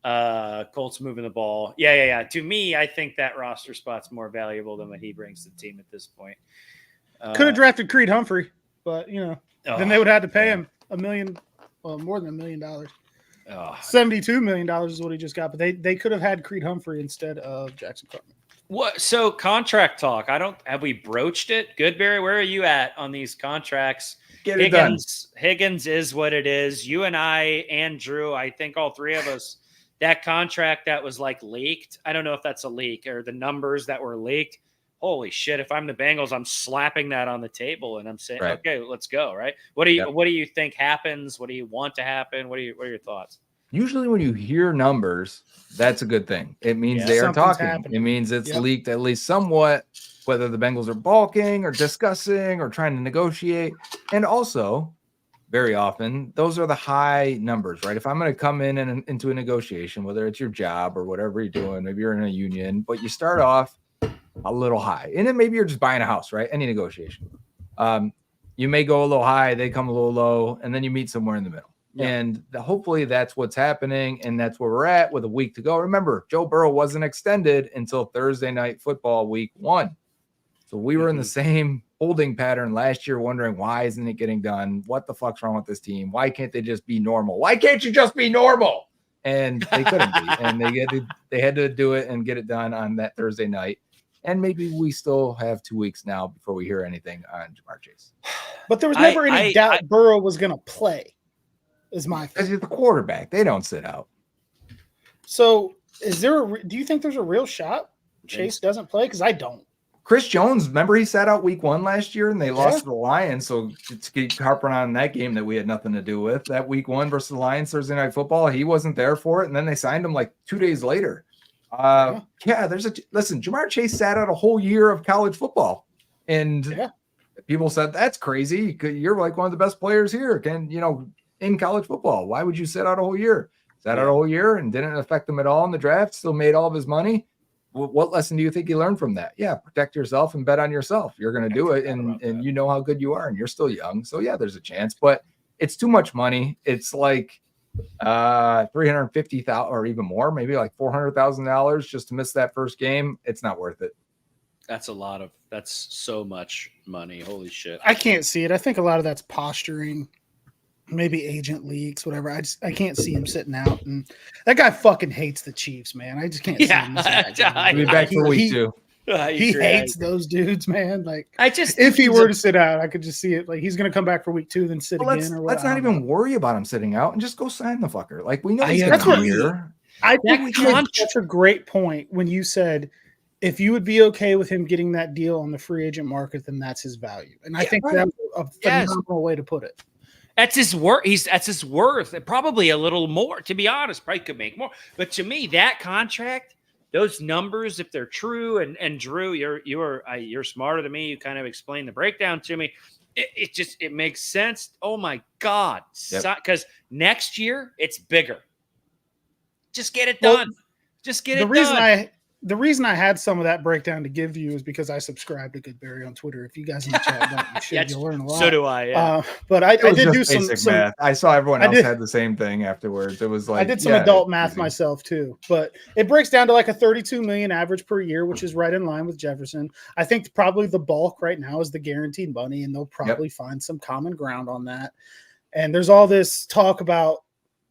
Colts moving the ball. Yeah. To me, I think that roster spot's more valuable than what he brings to the team at this point. Could have drafted Creed Humphrey, but then they would have had to pay him more than $1 million. $72 million is what he just got, but they could have had Creed Humphrey instead of Jackson Cartman. What? So contract talk. Have we broached it? Goodberry, where are you at on these contracts? Get it done. Higgins is what it is. You and I and Drew, I think all three of us, that contract that was like leaked. I don't know if that's a leak or the numbers that were leaked. Holy shit. If I'm the Bengals, I'm slapping that on the table and I'm saying, okay, let's go. Right. What do you think happens? What do you want to happen? What are your thoughts? Usually when you hear numbers, that's a good thing. It means they are talking. Happening. It means it's leaked at least somewhat, whether the Bengals are balking or discussing or trying to negotiate. And also, very often, those are the high numbers, right? If I'm going to come in and into a negotiation, whether it's your job or whatever you're doing, maybe you're in a union, but you start off a little high. And then maybe you're just buying a house, right? Any negotiation. You may go a little high, they come a little low, and then you meet somewhere in the middle. Yeah. And hopefully that's what's happening, and that's where we're at with a week to go. Remember, Joe Burrow wasn't extended until Thursday night football week 1. So we were in the same holding pattern last year, wondering why isn't it getting done? What the fuck's wrong with this team? Why can't they just be normal? Why can't you just be normal? And they couldn't be. And they had to do it and get it done on that Thursday night. And maybe we still have 2 weeks now before we hear anything on Jamar Chase. But there was never any doubt Burrow was going to play. Is my because he's the quarterback. They don't sit out. So do you think there's a real shot Chase doesn't play? Because I don't. Chris Jones, remember he sat out week 1 last year and they lost to the Lions. So to keep harping on that game that we had nothing to do with, that week 1 versus the Lions Thursday night football, he wasn't there for it. And then they signed him like 2 days later. Listen, Jamar Chase sat out a whole year of college football. And people said, that's crazy. You're like one of the best players here. In college football, why would you sit out a whole year? Sat out a whole year and didn't affect him at all in the draft, still made all of his money. What lesson do you think he learned from that? Yeah, protect yourself and bet on yourself. You're going to do it, and you know how good you are, and you're still young. So, yeah, there's a chance, but it's too much money. It's like $350,000 or even more, maybe like $400,000 just to miss that first game. It's not worth it. That's so much money. Holy shit. I can't see it. I think a lot of that's posturing. Maybe agent leaks, whatever. I can't see him sitting out, and that guy fucking hates the Chiefs, man. I just can't see him. He'll be back for week 2. He hates those dudes, man. Like, if he were to sit out, I could just see it. Like, he's gonna come back for week 2, then sit again, or whatever. Let's not even worry about him sitting out and just go sign the fucker. Like, we know he's gonna come here. I think that's a great point when you said if you would be okay with him getting that deal on the free agent market, then that's his value, and I think that's a phenomenal way to put it. That's his worth. That's his worth. Probably a little more, to be honest. Probably could make more. But to me, that contract, those numbers, if they're true, and Drew, you're smarter than me. You kind of explained the breakdown to me. It makes sense. Oh my God! Because next year it's bigger. Just get it done. Just get it done. The reason I had some of that breakdown to give you is because I subscribe to Goodberry on Twitter. If you guys in the chat don't, you should. You'll learn a lot. So do I. Yeah. But I did do some math. I saw everyone else had the same thing afterwards. It was like I did some adult math myself too. But it breaks down to like a 32 million average per year, which is right in line with Jefferson. I think probably the bulk right now is the guaranteed money, and they'll probably find some common ground on that. And there's all this talk about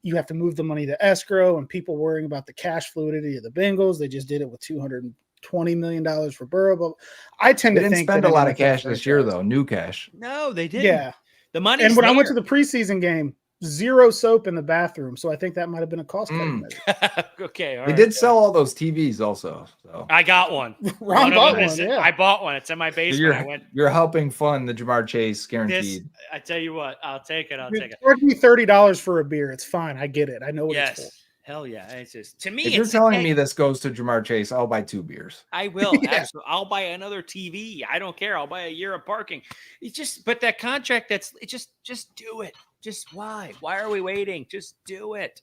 you have to move the money to escrow and people worrying about the cash fluidity of the Bengals. They just did it with $200 $20 million for Burrow. But I tend They to didn't think spend that a lot of NFL cash this year, franchise- though. New cash. No, they didn't. Yeah. The money. And when I went to the preseason game, 0 soap in the bathroom. So I think that might have been a cost-cutting measure. Okay, all They right. did sell all those TVs also. So I got one. Ron of bought them one, is- yeah. I bought one. It's in my basement. you're helping fund the Jamar Chase This. guaranteed. I tell you what, I'll take it. I'll take it. Charge me $30 for a beer. It's fine. I get it. I know what it's for. Yes. Hell yeah. It's just to me. If you're it's telling me this goes to Jamar Chase, I'll buy 2 beers. I will. Yeah. Absolutely. I'll buy another TV. I don't care. I'll buy a year of parking. It's just, but that contract, just do it. Just why? Why are we waiting? Just do it.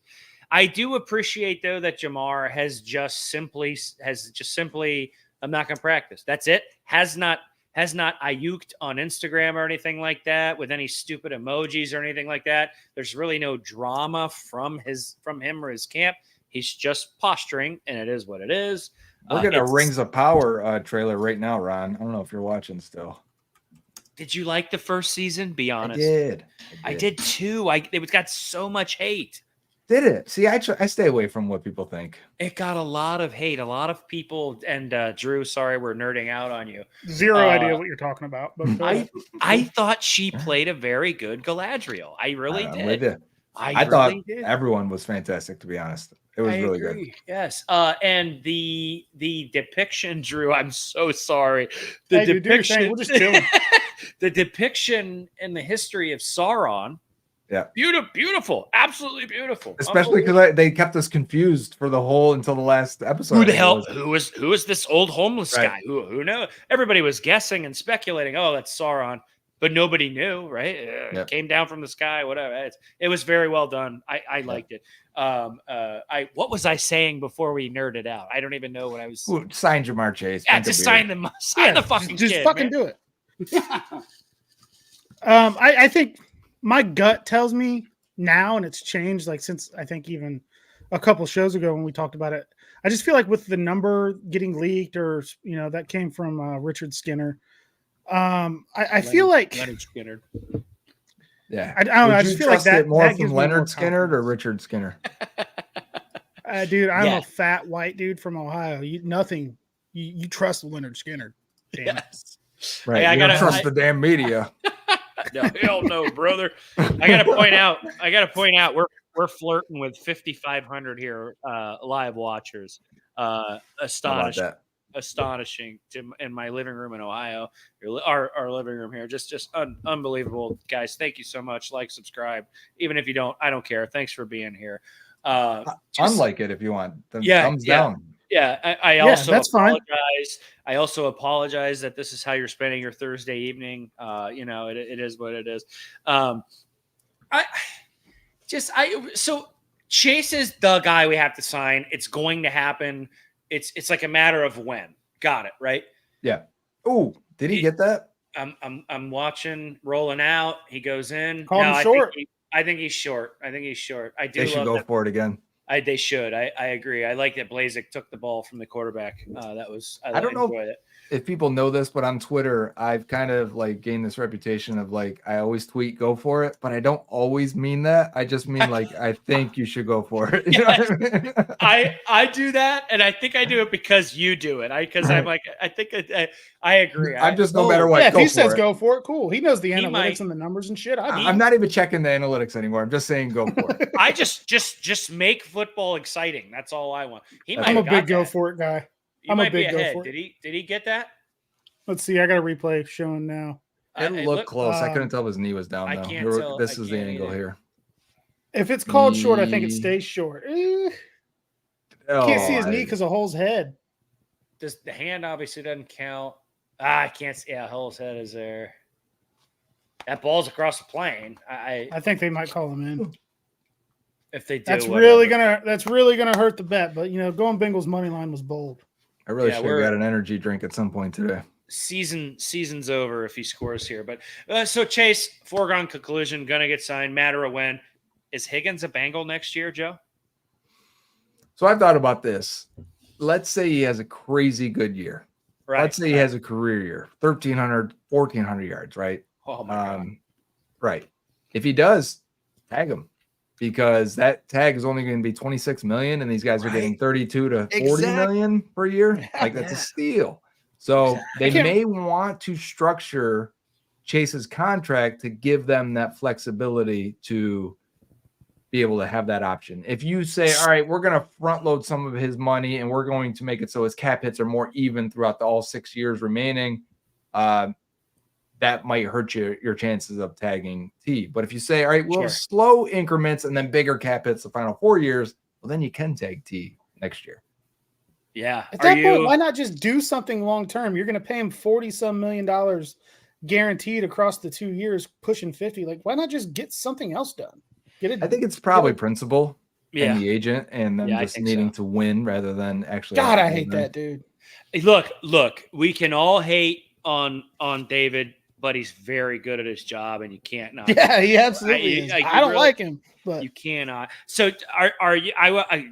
I do appreciate though that Jamar has just simply, I'm not going to practice. That's it. Has not ayuked on Instagram or anything like that with any stupid emojis or anything like that. There's really no drama from him or his camp. He's just posturing, and it is what it is. We're getting a Rings of Power trailer right now, Ron. I don't know if you're watching still. Did you like the first season? Be honest. I I did too. It got so much hate. Did it? See, I stay away from what people think. It got a lot of hate. A lot of people, and Drew, sorry, we're nerding out on you. Zero idea what you're talking about. But I thought she played a very good Galadriel. I really did. I thought everyone was fantastic, to be honest. It was really good. Yes. And the depiction, Drew, I'm so sorry. Hey, dude, do your thing. We'll just chill. The depiction in the history of Sauron. Yeah. Beautiful. Absolutely beautiful. Especially because they kept us confused for the whole until the last episode. Who the hell? Who is this old homeless guy? Who knows? Everybody was guessing and speculating. Oh, that's Sauron, but nobody knew, right? It came down from the sky. Whatever. It was very well done. I liked it. What was I saying before we nerded out? I don't even know what I was. Ooh, sign Jamar Chase. Yeah, just sign the fucking just kid, fucking man. do it. I think my gut tells me now, and it's changed like since I think even a couple shows ago when we talked about it. I just feel like with the number getting leaked, or that came from Richard Skinner. I feel like Leonard Skinner. Yeah, I don't know. I just feel like that more that from gives me Leonard more Skinner or confidence. Richard Skinner. Dude, I'm a fat white dude from Ohio. You trust Leonard Skinner. Damn it. Right. Hey, I you don't gotta- trust the damn media. No, hell no, brother. I gotta point out we're flirting with 5,500 here live watchers. How about that? Astonishing in my living room in Ohio. Our living room here, just unbelievable, guys. Thank you so much. Like, subscribe, even if you don't. I don't care. Thanks for being here. Unlike it if you want. Thumbs down. Yeah, I also that's fine. apologize. I also apologize that this is how you're spending your Thursday evening. It is what it is. So Chase is the guy we have to sign. It's going to happen. It's like a matter of when. Got it, right? Yeah. Oh, did he get that? I'm watching rolling out. He goes in. Call him short. I think he's short. I do. They should love go that. for it again. They should. I agree. I like that Blazek took the ball from the quarterback. I don't know enjoyed it. If people know this, but on Twitter, I've kind of like gained this reputation of like I always tweet "go for it," but I don't always mean that. I just mean like I think you should go for it. You know what I mean? I do that, and I think I do it because you do it. I'm like I think I agree. I'm just no matter what. Yeah, if he says for it. go for it, cool. He knows the He analytics might. and the numbers and shit. I'm not even checking the analytics anymore. I'm just saying go for it. I just make football exciting. That's all I want. I'm a big go for it guy. I'm a big go for it. Did he get that? Let's see. I got a replay showing now. It looked close. I couldn't tell if his knee was down I though. can't tell. This I is the can't angle either. here. If it's called short, I think it stays short. Can't see his knee because of Hull's head. The hand obviously doesn't count. I can't see. Yeah, Hull's head is there. That ball's across the plane. I think they might call him in. If they do, That's whatever. really gonna hurt the bet. But going Bengals money line was bold. I really Yeah, should have got an energy drink at some point today. Season's over if he scores here. But so Chase, foregone conclusion, gonna get signed. Matter of when. Is Higgins a Bengal next year, Joe? So I've thought about this. Let's say he has a crazy good year. Right. Let's say he has a career year, 1,300, 1,400 yards, right? Oh my god. Right. If he does, tag him. because that tag is only going to be 26 million and these guys are getting 32 to 40 million per year. Like that's a steal. So they may want to structure Chase's contract to give them that flexibility to be able to have that option. If you say, all right, we're going to front load some of his money and we're going to make it so his cap hits are more even throughout all 6 years remaining, that might hurt your chances of tagging T. But if you say, all right, we'll slow increments and then bigger cap hits the final 4 years, well, then you can tag T next year. Yeah. At that point, why not just do something long term? You're going to pay him $40-some million guaranteed across the 2 years, pushing 50. Like, why not just get something else done? I think it's probably principle and the agent and then just needing to win rather than actually. God, I hate that, dude. Look, we can all hate on David, but he's very good at his job, and you can't not. Yeah, he absolutely is. I don't like him, but you cannot. So are you?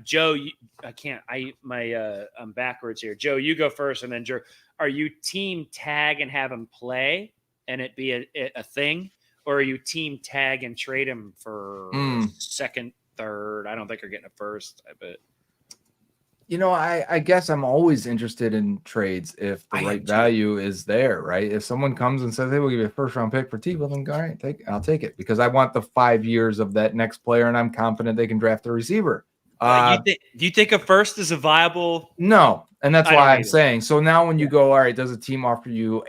Joe, I can't. I'm backwards here. Joe, you go first, and then Joe. Are you team tag and have him play, and it be a thing, or are you team tag and trade him for second, third? I don't think you're getting a first, but. You know, I guess I'm always interested in trades if the right value is there, right? If someone comes and says, hey, we'll give you a first-round pick for T, well, then all right, I'll take it because I want the 5 years of that next player, and I'm confident they can draft a receiver. Do you think a first is a viable? No, and that's why I'm saying. So now when you go, all right, does a team offer you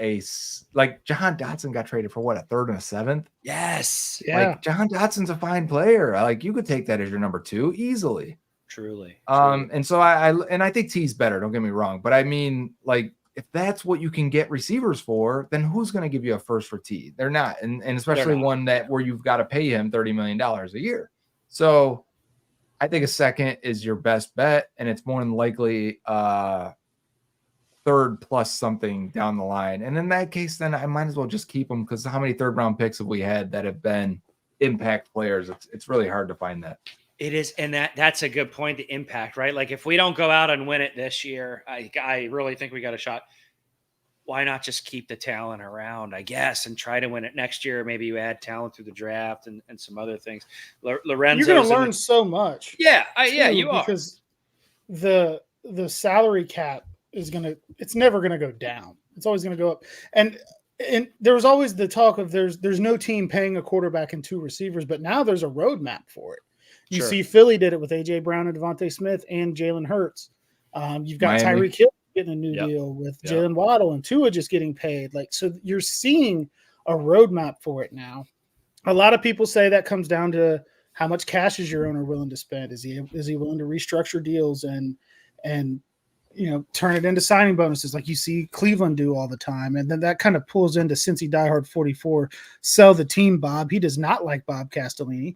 like Jahan Dotson got traded for what, a third and a seventh? Yes. Yeah. Like Jahan Dotson's a fine player. Like you could take that as your number 2 easily. Truly. And so I think T's better, don't get me wrong, but I mean, like if that's what you can get receivers for, then who's going to give you a first for T? They're not, and especially one that where you've got to pay him $30 million a year. So I think a second is your best bet, and it's more than likely third plus something down the line. And in that case, then I might as well just keep them because how many third round picks have we had that have been impact players? It's really hard to find that. It is, and that's a good point, the impact, right? Like if we don't go out and win it this year, I really think we got a shot. Why not just keep the talent around, I guess, and try to win it next year? Maybe you add talent through the draft and some other things. Lorenzo, you're going to learn so much. Yeah, you are. Because the salary cap it's never going to go down. It's always going to go up. And there was always the talk of there's no team paying a quarterback and 2 receivers, but now there's a roadmap for it. You see Philly did it with A.J. Brown and Devontae Smith and Jalen Hurts. You've got Tyreek Hill getting a new deal with Jalen Waddle and Tua just getting paid. Like, so you're seeing a roadmap for it now. A lot of people say that comes down to how much cash is your owner willing to spend? Is he willing to restructure deals and turn it into signing bonuses like you see Cleveland do all the time? And then that kind of pulls into Cincy Diehard 44, sell the team, Bob. He does not like Bob Castellini.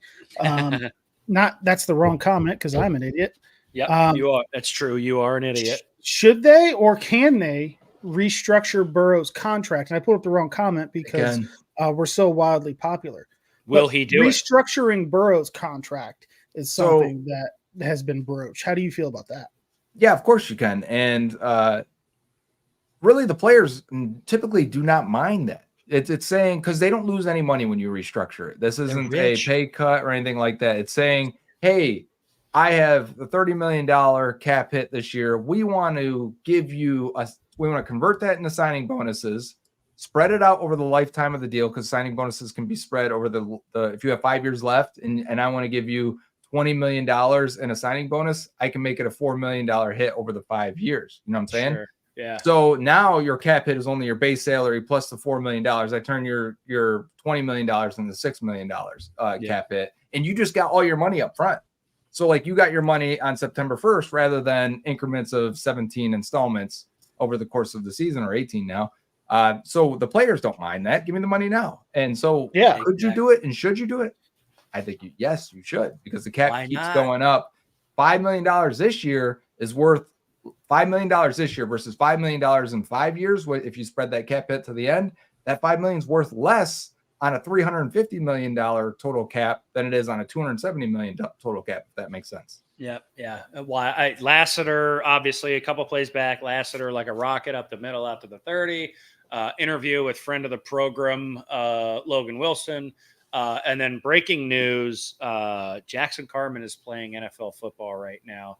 That's the wrong comment because I'm an idiot. Yeah, you are. That's true. You are an idiot. Should they or can they restructure Burrow's contract? And I put up the wrong comment because we're so wildly popular. Will he do restructuring Burrow's contract is something that has been broached. How do you feel about that? Yeah, of course you can. And really the players typically do not mind that. It's saying because they don't lose any money when you restructure it. This isn't a pay cut or anything like that. It's saying, hey, I have the $30 million cap hit this year. We want to give you we want to convert that into signing bonuses, spread it out over the lifetime of the deal because signing bonuses can be spread over the if you have 5 years left and I want to give you $20 million in a signing bonus, I can make it a $4 million hit over the 5 years. You know what I'm saying? Sure. Yeah. So now your cap hit is only your base salary plus the $4 million. I turn your $20 million into $6 million cap hit, and you just got all your money up front. So like you got your money on September 1st rather than increments of 17 installments over the course of the season, or 18 now. So the players don't mind that. Give me the money now. And so could you do it and should you do it? I think yes, you should, because the cap keeps going up. $5 million this year is worth $5 million this year versus $5 million in 5 years. If you spread that cap hit to the end, that $5 million is worth less on a $350 million total cap than it is on a $270 million total cap, if that makes sense. Yeah. Why Lassiter, obviously a couple plays back, Lassiter like a rocket up the middle out to the 30. Interview with friend of the program, Logan Wilson. And then breaking news, Jackson Carman is playing NFL football right now.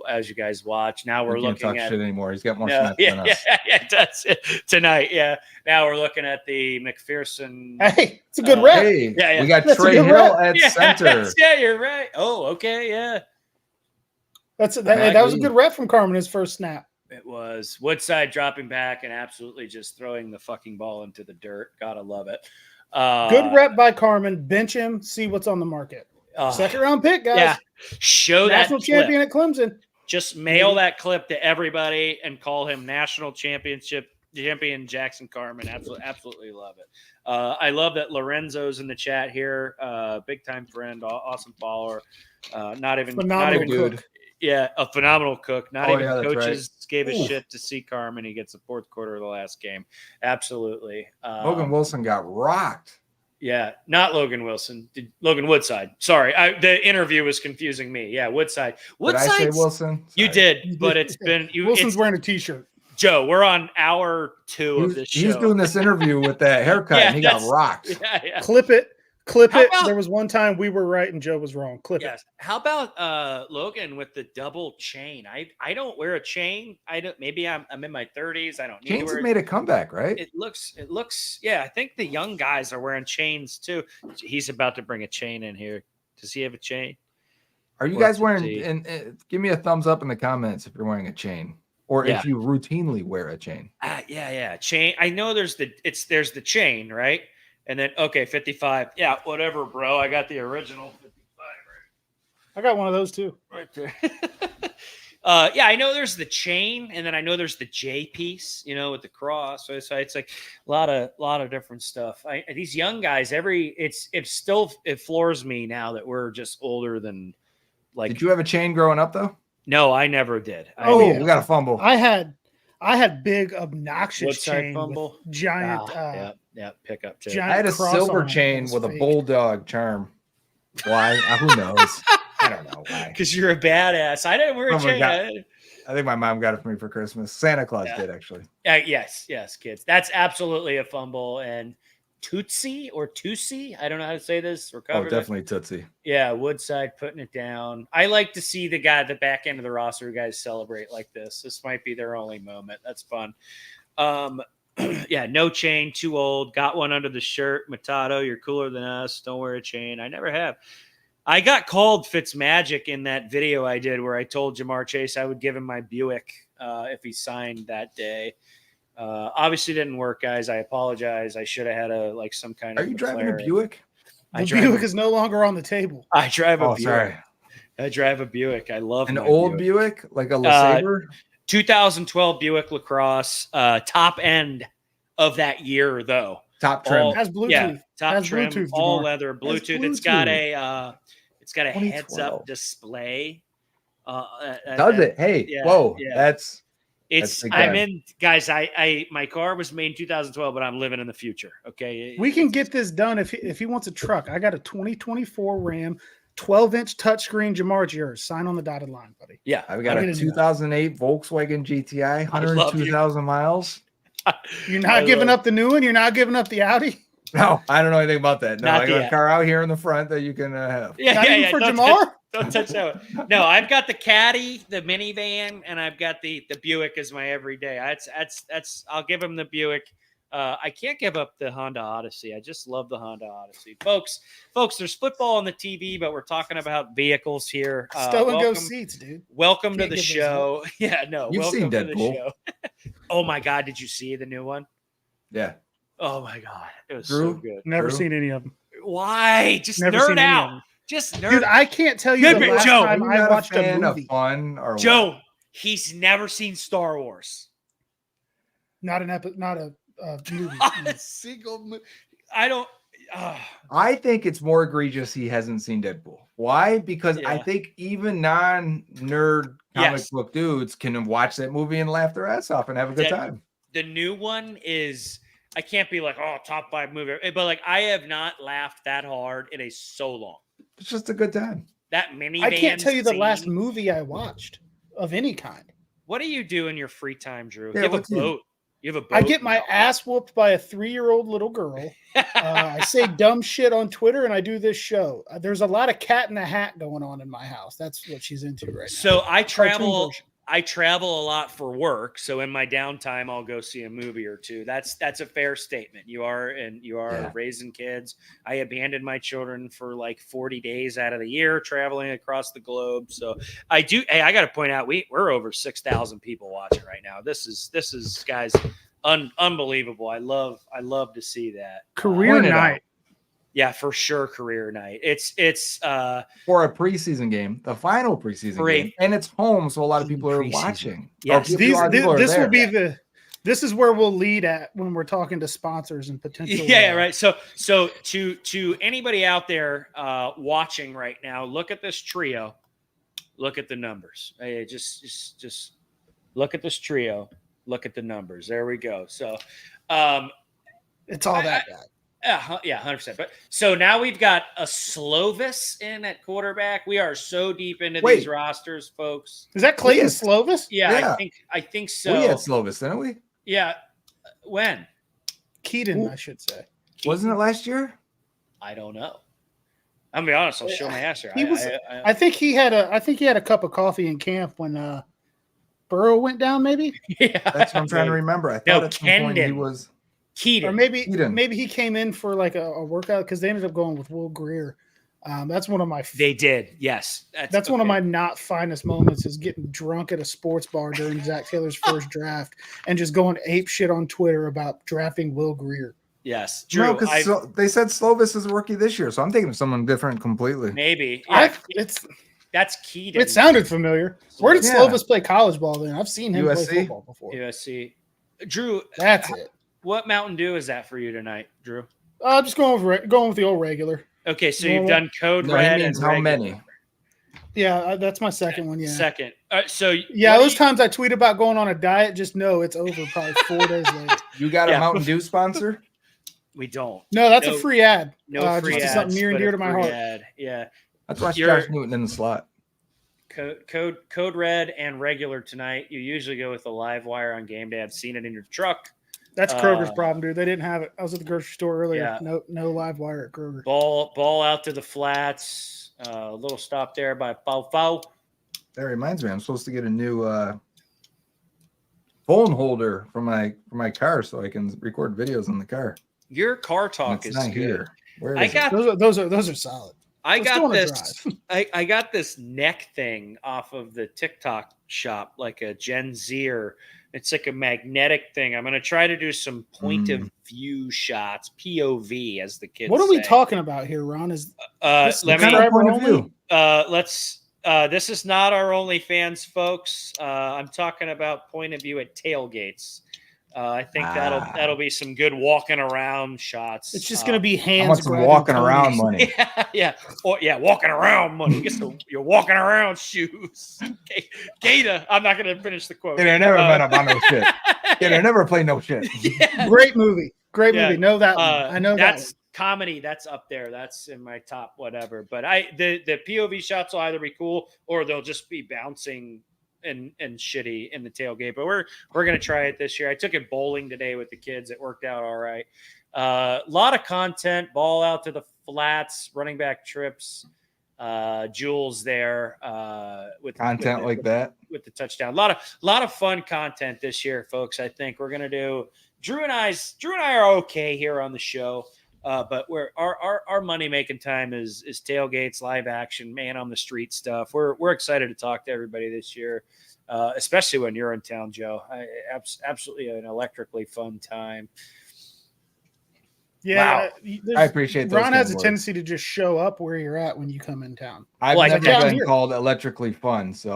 As you guys watch. Now we're looking at shit anymore. He's got more snaps than us. Yeah, that's it. Tonight. Yeah. Now we're looking at the McPherson. Hey, it's a good rep. Hey, Yeah. We got That's a Trey good Hill rep. at center. Yeah, you're right. Oh, okay. Yeah. That was a good rep from Carmen, his first snap. It was. Woodside dropping back and absolutely just throwing the fucking ball into the dirt. Gotta love it. Good rep by Carmen. Bench him. See what's on the market. Second round pick, guys. Yeah. Show National that champion at Clemson. Just mail that clip to everybody and call him national championship champion Jackson Carman. Absolutely love it. I love that Lorenzo's in the chat here. Big time friend, awesome follower. Not even cook. Yeah, a phenomenal cook. Not even coaches gave a Oof. shit to see Carmen. He gets the fourth quarter of the last game. Absolutely. Logan Wilson got rocked. Yeah, not Logan Wilson. Logan Woodside. Sorry, the interview was confusing me. Yeah, Woodside. Did I say Wilson? You did, but it's been Wilson's wearing a t-shirt. Joe, we're on hour 2 of this show. He's doing this interview with that haircut, and he got rocked. Yeah. Clip it. About, there was one time we were right and Joe was wrong. Clip it. How about Logan with the double chain? I don't wear a chain. I don't. Maybe I'm in my 30s. I don't need Chains to wear have made a comeback, right? It looks. Yeah, I think the young guys are wearing chains too. He's about to bring a chain in here. Does he have a chain? Are you guys wearing? And give me a thumbs up in the comments if you're wearing a chain, or if you routinely wear a chain. Yeah. Chain. I know there's the chain, right? And then, 55. Yeah, whatever, bro. I got the original 55 I got one of those too. right there. Yeah, I know there's the chain, and then I know there's the J piece, with the cross. So it's like a lot of different stuff. These young guys, it floors me now that we're just older than like. Did you have a chain growing up though? No, I never did. We got a fumble. I had big obnoxious chain fumble, with giant. Pickup chain. I had a silver chain with a bulldog charm. Why? Who knows? I don't know why. Because you're a badass. I didn't wear a chain. I think my mom got it for me for Christmas. Santa Claus did actually. Yes, kids. That's absolutely a fumble. And Tootsie, I don't know how to say this. Definitely Tootsie. Yeah, Woodside putting it down. I like to see the guy at the back end of the roster guys celebrate like this. This might be their only moment. That's fun. Yeah, no chain, too old. Got one under the shirt. Matado, you're cooler than us. Don't wear a chain. I never have. I got called Fitzmagic in that video I did where I told Jamar Chase I would give him my Buick if he signed that day. Obviously didn't work, guys. I apologize. I should have had some kind of. Are you driving a Buick? The Buick is no longer on the table. I drive a Buick. Sorry. I drive a Buick. I love an old Buick, like a LeSabre. 2012 Buick LaCrosse, top end of that year though. Top trim. Has Bluetooth. Yeah, top has trim, Bluetooth, all Jamar. leather, Bluetooth. It's got a heads-up display. Does it? Hey, yeah, whoa, yeah. That's I'm in, guys. I my car was made in 2012, but I'm living in the future. Okay, we can get this done if he wants a truck. I got a 2024 Ram, 12-inch touchscreen. Jamar, it's yours. Sign on the dotted line, buddy. Yeah, I've got a 2008 Volkswagen GTI, 102,000 miles. You're not giving up the new one. You're not giving up the Audi. No, I don't know anything about that. No, Not I got the a car out here in the front that you can have. Not even for Jamar. Don't touch that one. No, I've got the Caddy, the minivan, and I've got the Buick as my everyday. That's I'll give him the Buick. I can't give up the Honda Odyssey. I just love the Honda Odyssey. Folks, there's football on the TV, but we're talking about vehicles here. Stow and go seats, dude. Welcome to the show. Yeah, no. You've seen Deadpool. Oh my God, did you see the new one? Yeah. Oh my God, it was so good. Never seen any of them. Why? Just Never nerd seen any of out. them. Just nerd. Dude, I can't tell you the last Joe, time I watched a movie. Fun or Joe, what? he's never seen Star Wars. Not a movie. Not a single movie. I don't. I think it's more egregious he hasn't seen Deadpool. Why? Because I think even non-nerd comic book dudes can watch that movie and laugh their ass off and have a good time. The new one is. I can't be like, top 5 movie, but I have not laughed that hard in so long. It's just a good time. That minivan. I can't tell you the last movie I watched of any kind. What do you do in your free time, Drew? Yeah, You have a boat. You have a boat? I get my ass whooped by a 3-year-old little girl. I say dumb shit on Twitter, and I do this show. There's a lot of cat in the hat going on in my house. That's what she's into right now. So I travel a lot for work. So in my downtime, I'll go see a movie or two. That's a fair statement. You are raising kids. I abandoned my children for like 40 days out of the year, traveling across the globe. So I do. Hey, I got to point out, we're over 6,000 people watching right now. This is guys, unbelievable. I love to see that. Career night. Yeah, for sure. Career night. It's for a preseason game, the final preseason game, and it's home, so a lot of people are watching. Yes, this is where we'll lead at when we're talking to sponsors and potential. Yeah, right. So to anybody out there watching right now, look at this trio. Look at the numbers. Hey, just look at this trio. Look at the numbers. There we go. So it's all that guy. Yeah, 100%. But so now we've got a Slovis in at quarterback. We are so deep into these rosters, folks. Is that Clayton Slovis? Yeah, I think so. We had Slovis, didn't we? Yeah. When? Keaton, I should say. Wasn't it last year? I don't know. I'm gonna be honest. I'll show my ass here. I think he had a cup of coffee in camp when Burrow went down. Maybe. Yeah, that's what I'm trying to remember. I thought at some point he was. Keaton. Or maybe he came in for like a workout because they ended up going with Will Greer. That's one of my. They did, yes. That's one of my not finest moments is getting drunk at a sports bar during Zach Taylor's first draft and just going ape shit on Twitter about drafting Will Greer. Yes, Drew. No, because they said Slovis is a rookie this year, so I'm thinking of someone different completely. Maybe. Yeah, that's Keaton. It sounded familiar. Where did Slovis play college ball then? I've seen him play football before. USC. Drew, that's it. What Mountain Dew is that for you tonight, Drew? Just going with the old regular. Okay, so you've done Code Red and how many? Yeah, that's my second one. Yeah, second. Those times I tweet about going on a diet, just know it's over probably 4 days later. You got a Mountain Dew sponsor? We don't. No, that's a free ad. No free just ads, something near and dear to my heart. Yeah, that's why Josh Newton in the slot. Code Red and regular tonight. You usually go with a live wire on game day. I've seen it in your truck. That's Kroger's problem, dude. They didn't have it. I was at the grocery store earlier. Yeah. No live wire at Kroger. Ball out to the flats. A little stop there by Fau. That reminds me, I'm supposed to get a new phone holder for my car so I can record videos in the car. Your car talk is good. Here. Where is it? Those are solid. I got this neck thing off of the TikTok shop, like a Gen Zer. It's like a magnetic thing. I'm going to try to do some point of view shots, POV, as the kids say. What are we talking about here, Ron? Is this point of view? This is not our OnlyFans, folks. I'm talking about point of view at tailgates. I think that'll be some good walking around shots. It's just going to be hands. I want some walking around money. Yeah, walking around money. Get some your walking around shoes. Okay. Gator. I'm not going to finish the quote. Gator never met up on no shit. Gator never played no shit. Yeah. Great movie. Know that one. I know that's comedy. That's up there. That's in my top whatever. But the POV shots will either be cool or they'll just be bouncing and shitty in the tailgate, but we're gonna try it this year. I took it bowling today with the kids. It worked out all right. A lot of content, ball out to the flats, running back trips, Jules there with content like that with the touchdown. A lot of fun content this year, folks. I think we're gonna do. Drew and I are okay here on the show. But our money making time is tailgates, live action, man on the street stuff. We're excited to talk to everybody this year, especially when you're in town, Joe. Absolutely an electrically fun time. Yeah, wow. I appreciate that. Ron has a tendency to just show up where you're at when you come in town. I've never been called electrically fun, so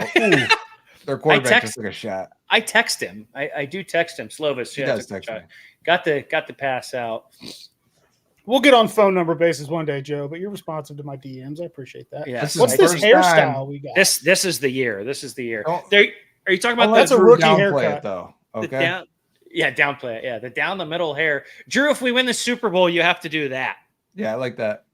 their quarterback just took a shot. I text him. I do text him. Slovis, he does text me. Got the pass out. We'll get on phone number basis one day, Joe, but you're responsive to my DMs. I appreciate that. Yeah. What's this hairstyle we got? This is the year. This is the year. Are you talking about that's a rookie haircut, though? Okay. Downplay it. Yeah, the down the middle hair. Drew, if we win the Super Bowl, you have to do that. Yeah, I like that.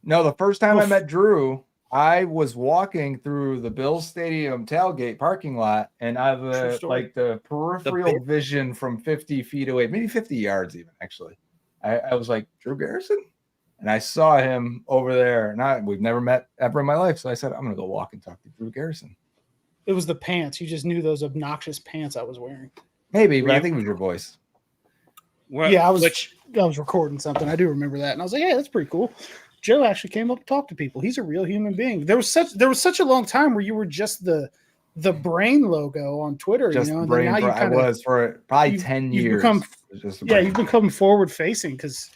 No, the first time I met Drew, I was walking through the Bills Stadium tailgate parking lot, and I have the peripheral vision from 50 feet away, maybe 50 yards even, actually. I was like, Drew Garrison? And I saw him over there, and we've never met ever in my life. So I said, I'm going to go walk and talk to Drew Garrison. It was the pants. You just knew those obnoxious pants I was wearing. Maybe, but I think it was your voice. I was recording something. I do remember that, and I was like, "Hey, that's pretty cool." Joe actually came up to talk to people. He's a real human being. There was such a long time where you were just the brain logo on Twitter. Just you know, and brain. now you I was for probably 10 years. You've become forward facing because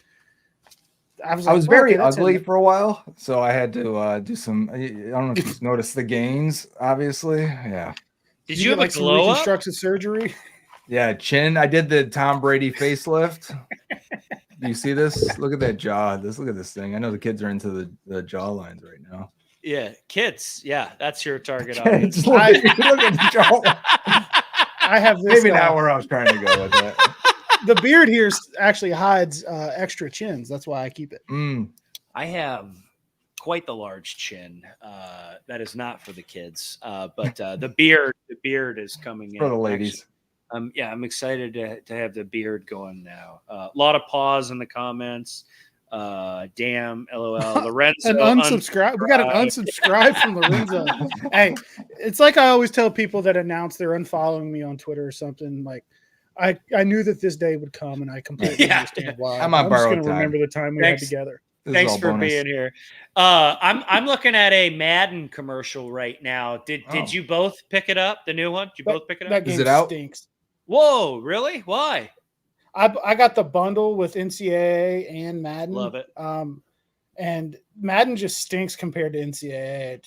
I was very ugly for a while, so I had to do some. I don't know if you've noticed the gains. Obviously, yeah. Did you have like some reconstructive surgery? Yeah, chin. I did the Tom Brady facelift. Do you see this? Look at that jaw. Look at this thing. I know the kids are into the jaw lines right now. Yeah, kids. Yeah, that's your target audience. Look at the jaw. I have this. Maybe not where I was trying to go with that. The beard here actually hides extra chins. That's why I keep it. I have quite the large chin. That is not for the kids, but the beard is coming in for the ladies. I'm excited to have the beard going now. A lot of pause in the comments. Damn, LOL. Lorenzo. An unsubscribe. We got an unsubscribe from Lorenzo. Hey, it's like I always tell people that announce they're unfollowing me on Twitter or something. Like, I knew that this day would come, and I completely understand why. I'm just going to remember the time we had together. Thanks for being here. I'm looking at a Madden commercial right now. Did you both pick it up? The new one? Did you both pick it up? That game Is it out? Stinks. Whoa, really? Why? I got the bundle with NCAA and Madden. Love it. And Madden just stinks compared to NCAA.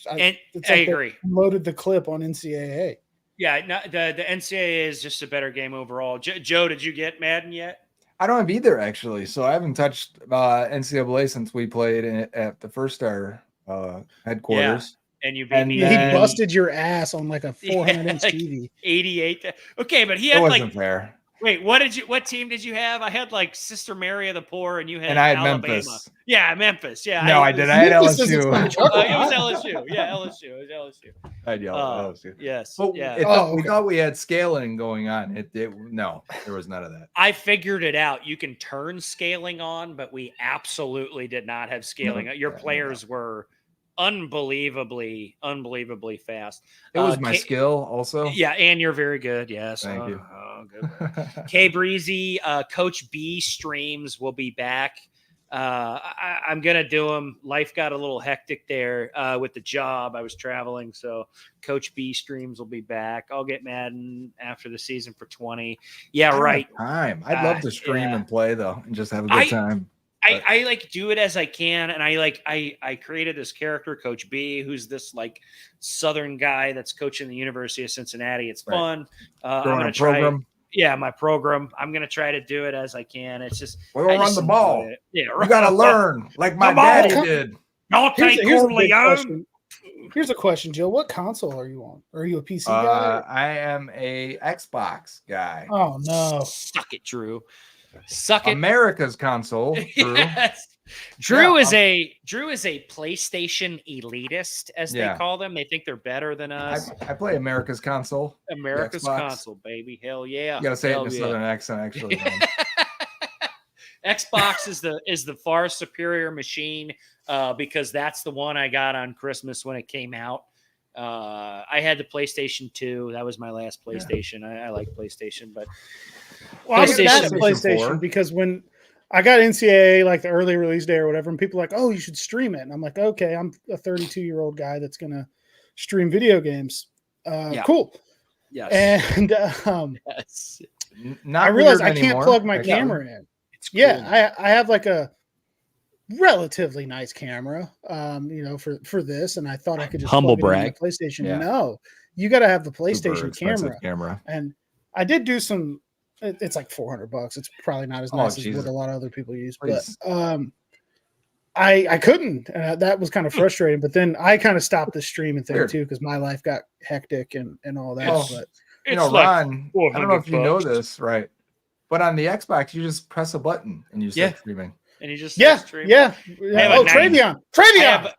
I agree. Loaded the clip on NCAA. Yeah, no, the NCAA is just a better game overall. Joe, did you get Madden yet? I don't have either, actually. So I haven't touched NCAA since we played at the First Star headquarters. Yeah, and you beat me. He busted your ass on like a 400-inch TV. 88. Okay, but he had wasn't fair. Wait, what team did you have? I had like Sister Mary of the Poor, and you had and I had Alabama. Memphis. Yeah, Memphis. Yeah. No, I did. I had LSU. It was LSU. Yeah, LSU. It was LSU. I had LSU. Yes. But we thought we had scaling going on. No, there was none of that. I figured it out. You can turn scaling on, but we absolutely did not have scaling. Your players were unbelievably fast. It was my skill also. Yeah, and you're very good. Yes. Thank you. Good. K Breezy, Coach B streams will be back. I'm gonna do them. Life got a little hectic there with the job. I was traveling, so Coach B streams will be back. I'll get Madden after the season for 20. Yeah, right. I'd love to stream and play though, and just have a good time. I like do it as I can, and I created this character, Coach B, who's this like Southern guy that's coaching the University of Cincinnati. It's fun. I'm gonna try. Yeah, my program. I'm gonna try to do it as I can. It's just we'll run the ball. Yeah, we gotta learn like my daddy did. Here's a question, Joe. What console are you on? Are you a PC guy? I am a Xbox guy. Oh no! Suck it, Drew. Suck it. America's console. Drew. Yes. Drew is a PlayStation elitist, as they call them. They think they're better than us. I play America's console. America's console, baby. Hell yeah. You gotta say it in a southern accent, actually. Xbox is the far superior machine because that's the one I got on Christmas when it came out. I had the PlayStation 2. That was my last PlayStation. I like PlayStation, but I got PlayStation because when I got NCAA like the early release day or whatever, and people are like, "Oh, you should stream it," and I'm like, "Okay, I'm a 32-year-old guy that's gonna stream video games." Cool. Yes. And yes. I realized I can't plug my camera in. It's cool. Yeah, I have like a relatively nice camera, for this, and I thought I could just humble plug it in brag the PlayStation. Yeah. No, you got to have the PlayStation camera. And I did do some. It's like $400. It's probably not as nice as what a lot of other people use, but I couldn't, and that was kind of frustrating. But then I kind of stopped the streaming thing too because my life got hectic and all that. But Ron, I don't know if you know this, right? But on the Xbox, you just press a button and you start streaming. And he just Yeah. stream. Oh, a Travion.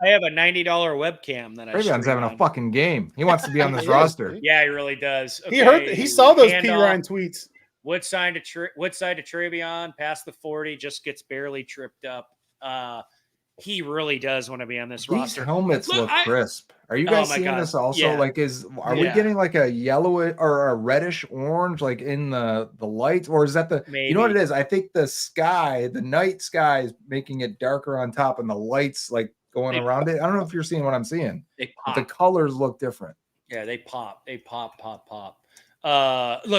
I have a $90 webcam that I Travion's having on. a fucking game. He wants to be on this He is, roster. dude. Yeah, he really does. He saw those P. Ryan tweets. Woodside to Travion, past the 40, just gets barely tripped up. He really does want to be on this roster. These helmets look crisp. Are you guys seeing this also? Yeah. Like, are we getting like a yellow or a reddish orange, like in the lights, or is that Maybe. You know what it is? I think the night sky is making it darker on top, and the lights like going around it. I don't know if you're seeing what I'm seeing. But the colors look different. Yeah, they pop. Look,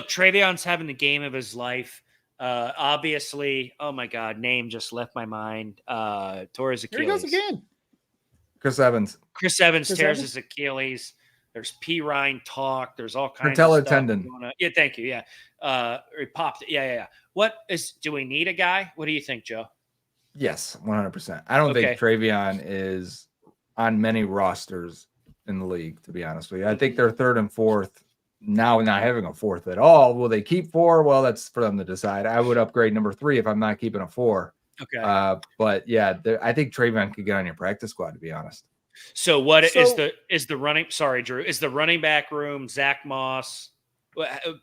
Travion's having the game of his life. Obviously, oh my God, name just left my mind. Tore his Achilles. Here he goes again. Chris Evans tears his Achilles. There's P. Ryan talk. There's all kinds patella of stuff tendon. going on. Yeah, thank you. Yeah. It popped. Yeah. Do we need a guy? What do you think, Joe? Yes, 100%. I don't think Travion is on many rosters in the league, to be honest with you. I think they're third and fourth. Now not having a fourth at all. Will they keep 4? Well, that's for them to decide. I would upgrade number 3 if I'm not keeping a 4. Okay. But yeah, I think Travion could get on your practice squad, to be honest. So is the running? Sorry, Drew. Is the running back room Zach Moss?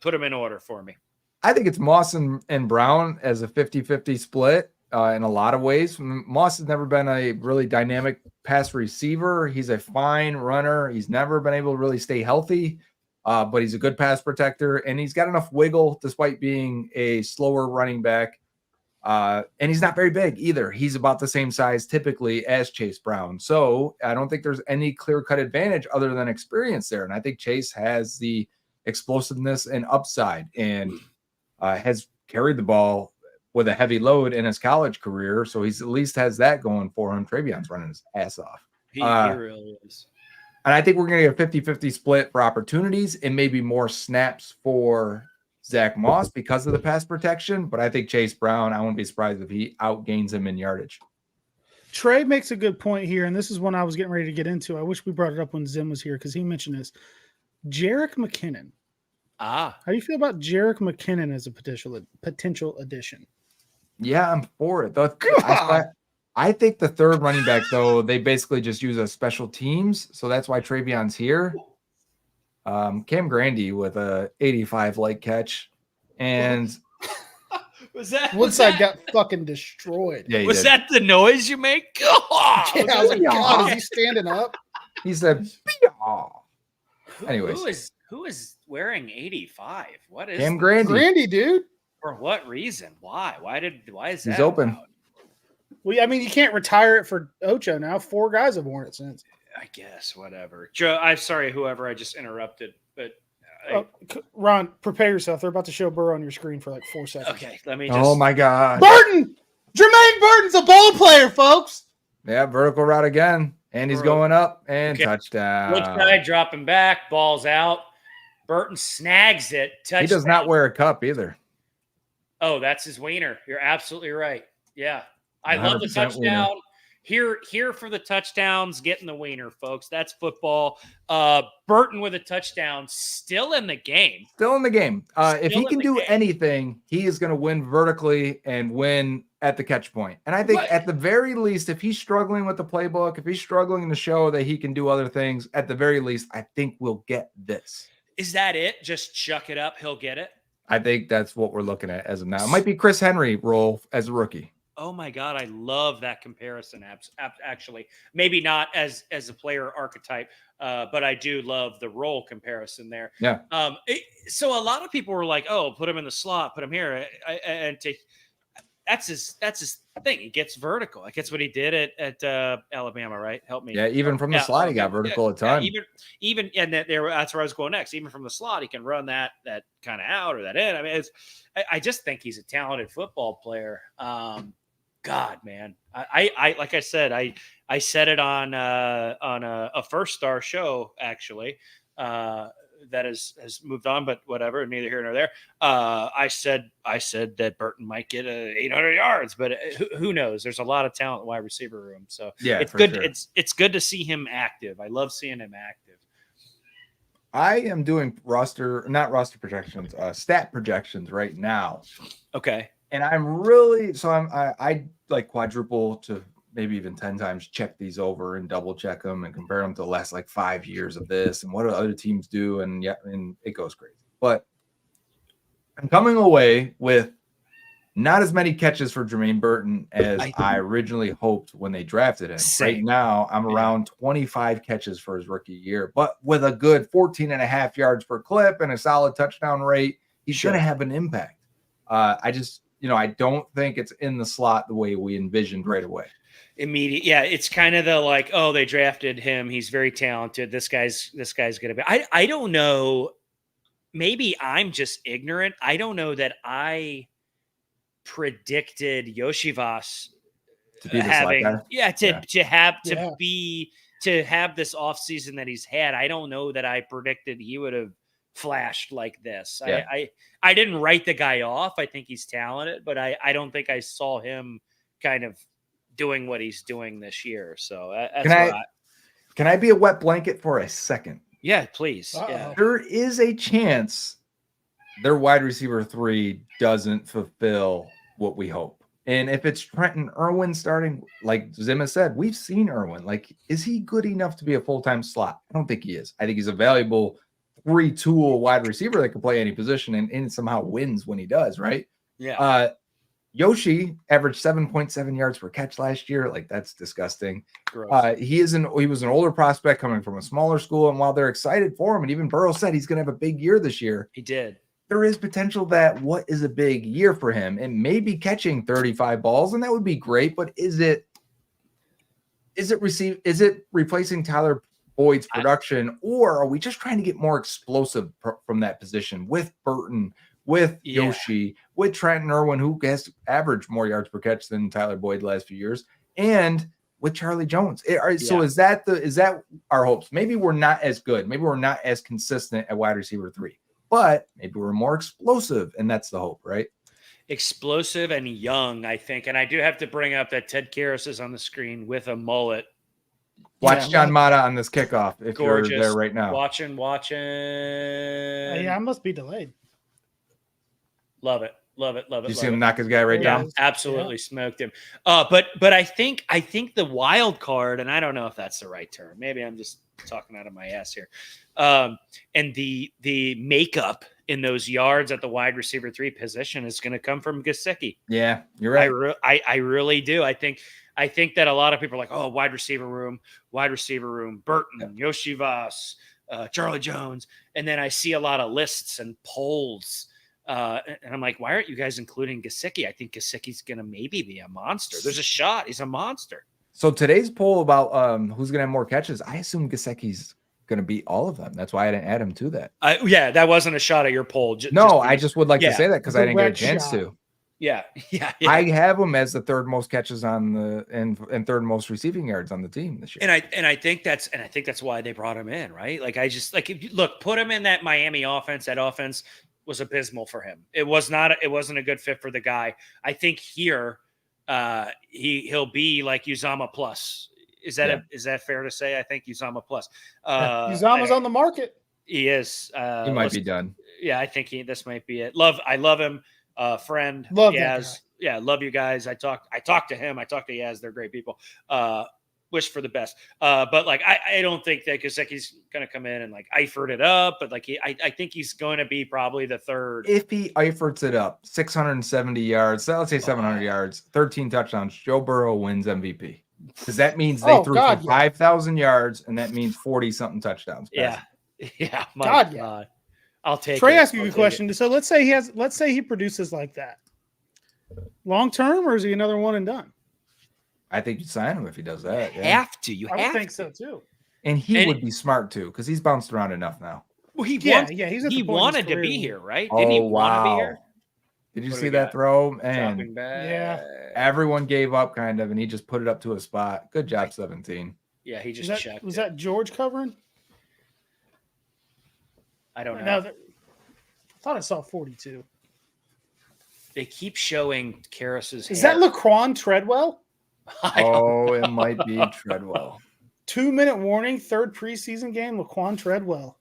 Put them in order for me. I think it's Moss and Brown as a 50-50 split in a lot of ways. Moss has never been a really dynamic pass receiver. He's a fine runner. He's never been able to really stay healthy. But he's a good pass protector, and he's got enough wiggle despite being a slower running back. And he's not very big either. He's about the same size typically as Chase Brown. So I don't think there's any clear-cut advantage other than experience there. And I think Chase has the explosiveness and upside and has carried the ball with a heavy load in his college career. So he's at least has that going for him. Travion's running his ass off. He really is. And I think we're going to get a 50-50 split for opportunities and maybe more snaps for Zach Moss because of the pass protection. But I think Chase Brown, I wouldn't be surprised if he outgains him in yardage. Trey makes a good point here, and this is one I was getting ready to get into. I wish we brought it up when Zim was here because he mentioned this. Jerick McKinnon. How do you feel about Jerick McKinnon as a potential addition? Yeah, I'm for it. I think the third running back, though, they basically just use a special teams. So that's why Travion's here. Cam Grandy with a 85 catch. And Woodside got fucking destroyed. Yeah, was that the noise you make? God! Yeah, I was like, God, is he standing up? He said, anyways. Who is wearing 85? What is Cam Grandy? Grandy, dude. For what reason? Why? Why is that? He's open. Allowed? Well, I mean, you can't retire it for Ocho now. 4 guys have worn it since. I guess, whatever. Joe, I'm sorry, whoever I just interrupted, but Ron, prepare yourself. They're about to show Burrow on your screen for like 4 seconds. Okay, let me just. Oh my God. Burton! Jermaine Burton's a ball player, folks. Yeah, vertical route again. And he's going up and touchdown. Woodside dropping back, ball's out. Burton snags it. Touchdown. He does not wear a cup either. Oh, that's his wiener. You're absolutely right. Yeah. I love the touchdown. Wiener. Here for the touchdowns, getting the wiener, folks. That's football. Burton with a touchdown, still in the game. Still in the game. If he can do anything, he is going to win vertically and win at the catch point. And I think at the very least, if he's struggling with the playbook, if he's struggling to show that he can do other things, at the very least, I think we'll get this. Is that it? Just chuck it up. He'll get it. I think that's what we're looking at as of now. It might be Chris Henry role as a rookie. Oh my God, I love that comparison. Actually, maybe not as a player archetype, but I do love the role comparison there. Yeah. So a lot of people were like, "Oh, put him in the slot, put him here," that's his thing. He gets vertical. Like that's what he did at Alabama, right? Help me. Yeah, even from the slot, he got vertical a ton. Even and that's where I was going next. Even from the slot, he can run that kind of out or that in. I mean, I just think he's a talented football player. God, man, I like I said, I said it on a First Star show actually. That has moved on, but whatever, neither here nor there. I said that Burton might get 800 yards, but who knows? There's a lot of talent in the wide receiver room, so yeah, it's good. Sure. It's good to see him active. I love seeing him active. I am doing stat projections right now. Okay, and I'm really I like quadruple to maybe even 10 times check these over and double check them and compare them to the last like 5 years of this and what do other teams do, and it goes crazy. But I'm coming away with not as many catches for Jermaine Burton as I originally hoped when they drafted him. Same. Right now, I'm around 25 catches for his rookie year, but with a good 14.5 yards per clip and a solid touchdown rate, he's going to have an impact. I just, I don't think it's in the slot the way we envisioned right away. Immediate, yeah. It's kind of the like, oh, they drafted him. He's very talented. This guy's going to be. I don't know. Maybe I'm just ignorant. I don't know that I predicted Yoshivas to be having, to have this offseason that he's had. I don't know that I predicted he would have flashed like this. Yeah. I didn't write the guy off. I think he's talented, but I don't think I saw him kind of doing what he's doing this year. So can I be a wet blanket for a second? Yeah, please. Yeah. There is a chance their wide receiver 3 doesn't fulfill what we hope. And if it's Trenton Irwin starting, like Zim has said, we've seen Irwin. Like, is he good enough to be a full-time slot? I don't think he is. I think he's a valuable 3-tool wide receiver that can play any position and somehow wins when he does, right? Yeah. Yoshi averaged 7.7 yards per catch last year. Like, that's disgusting. He was an older prospect coming from a smaller school, and while they're excited for him, and even Burrow said he's going to have a big year this year. He did. There is potential that what is a big year for him, and maybe catching 35 balls, and that would be great. But is it replacing Tyler Boyd's production, or are we just trying to get more explosive from that position with Burton, with Yoshi, with Trenton Irwin, who has averaged more yards per catch than Tyler Boyd the last few years, and with Charlie Jones? So is that our hopes? Maybe we're not as good. Maybe we're not as consistent at wide receiver 3, but maybe we're more explosive, and that's the hope, right? Explosive and young, I think. And I do have to bring up that Ted Karras is on the screen with a mullet. Watch John Mata on this kickoff if Gorgeous. You're there right now. Watching. Yeah, I must be delayed. Love it. You see him knock his guy right down? Absolutely smoked him. But I think the wild card, and I don't know if that's the right term. Maybe I'm just talking out of my ass here. And the makeup in those yards at the wide receiver 3 position is going to come from Gesicki. Yeah, you're right. I really do. I think that a lot of people are like, oh, wide receiver room, Burton, Yoshivas, Charlie Jones. And then I see a lot of lists and polls. And I'm like, why aren't you guys including Gesicki? I think Gesicki's going to maybe be a monster. There's a shot. He's a monster. So today's poll about who's going to have more catches, I assume Gesicki's going to beat all of them. That's why I didn't add him to that. That wasn't a shot at your poll. I just would like to say that because I didn't get a chance to. Yeah. I have him as the third most catches on and third most receiving yards on the team this year. And I think that's why they brought him in, right? Like, if you put him in that Miami offense. That offense was abysmal for him. It wasn't a good fit for the guy. I think here he'll be like Uzama plus. Is that fair to say? I think Uzama plus. Uzama's on the market. He is. He might be done. Yeah, I think this might be it. I love him. Friend. Love Yaz. Yeah, love you guys. I talked to him. I talked to Yaz. They're great people. Wish for the best. But like, I don't think that Gesicki's going to come in and like Eifert it up. But like, I think he's going to be probably the third. If he Eiferts it up, 670 yards, so let's say 700 yards, 13 touchdowns, Joe Burrow wins MVP. Because that means they threw for 5,000 yards, and that means 40-something touchdowns. Yeah. My God. I'll take Trey asked you a question. So let's say he produces like that. Long term, or is he another one and done? I think you'd sign him if he does that. You have to. I would think so too. And he would be smart too, because he's bounced around enough now. Well, he wanted to be here, right? Didn't he want to be here? Did you see that throw? And yeah, everyone gave up kind of, and he just put it up to a spot. Good job, 17. Yeah, he just checked. Was that George covering? I don't know. No, I thought I saw 42. They keep showing Karras's. Is that Laquan Treadwell? It might be Treadwell. 2-minute warning, third preseason game, Laquan Treadwell.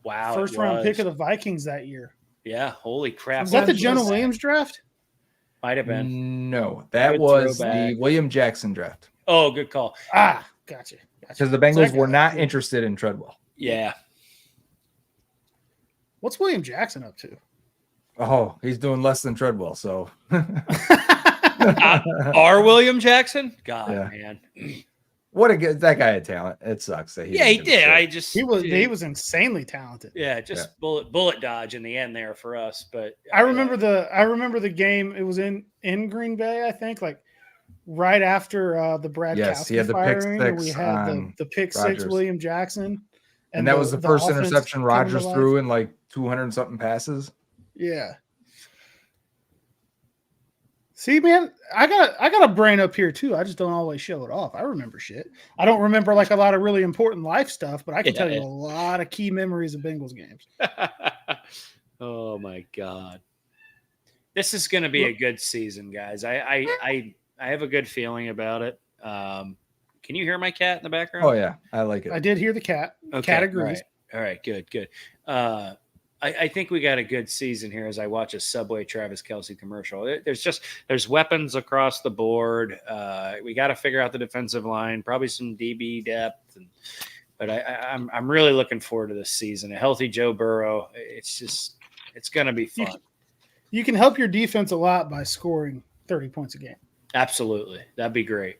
Wow. First round pick of the Vikings that year. Yeah, holy crap. Was that the Jonah Williams draft? Might have been. No, that Good was throwback. the William Jackson draft. Oh, good call. Gotcha. Because the Bengals were not interested in Treadwell. Yeah. What's William Jackson up to? Oh, he's doing less than Treadwell. So, Our William Jackson? God, Yeah. man. what a good, that guy had talent. It sucks that He didn't did. get I just he was insanely talented. Yeah, just bullet dodge in the end there for us. But I remember the game. It was in Green Bay, I think, like right after the Brad Yes, he Kowski had the pick firing, and we six had on the pick Rodgers. six William Jackson, and that was the first offense interception coming to Rodgers life. threw in like 200 and something passes. Yeah. See, man, I got a brain up here too. I just don't always show it off. I remember shit. I don't remember like a lot of really important life stuff, but I can tell you a lot of key memories of Bengals games. Oh my God. This is going to be a good season, guys. I have a good feeling about it. Can you hear my cat in the background? Oh yeah, I like it. I did hear the cat. Okay, Cat agrees. All right, good. I think we got a good season here as I watch a Subway Travis Kelce commercial. There's weapons across the board. We got to figure out the defensive line, probably some DB depth, but I'm really looking forward to this season. A healthy Joe Burrow. It's going to be fun. You can help your defense a lot by scoring 30 points a game. Absolutely, that'd be great.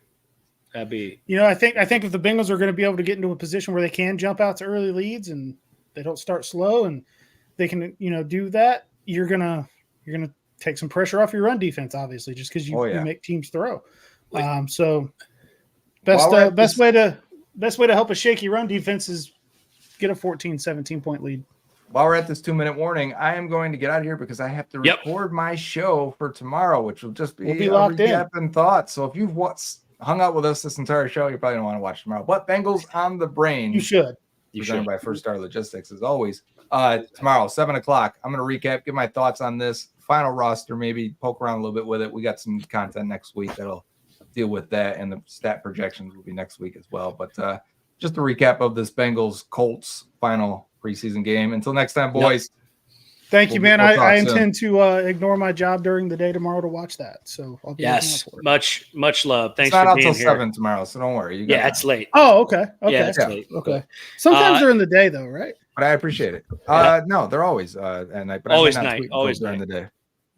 That'd be. I think if the Bengals are going to be able to get into a position where they can jump out to early leads and they don't start slow and they can, do that, you're gonna take some pressure off your run defense, obviously, just because you make teams throw. So best way to help a shaky run defense is get a 14, 17-point lead. While we're at this 2-minute warning, I am going to get out of here because I have to record my show for tomorrow, which will just be locked in and thoughts. So if you've hung out with us this entire show, you probably don't want to watch tomorrow. But Bengals on the Brain. You should. Presented by First Star Logistics, as always. Tomorrow, 7:00. I'm going to recap, give my thoughts on this final roster, maybe poke around a little bit with it. We got some content next week that'll deal with that, and the stat projections will be next week as well. But just a recap of this Bengals Colts final preseason game. Until next time, boys. Thank you, man. I intend to ignore my job during the day tomorrow to watch that. So I'll be looking out for it. Much love. Thanks it's not for being until here. 7 tomorrow, so don't worry. It's late. Oh, okay. Yeah, it's late. Okay. Sometimes they're in the day though, right? But I appreciate it. No, they're always at night. But always I may not night. tweet Always during night. the day.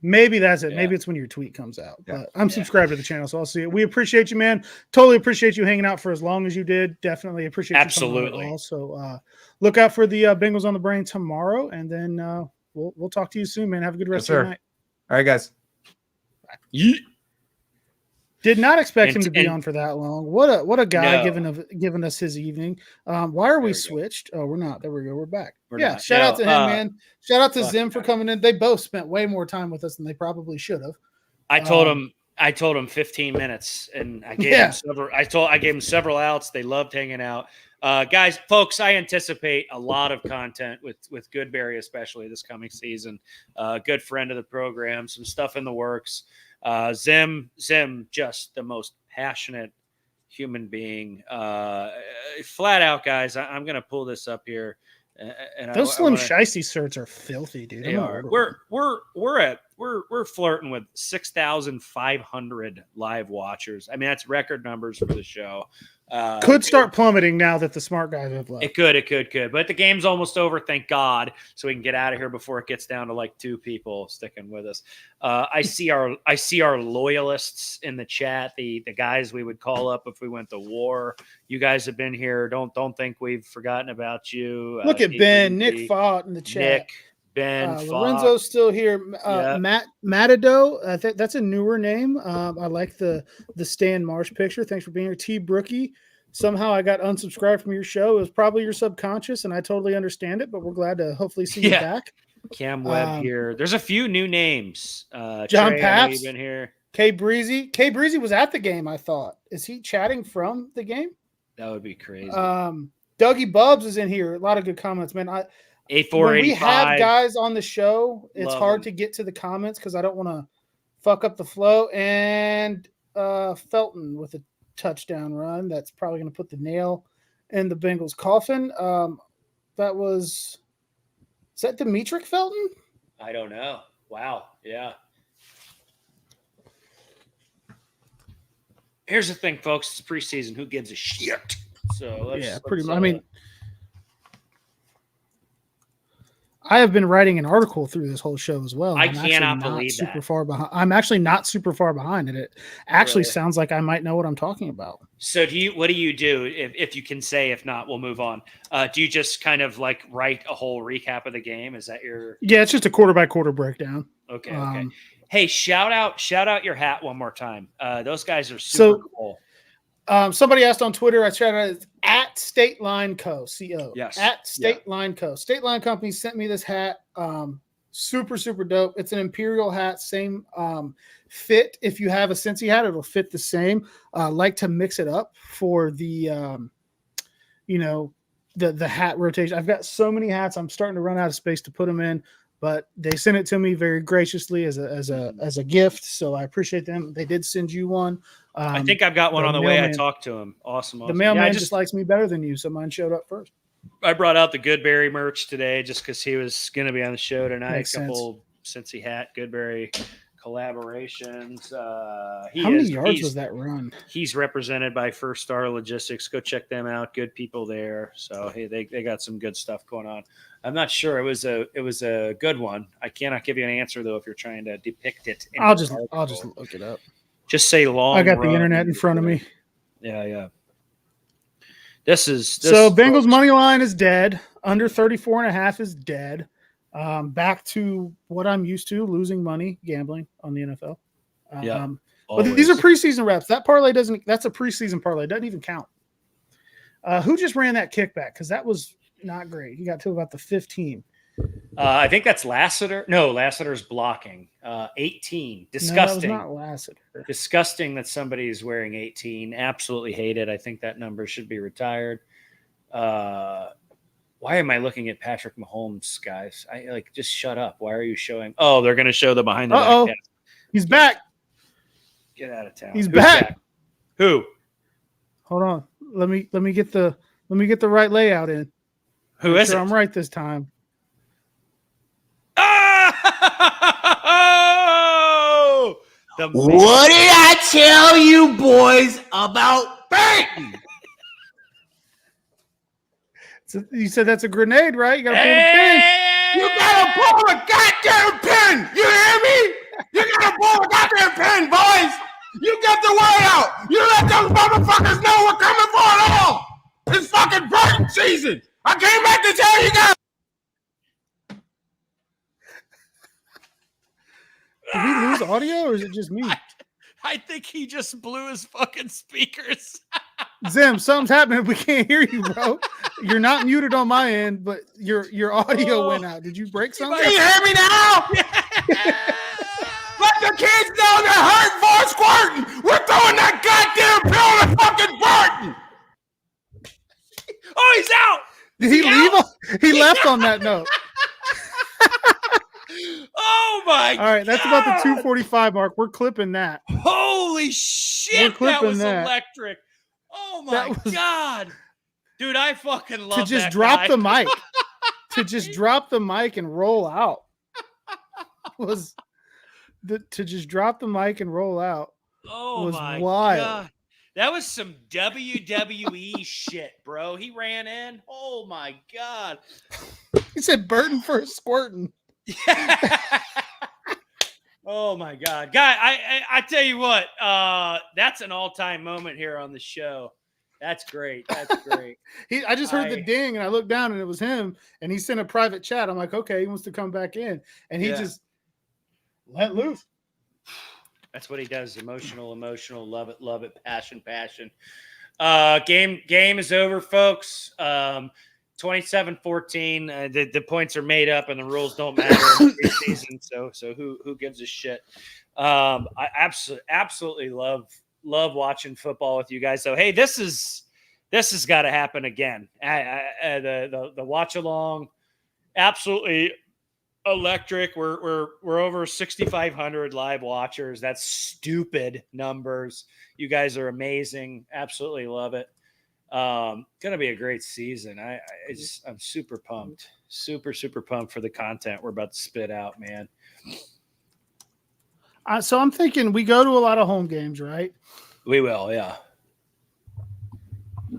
Maybe that's it. Yeah. Maybe it's when your tweet comes out. Yeah. But I'm subscribed to the channel, so I'll see it. We appreciate you, man. Totally appreciate you hanging out for as long as you did. Definitely appreciate Absolutely. you. So look out for the Bengals on the Brain tomorrow, and then we'll talk to you soon, man. Have a good rest of your night. All right, guys. Yeet. Did not expect him to be on for that long. What a guy giving us his evening. Why are we switched? Oh, we're not. There we go. We're back. Shout out to him, man. Shout out to Zim for coming in. They both spent way more time with us than they probably should have. I told him 15 minutes, and I gave him several. I gave him several outs. They loved hanging out. Guys, folks, I anticipate a lot of content with Goodberry, especially this coming season. Good friend of the program, some stuff in the works. Zim, just the most passionate human being. Flat out, guys. I'm going to pull this up here. And those Slim Shiesty shirts are filthy, dude. They are. We're flirting with 6,500 live watchers. I mean, that's record numbers for the show. Could start plummeting now that the smart guys have left. It could. But the game's almost over, thank God, so we can get out of here before it gets down to like 2 people sticking with us. I see our loyalists in the chat, the guys we would call up if we went to war. You guys have been here. Don't think we've forgotten about you. Look at Ben, Nick fought in the chat. Nick, Ben, Lorenzo's still here. Matt Matado, I think that's a newer name. I like the Stan Marsh picture. Thanks for being here. T Brookie. Somehow I got unsubscribed from your show. It was probably your subconscious, and I totally understand it. But we're glad to hopefully see you back. Cam Webb here. There's a few new names. John Trey, Paps been here. K Breezy. K Breezy was at the game. I thought. Is he chatting from the game? That would be crazy. Dougie Bubs is in here. A lot of good comments, man. When we have guys on the show, it's hard to get to the comments because I don't want to fuck up the flow. And Felton with a touchdown run. That's probably going to put the nail in the Bengals' coffin. Is that Demetric Felton? I don't know. Wow. Yeah. Here's the thing, folks. It's preseason. Who gives a shit? So pretty much. I mean, I have been writing an article through this whole show as well. I cannot believe super far behind. I'm actually not super far behind, and it actually sounds like I might know what I'm talking about. So what do you do if you can say? If not, we'll move on. Do you just kind of like write a whole recap of the game? Is that your? Yeah, it's just a quarter by quarter breakdown. Okay. Hey, shout out your hat one more time. Those guys are super cool. Somebody asked on Twitter, I shouted out at State Line Co. CO. Yes. At State Line Co. State Line Company sent me this hat. Super, super dope. It's an Imperial hat, same fit. If you have a Cincy hat, it'll fit the same. Like to mix it up for the the hat rotation. I've got so many hats, I'm starting to run out of space to put them in. But they sent it to me very graciously as a gift, so I appreciate them. They did send you one. I think I've got one on the way. I talked to him. Awesome. The mailman just likes me better than you, so mine showed up first. I brought out the Goodberry merch today just because he was going to be on the show tonight. Makes a couple Cincy hat Goodberry collaborations. How many yards was that run? He's represented by First Star Logistics. Go check them out. Good people there. So hey, they got some good stuff going on. I'm not sure. It was a good one. I cannot give you an answer though if you're trying to depict it. I'll just look it up. Just say long. I got the internet in front of me. Yeah. This so Bengals money line is dead. Under 34.5 is dead. Back to what I'm used to, losing money gambling on the NFL. But these are preseason reps. That parlay that's a preseason parlay. It doesn't even count. Who just ran that kickback? Because that was not great. He got to about the 15. I think that's Lassiter. No, Lassiter's blocking. 18. Disgusting. No, that was not Lassiter. Disgusting that somebody is wearing 18. Absolutely hate it. I think that number should be retired. Why am I looking at Patrick Mahomes, guys? Just shut up. Why are you showing? Oh, they're going to show the behind the back pass. He's back. Get out of town. He's back. Who? Hold on. Let me get the right layout in. Who is it? I'm right this time. Oh! What did I tell you boys about Burton? So you said that's a grenade, right? You gotta pull the pin. You gotta pull the goddamn pin. You hear me? You gotta pull the goddamn pin, boys. You get the word out. You let those motherfuckers know we're coming for it all. It's fucking Burton season. I came back to tell you guys. Did we lose audio or is it just me? I think he just blew his fucking speakers. Zim, something's happening. We can't hear you, bro. You're not muted on my end, but your audio went out. Did you break something? Can you hear me now? Let the kids know they're hurt for squirting. We're throwing that goddamn pill in fucking Burton. Oh, he's out. Did he leave? He left on that note. Oh my God. All right, that's about the 2:45 mark. We're clipping that. Holy shit, that was electric. Oh my God. Dude, I fucking love to just that drop guy. the mic. To just drop the mic and roll out. To just drop the mic and roll out. Oh was my wild. God. That was some WWE shit, bro. He ran in. Oh my God. He said Burton for squirting. Oh my God, guy! I tell you what, that's an all-time moment here on the show. That's great. That's great. I just heard the ding and I looked down and it was him and he sent a private chat. I'm like, okay, he wants to come back in, and he just let loose. That's what he does. Emotional, love it, passion. Game is over, folks. 27-14. The points are made up and the rules don't matter in the season. So who gives a shit? I absolutely love watching football with you guys. So hey, this has got to happen again. The watch along, absolutely electric. We're over 6,500 live watchers. That's stupid numbers. You guys are amazing. Absolutely love it. Gonna be a great season. I'm super pumped, super pumped for the content we're about to spit out, man. So I'm thinking we go to a lot of home games, right? We will, yeah.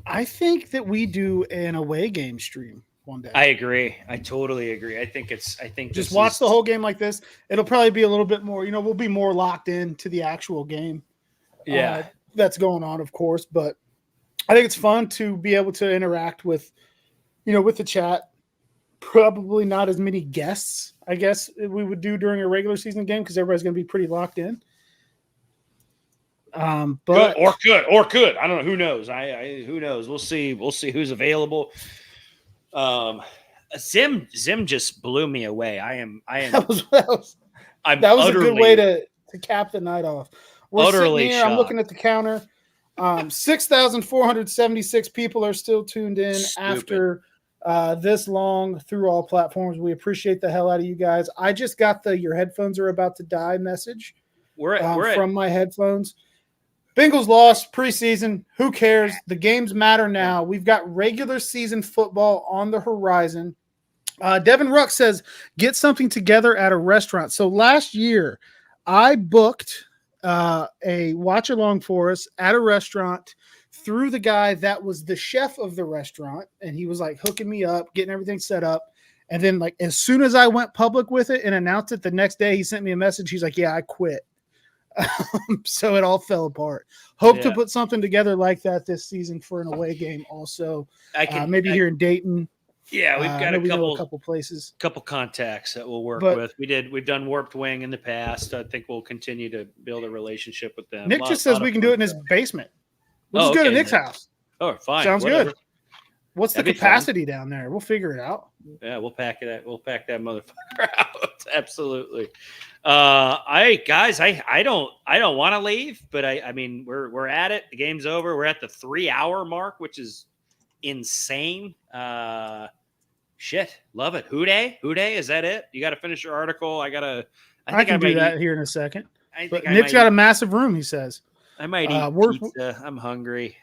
I think that we do an away game stream one day. I agree. I totally agree. I think just watch the whole game like this. It'll probably be a little bit more, we'll be more locked in to the actual game. Yeah. That's going on, of course, but I think it's fun to be able to interact with, with the chat. Probably not as many guests, I guess, we would do during a regular season game because everybody's going to be pretty locked in. But could. I don't know. Who knows? Who knows? We'll see. We'll see who's available. Zim just blew me away. That was a good way to cap the night off. We're sitting here. I'm looking at the counter. 6,476 people are still tuned in after this long through all platforms. We appreciate the hell out of you guys. I just got the "your headphones are about to die" message from my headphones. Bengals lost preseason. Who cares? The games matter now. We've got regular season football on the horizon. Devin Ruck says, get something together at a restaurant. So last year, I booked a watch along for us at a restaurant through the guy that was the chef of the restaurant. And he was like hooking me up, getting everything set up. And then like as soon as I went public with it and announced it the next day, he sent me a message. He's like, yeah, I quit. So it all fell apart. Hope to put something together like that this season for an away game also. Maybe here in Dayton. Yeah, we've got a couple places. Couple contacts that we'll work with. We've done Warped Wing in the past. I think we'll continue to build a relationship with them. Nick just says we can do it in his basement. We'll just go to Nick's house. Oh, fine. Sounds good. What's the capacity down there? We'll figure it out. Yeah, we'll pack that motherfucker out. Absolutely. I don't want to leave, but I mean we're at it. The game's over. We're at the 3-hour mark, which is insane. Shit, love it. Who-Dey, is that it? You got to finish your article. I can do that here in a second. But Nick's got a massive room. He says I might eat pizza. I'm hungry.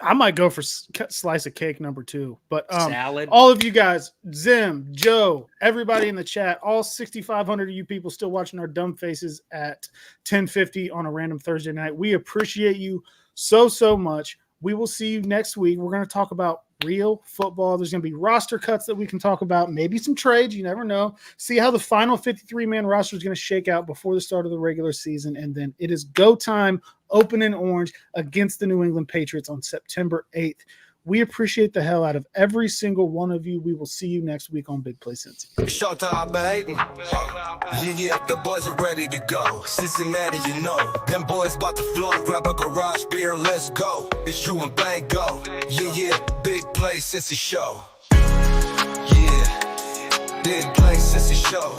I might go for slice of cake number 2, but salad. All of you guys, Zim, Joe, everybody in the chat, all 6,500 of you people still watching our dumb faces at 10:50 on a random Thursday night. We appreciate you so much. We will see you next week. We're going to talk about real football. There's going to be roster cuts that we can talk about, maybe some trades. You never know. See how the final 53-man roster is going to shake out before the start of the regular season. And then it is go time, open in orange against the New England Patriots on September 8th. We appreciate the hell out of every single one of you. We will see you next week on Big Play Cincy. Showtime, baby. Yeah, the boys are ready to go. Cincinnati, them boys about to flow. Grab a garage beer, let's go. It's Drew and Bang go. Yeah, Big Play Cincy show. Yeah, Big Play Cincy show.